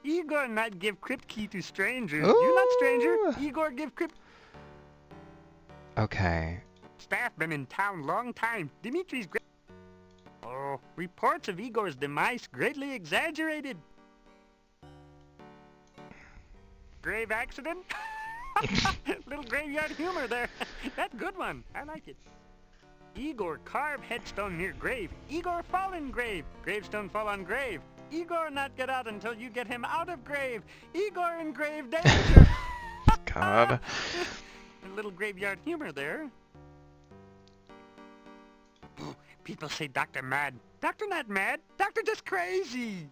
Igor not give crypt key to strangers. Ooh. You not stranger. Igor give crypt... Okay. Staff been in town long time. Dimitri's Oh, reports of Igor's demise greatly exaggerated. Grave accident? Little graveyard humor there. That's good one. I like it. Igor carve headstone near grave. Igor fall in grave. Gravestone fall on grave. Igor not get out until you get him out of grave. Igor in grave danger. God. A little graveyard humor there. People say Doctor mad. Doctor not mad. Doctor just crazy.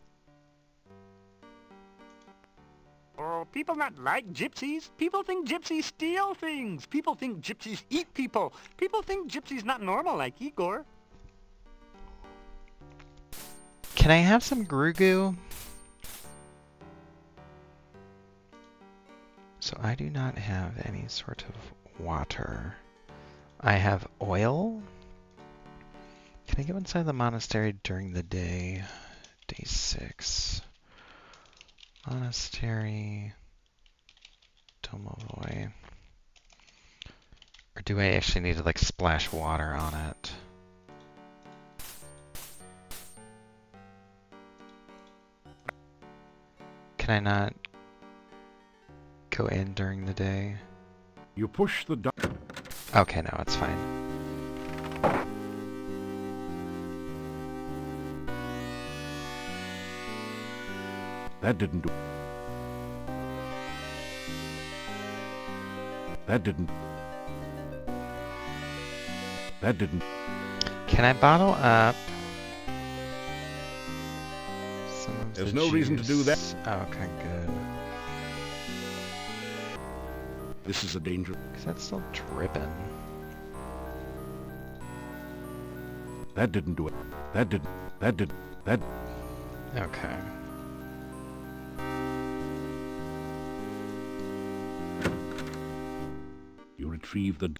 Oh, people not like gypsies. People think gypsies steal things. People think gypsies eat people. People think gypsies not normal like Igor. Can I have some Grugu? So I do not have any sort of water. I have oil. Can I go inside the monastery during the day? Day 6. Monastery. Domovoy. Or do I actually need to like splash water on it? Can I not go in during the day? You push the Okay, no, it's fine. That didn't do. That didn't... Can I bottle up some of There's the no reason to do that. Oh, okay, good. This is a danger. Because that's still dripping. That didn't do it. That... Okay. You retrieve the...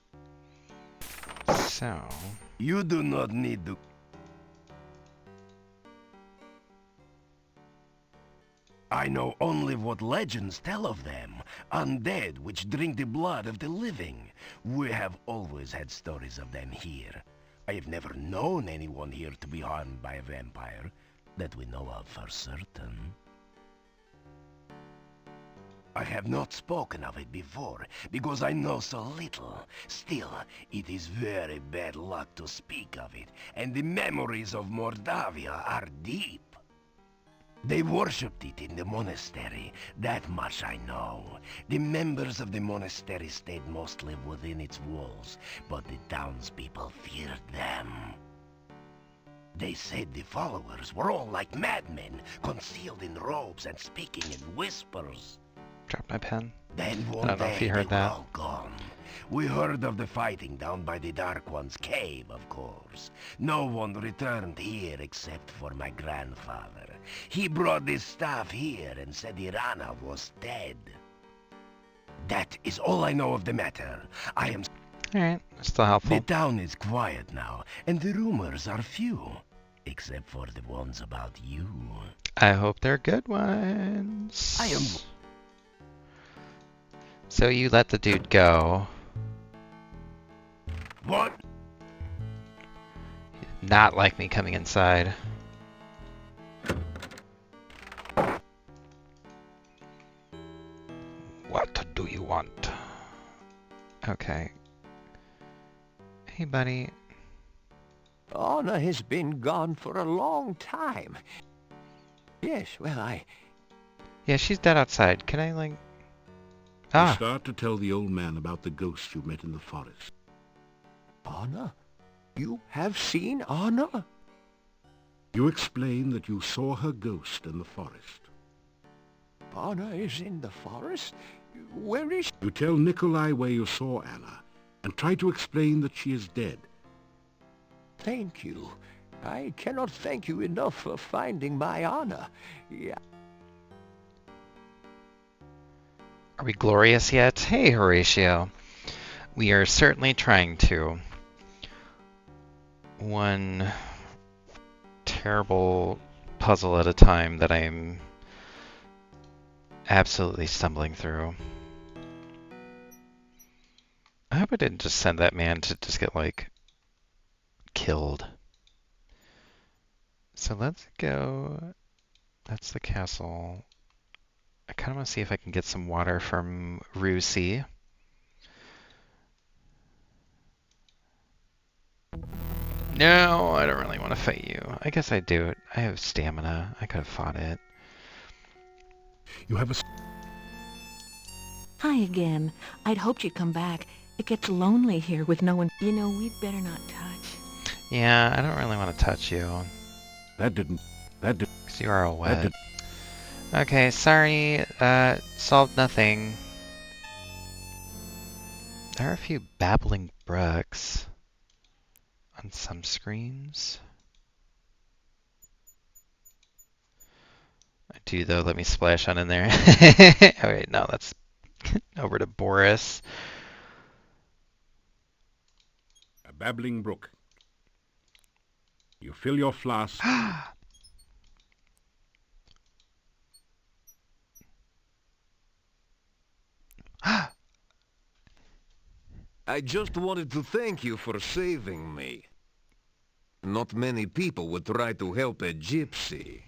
So... You do not need to... I know only what legends tell of them. Undead which drink the blood of the living. We have always had stories of them here. I have never known anyone here to be harmed by a vampire, that we know of for certain. I have not spoken of it before, because I know so little. Still, it is very bad luck to speak of it, and the memories of Mordavia are deep. They worshipped it in the monastery, that much I know. The members of the monastery stayed mostly within its walls, but the townspeople feared them. They said the followers were all like madmen, concealed in robes and speaking in whispers. Drop my pen. Then I one don't know day if you heard they were that. all gone. We heard of the fighting down by the Dark One's cave, of course. No one returned here except for my grandfather. He brought this staff here and said Irana was dead. That is all I know of the matter. I am... Alright, still helpful. The town is quiet now, and the rumors are few. Except for the ones about you. I hope they're good ones. I am... So you let the dude go. What? Not like me coming inside. What do you want? Okay. Hey, buddy. Anna has been gone for a long time. Yes, well, Yeah, she's dead outside. Can I, like... You start to tell the old man about the ghost you met in the forest. Anna? You have seen Anna? You explain that you saw her ghost in the forest. Anna is in the forest? Where is she? You tell Nikolai where you saw Anna, and try to explain that she is dead. Thank you. I cannot thank you enough for finding my Anna. Yeah. Are we glorious yet? Hey, Horatio. We are certainly trying to. One terrible puzzle at a time that I'm absolutely stumbling through. I hope I didn't just send that man to just get, like, killed. So let's go. That's the castle. I kind of want to see if I can get some water from Rusi. No, I don't really want to fight you. I guess I do it. I have stamina. I could have fought it. You have a... Hi again. I'd hoped you'd come back. It gets lonely here with no one. You know, we'd better not touch. Yeah, I don't really want to touch you. That didn't... Because you are all wet. Okay, sorry. Solved nothing. There are a few babbling brooks on some screens. I do, though. Let me splash on in there. Alright, no, that's over to Boris. A babbling brook. You fill your flask. I just wanted to thank you for saving me. Not many people would try to help a gypsy.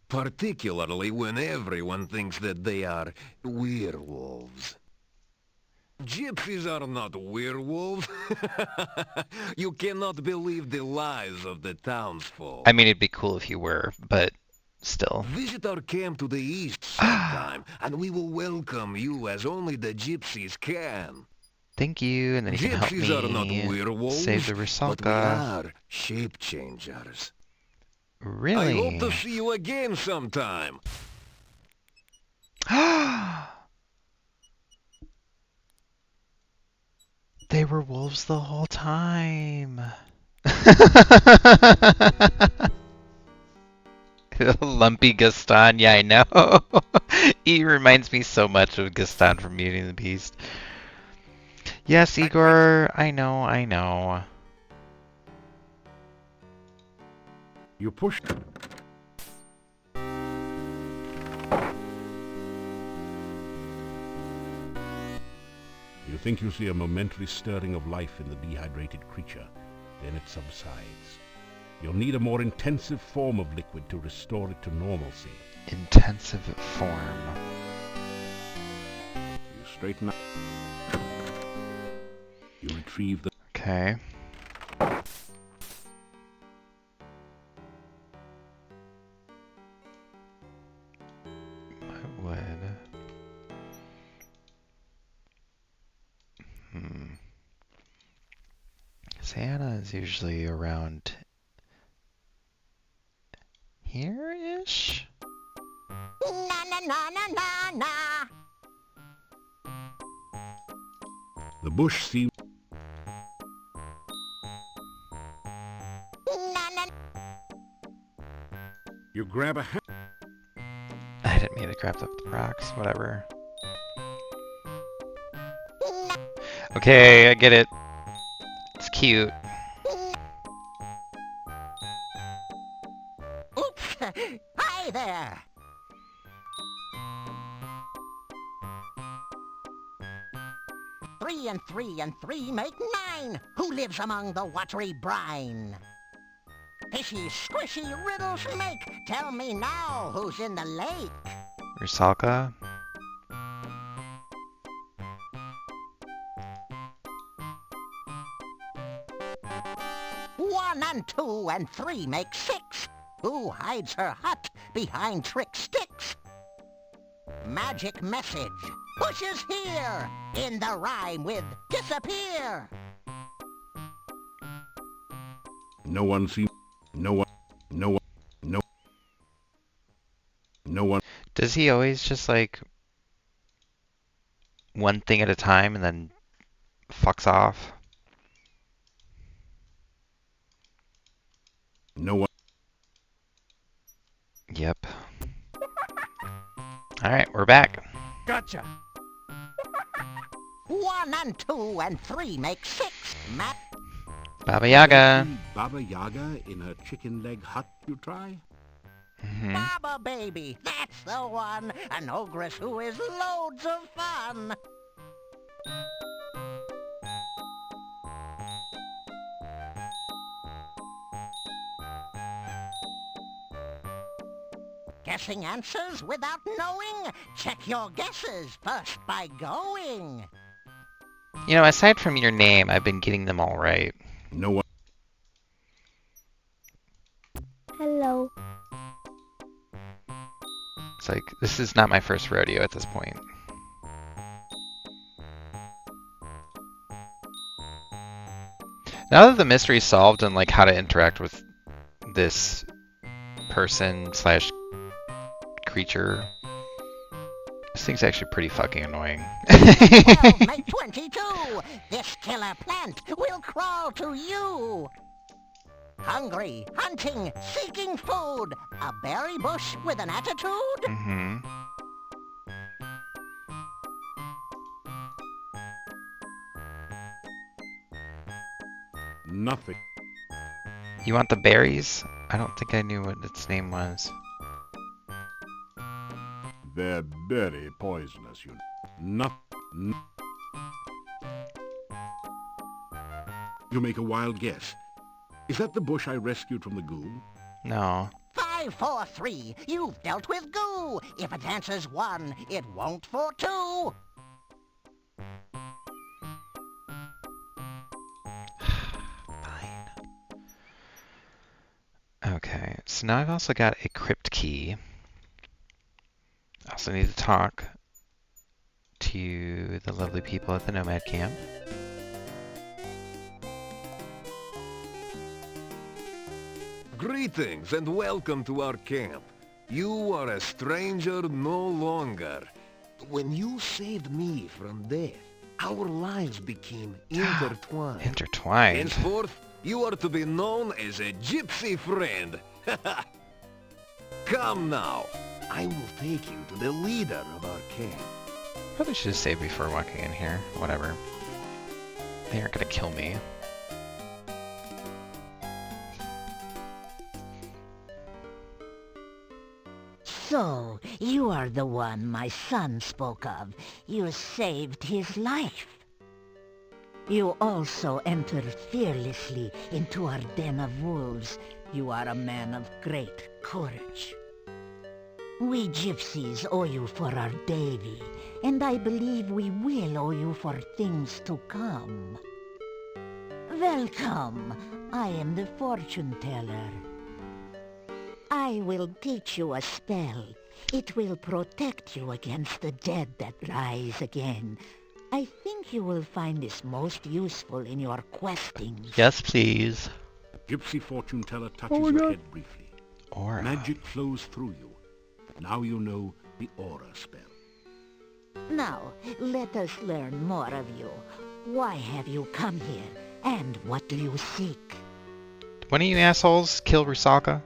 Particularly when everyone thinks that they are werewolves. Gypsies are not werewolves. You cannot believe the lies of the townsfolk. I mean, it'd be cool if you were, but still. Visit our camp to the east sometime. and we will welcome you as only the gypsies can. Thank you, and then you can help Gypsies are not me werewolves, save the but we Rusalka. are shape changers. Really? I hope to see you again sometime. They were wolves the whole time. Lumpy Gaston, yeah, I know. He reminds me so much of Gaston from Beauty and the Beast. Yes, Igor, I know. You push. You think you see a momentary stirring of life in the dehydrated creature, then it subsides. You'll need a more intensive form of liquid to restore it to normalcy. Intensive form. You straighten up. You retrieve the... Okay. I would... Santa is usually around here-ish? Na na na na na na. The bush seems... Na na. You grab a hand... I didn't mean to grab up the rocks, whatever. Okay, I get it. It's cute. Oops! Hi there! Three and three make 9. Who lives among the watery brine? Fishy, squishy riddles make. Tell me now, who's in the lake? Rusalka? 1 and 2 and 3 make 6. Who hides her hut behind trick sticks? Magic message. Bushes here. In the rhyme with disappear. No one seems... No one... Does he always just like one thing at a time and then fucks off? No one... Yep. Alright, we're back. Gotcha. 1 and 2 and 3 make 6. Matt. Baba Yaga. Baba Yaga in her chicken leg hut, you try? Baba baby, that's the one. An ogress who is loads of fun. Guessing answers without knowing? Check your guesses first by going. You know, aside from your name, I've been getting them all right. No one... Hello. It's like, this is not my first rodeo at this point. Now that the mystery's solved and like how to interact with this person slash creature, this thing's actually pretty fucking annoying. 12 make 22. This killer plant will crawl to you. Hungry, hunting, seeking food. A berry bush with an attitude? Mm-hmm. Nothing. You want the berries? I don't think I knew what its name was. They're very poisonous, you know. You make a wild guess. Is that the bush I rescued from the goo? No. 5, 4, 3. You've dealt with goo. If it answers 1, it won't for 2. Okay, so now I've also got a crypt key. I also need to talk to the lovely people at the Nomad Camp. Greetings and welcome to our camp. You are a stranger no longer. When you saved me from death, our lives became intertwined. Intertwined? Henceforth, you are to be known as a gypsy friend. Come now. I will take you to the leader of our camp. Probably should have saved before walking in here. Whatever. They aren't gonna kill me. So, you are the one my son spoke of. You saved his life. You also entered fearlessly into our den of wolves. You are a man of great courage. We gypsies owe you for our Davy, and I believe we will owe you for things to come. Welcome. I am the fortune teller. I will teach you a spell. It will protect you against the dead that rise again. I think you will find this most useful in your questing. Yes, please. Gypsy fortune teller touches your head briefly. Aura. Magic flows through you. Now you know the aura spell. Now, let us learn more of you. Why have you come here, and what do you seek? One of you assholes kill Rusalka?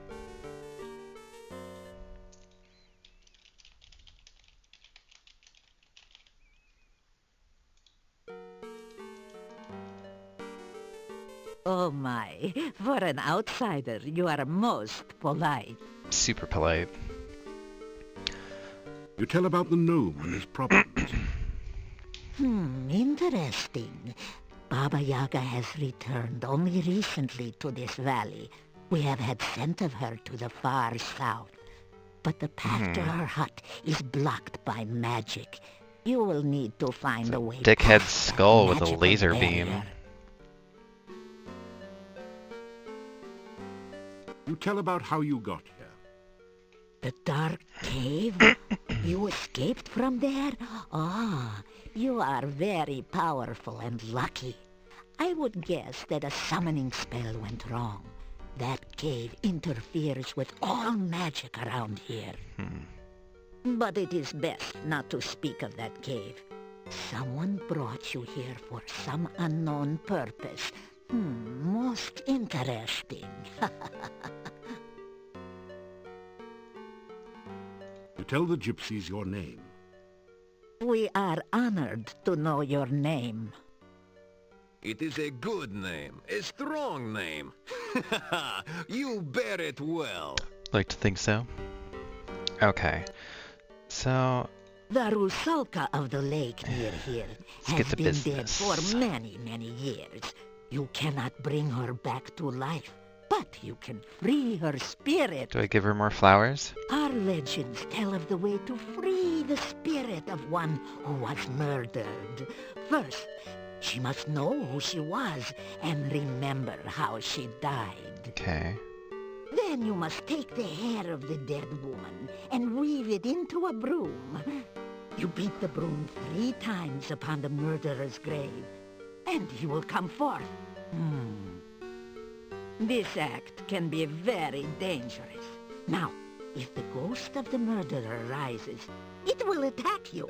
Oh my, for an outsider, you are most polite. Super polite. You tell about the gnome and his problems. Interesting. Baba Yaga has returned only recently to this valley. We have had scent of her to the far south. But the path to her hut is blocked by magic. You will need to find a way Dickhead past that skull with a magical laser barrier. beam. You tell about how you got here. The dark cave? You escaped from there? Ah, you are very powerful and lucky. I would guess that a summoning spell went wrong. That cave interferes with all magic around here. But it is best not to speak of that cave. Someone brought you here for some unknown purpose. Most interesting. You tell the gypsies your name. We are honored to know your name. It is a good name, a strong name. You bear it well. Like to think so. Okay. So... The Rusalka of the lake near here has been dead for many, many years. You cannot bring her back to life, but you can free her spirit. Do I give her more flowers? Our legends tell of the way to free the spirit of one who was murdered. First, she must know who she was and remember how she died. Okay. Then you must take the hair of the dead woman and weave it into a broom. You beat the broom 3 times upon the murderer's grave, and he will come forth. This act can be very dangerous. Now, if the ghost of the murderer rises, it will attack you.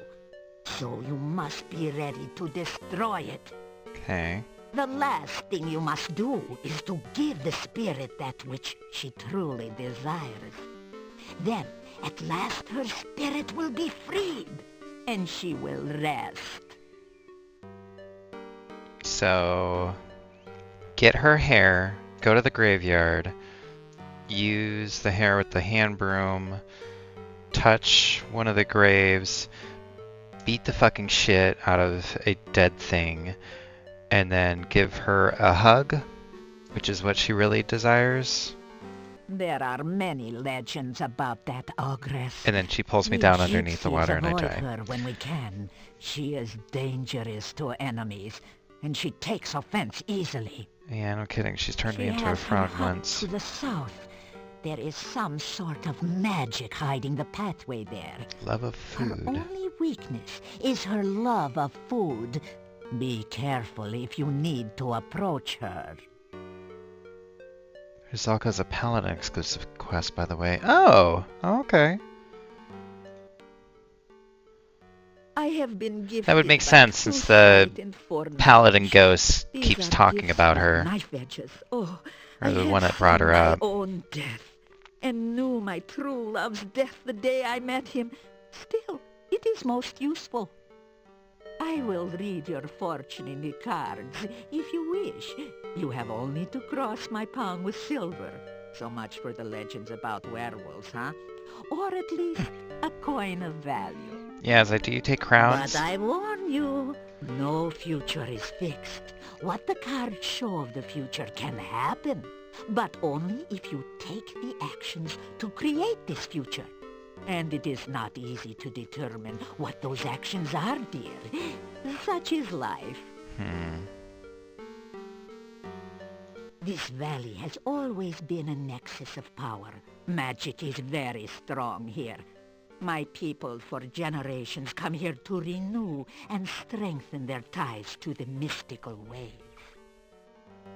So you must be ready to destroy it. Okay. The last thing you must do is to give the spirit that which she truly desires. Then, at last her spirit will be freed, and she will rest. So, get her hair, go to the graveyard, use the hair with the hand broom, touch one of the graves, beat the fucking shit out of a dead thing, and then give her a hug, which is what she really desires. There are many legends about that ogress. And then she pulls me We down underneath the gypsies water and I avoid die. her when we can. She is dangerous to enemies, and she takes offense easily. Yeah, no kidding. She's turned She me into a has frog her hut once. to the south. there is some sort of magic hiding the pathway there. Love of Her food. only weakness is her love of food. Be careful if you need to approach her. Rizalka's a Paladin exclusive quest, by the way. Oh, okay. I have been gifted That would make by sense true since the sight and foreknowledge. Paladin ghost These keeps are talking gifts about like her. Knife edges. Oh, Or I the had one that brought her seen up. my own death, and knew my true love's death the day I met him. Still, it is most useful. I will read your fortune in the cards, if you wish. You have only to cross my palm with silver. So much for the legends about werewolves, huh? Or at least a coin of value. Yeah, it's like, do you take crowns? But I warn you, no future is fixed. What the cards show of the future can happen, but only if you take the actions to create this future. And it is not easy to determine what those actions are, dear. Such is life. This valley has always been a nexus of power. Magic is very strong here. My people for generations come here to renew and strengthen their ties to the mystical ways.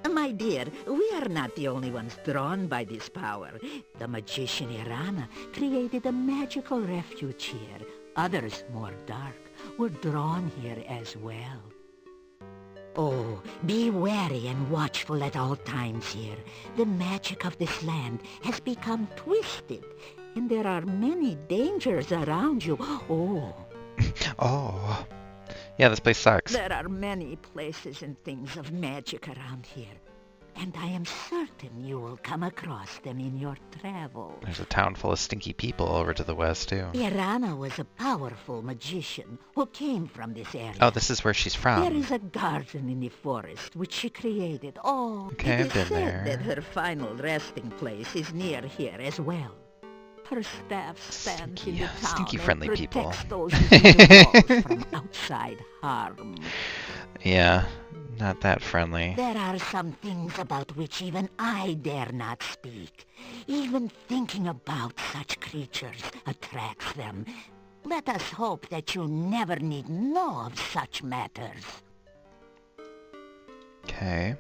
My dear, we are not the only ones drawn by this power. The magician Irana created a magical refuge here. Others, more dark, were drawn here as well. Oh, be wary and watchful at all times here. The magic of this land has become twisted, and there are many dangers around you. Oh. Oh. Yeah, this place sucks. There are many places and things of magic around here, and I am certain you will come across them in your travels. There's a town full of stinky people over to the west, too. Irana was a powerful magician who came from this area. Oh, this is where she's from. There is a garden in the forest which she created. Oh, Okay, it I've is been said there. that her final resting place is near here as well. Her staff stands in the town stinky and friendly people. protects those within the walls from outside harm. Yeah, not that friendly. There are some things about which even I dare not speak. Even thinking about such creatures attracts them. Let us hope that you never need know of such matters. Okay.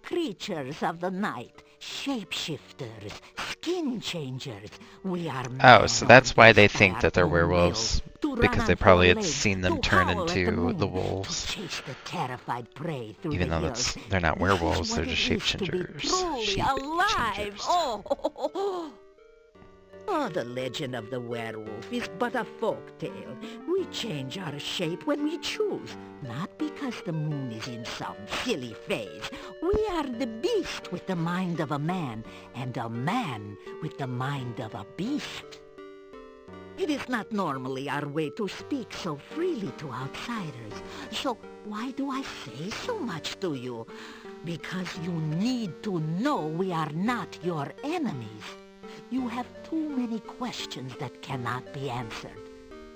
Creatures of the night, shapeshifters, skin changers. We are Oh, so that's why they by think our that they're own werewolves. will, to Because run they on probably four had legs, seen them to turn howl at the into moon, the wolves. to chase the terrified prey through Even the though hills. they're not This werewolves, is they're what just it is to be shapechangers. truly alive. Oh, the legend of the werewolf is but a folk tale. We change our shape when we choose, not because the moon is in some silly phase. We are the beast with the mind of a man, and a man with the mind of a beast. It is not normally our way to speak so freely to outsiders. So why do I say so much to you? Because you need to know we are not your enemies. You have too many questions that cannot be answered,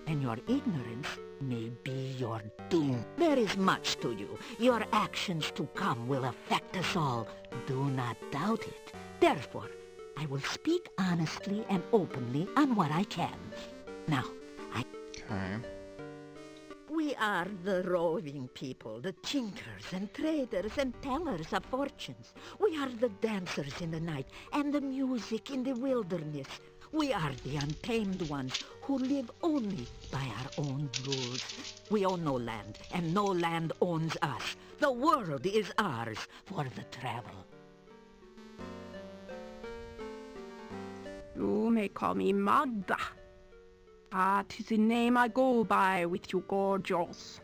and your ignorance may be your doom. There is much to you. Your actions to come will affect us all. Do not doubt it. Therefore, I will speak honestly and openly on what I can. Now, we are the roving people, the tinkers and traders and tellers of fortunes. We are the dancers in the night and the music in the wilderness. We are the untamed ones who live only by our own rules. We own no land, and no land owns us. The world is ours for the travel. You may call me Magda. That is the name I go by with you, Gorgios.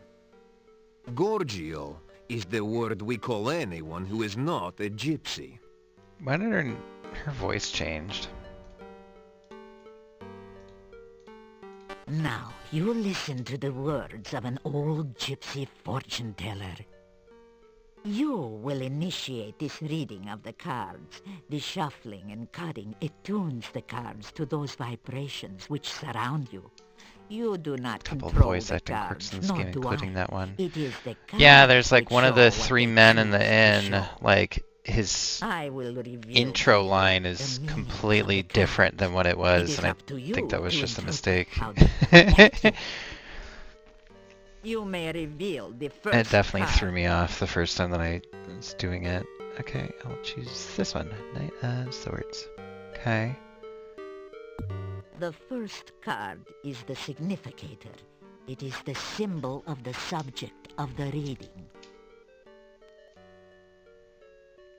Gorgio is the word we call anyone who is not a gypsy. Why did her voice changed? Now, you listen to the words of an old gypsy fortune teller. You will initiate this reading of the cards. The shuffling and cutting attunes the cards to those vibrations which surround you. You do not Couple control voice the acting cards, quirks in this nor game, do including I. that one. It is the Yeah, cards there's like which one of show the what three they men in the choose to inn, show. like, his I will reveal intro line is completely different than what it was, and I think that was just a mistake. You may reveal the first It definitely card. threw me off the first time that I was doing it. Okay, I'll choose this one. Knight of Swords. Okay. The first card is the significator. It is the symbol of the subject of the reading.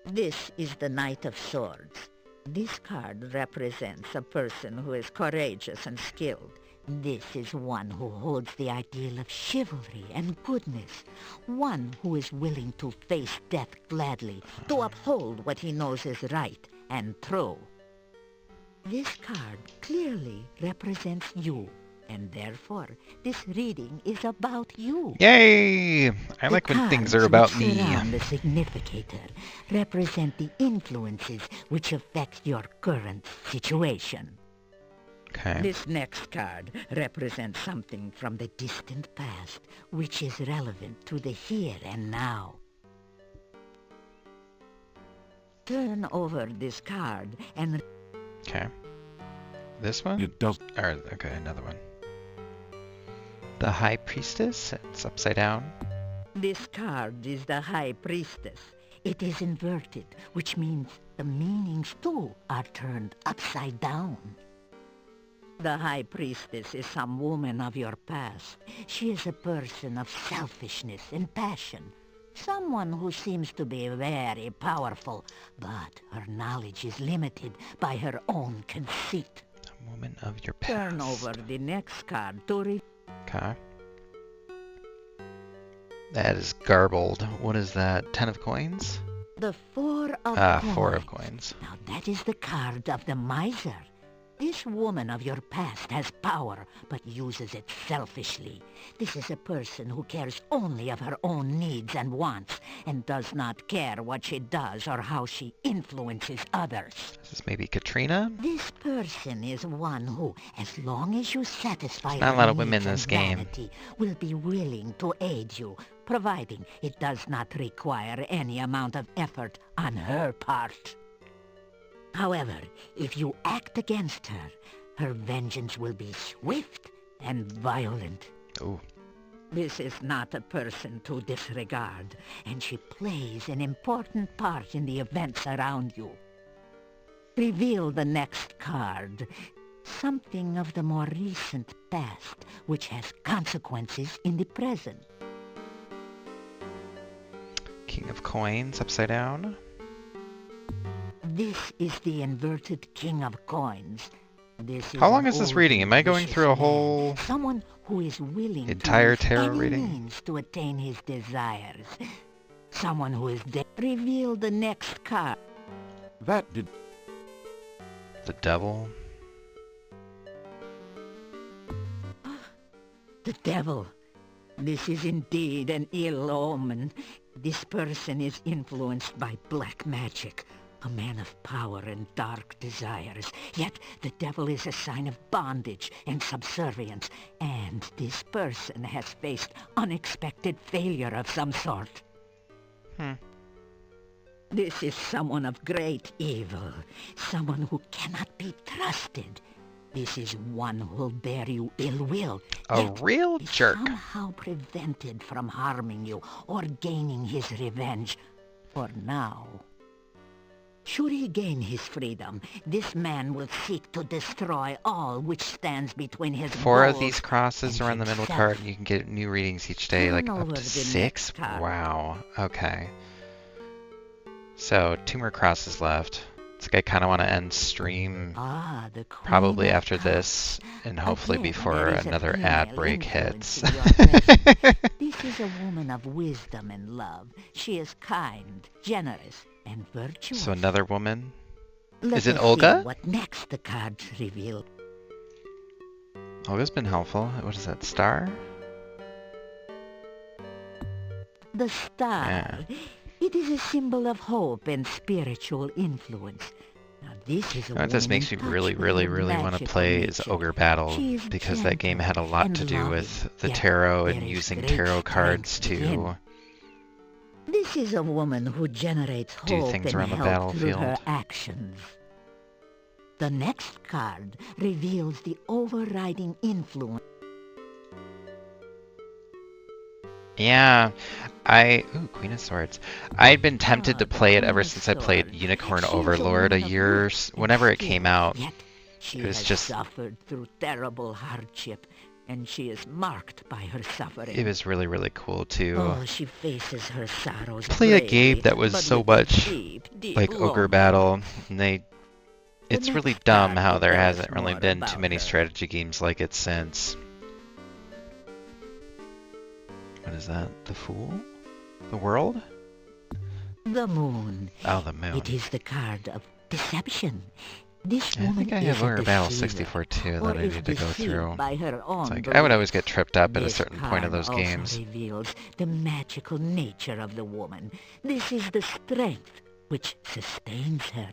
This is the Knight of Swords. This card represents a person who is courageous and skilled. This is one who holds the ideal of chivalry and goodness. One who is willing to face death gladly, to uphold what he knows is right and true. This card clearly represents you, and therefore this reading is about you. Yay! I like when things are about me. The significator represent the influences which affect your current situation. Okay. This next card represents something from the distant past, which is relevant to the here and now. Turn over this card and... Okay. This one? It does. Or, okay, another one. The High Priestess? It's upside down. This card is the High Priestess. It is inverted, which means the meanings too are turned upside down. The High Priestess is some woman of your past. She is a person of selfishness and passion. Someone who seems to be very powerful, but her knowledge is limited by her own conceit. A woman of your past. Turn over the next card to read. Okay. That is garbled. What is that? 10 of coins? The Four of Coins. 4 of coins. Now that is the card of the miser. This woman of your past has power, but uses it selfishly. This is a person who cares only of her own needs and wants, and does not care what she does or how she influences others. Is this maybe Katrina? This person is one who, as long as you satisfy There's not a lot of women needs in this and game. vanity, will be willing to aid you, providing it does not require any amount of effort on her part. However, if you act against her, her vengeance will be swift and violent. Ooh. This is not a person to disregard, and she plays an important part in the events around you. Reveal the next card, something of the more recent past, which has consequences in the present. King of Coins, upside down. This is the inverted King of Coins. This is How long an is this old reading? Am I going vicious through a man, whole someone who is willing entire to use tarot any reading? means to attain his desires. Someone who is reveal the next card. That did. The Devil. The devil. This is indeed an ill omen. This person is influenced by black magic, a man of power and dark desires. Yet the devil is a sign of bondage and subservience, and this person has faced unexpected failure of some sort. This is someone of great evil, someone who cannot be trusted. This is one who will bear you ill will. A real is jerk. Somehow prevented from harming you or gaining his revenge. For now. Should he gain his freedom, this man will seek to destroy all which stands between his 4 of goals these crosses and around the middle himself. card, and you can get new readings each day, Turn like up over to the 6? next card. Wow. Okay. So, 2 more crosses left. It's like I kind of want to end stream The Queen probably of after Cups. this, and hopefully Again, before there is a another female ad break influence hits. in your presence. This is a woman of wisdom and love. She is kind, generous, and virtuous. So another woman? Let Is it us Olga? see what next the cards reveal. Olga's been helpful. What is that, Star? The star. Yeah. It is a symbol of hope and spiritual influence. Now this is a That just woman makes me in touch really, with really, her really want to magical play as nature. Ogre Battle, She is because that game had a gentle lot and to do loving, with the yet tarot there and is using great tarot strength cards within. to This is a woman who generates do hope things and around the help through her battlefield. actions. The next card reveals the overriding influence. Yeah, ooh, Queen of Swords. I'd been tempted to play it ever since I played Unicorn Overlord whenever it came out. She It was has just, suffered through terrible hardship, and she is marked by her suffering. it was really, really cool too. Oh, she faces her sorrows Play a bravely, game that was but so with a much deep, deep like Ogre longing. Battle, and it's really dumb how there tell us hasn't really more been about too many her. strategy games like it since. What is that? The Fool? The World? The moon. Oh, the moon. It is the card of deception. This I woman think I is have a Ogre Battle deceiver, 64 too or that I is need to go deceived through. by her own It's like, I would always beliefs. get tripped up at a This certain point of card those also games. reveals the magical nature of the woman. This is the strength which sustains her.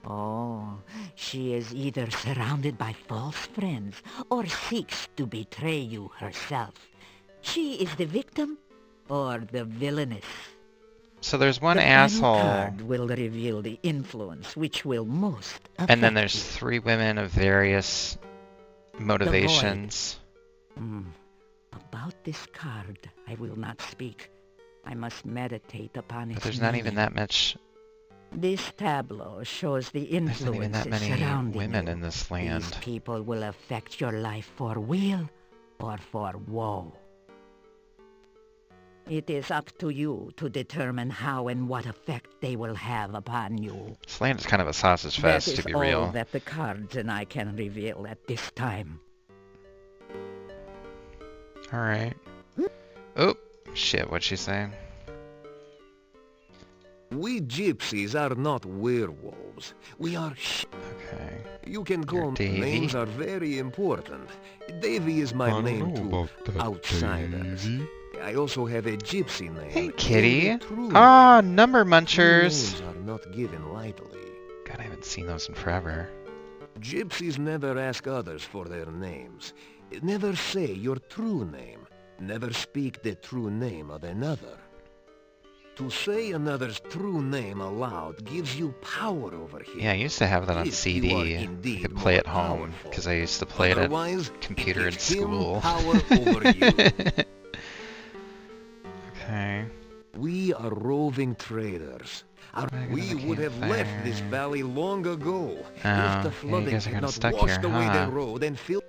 Oh, she is either surrounded by false friends or seeks to betray you herself. She is the victim or the villainess. So there's one The final asshole, card will reveal the influence which will most affect and then there's you. 3 women of various motivations. About this card, I will not speak. I must meditate upon But its there's not even meaning. that much. This tableau shows the There's not even influences that many surrounding women you. in this These land. people will affect your life for weal or for woe. It is up to you to determine how and what effect they will have upon you. This land is kind of a sausage That fest, is to be all real. that the cards and I can reveal at this time. Alright. Oh, shit, what'd she say? We gypsies are not werewolves. We are Okay. You can call me. Davy. Names are very important. Davy is my name to outsiders. I also have a gypsy name. Hey, kitty. True. Ah, number munchers. Names are not given lightly. God, I haven't seen those in forever. Gypsies never ask others for their names. Never say your true name. Never speak the true name of another. To say another's true name aloud gives you power over him. Yeah, I used to have that on If you are CD. I indeed could play more at home, powerful. because I used to play it at Otherwise, computer in gives him school. power over you. Okay. We are roving traders. We would have left this valley long ago if the yeah, you flooding guys are had kinda not stuck washed here, away huh? the road and filled.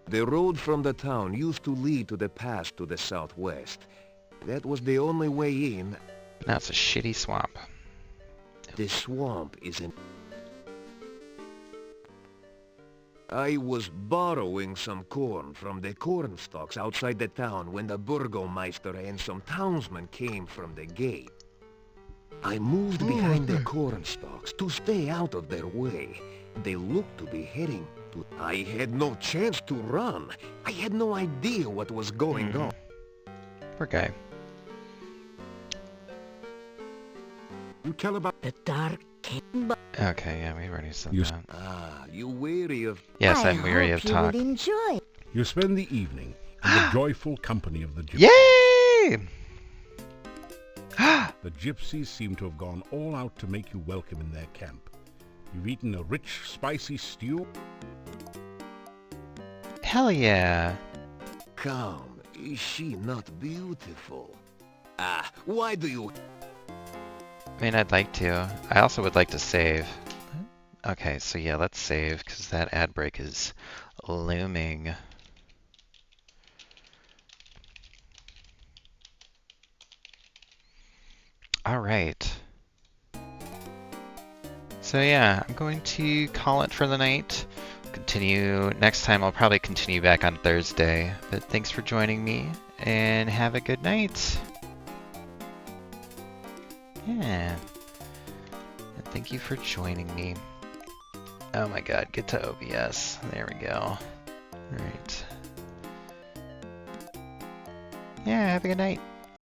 The road from the town used to lead to the pass to the southwest. That was the only way in. Now it's a shitty swamp. The swamp is in. I was borrowing some corn from the corn stalks outside the town when the burgomeister and some townsmen came from the gate. I moved behind the corn stalks to stay out of their way. They looked to be heading to... I had no chance to run. I had no idea what was going on. Poor guy. You tell about the dark chamber. Okay, yeah, we've already said that. Ah, you weary of... Yes, I'm weary of talk. Enjoy. You spend the evening in the joyful company of the gypsies. Yay! The gypsies seem to have gone all out to make you welcome in their camp. You've eaten a rich, spicy stew. Hell yeah. Come, is she not beautiful? Ah, why do you... I mean, I'd like to. I also would like to save. Okay, so yeah, let's save, because that ad break is looming. Alright. So yeah, I'm going to call it for the night. Continue next time. I'll probably continue back on Thursday. But thanks for joining me, and have a good night. Yeah. And thank you for joining me. Oh my god, get to OBS. There we go. Alright. Yeah, have a good night.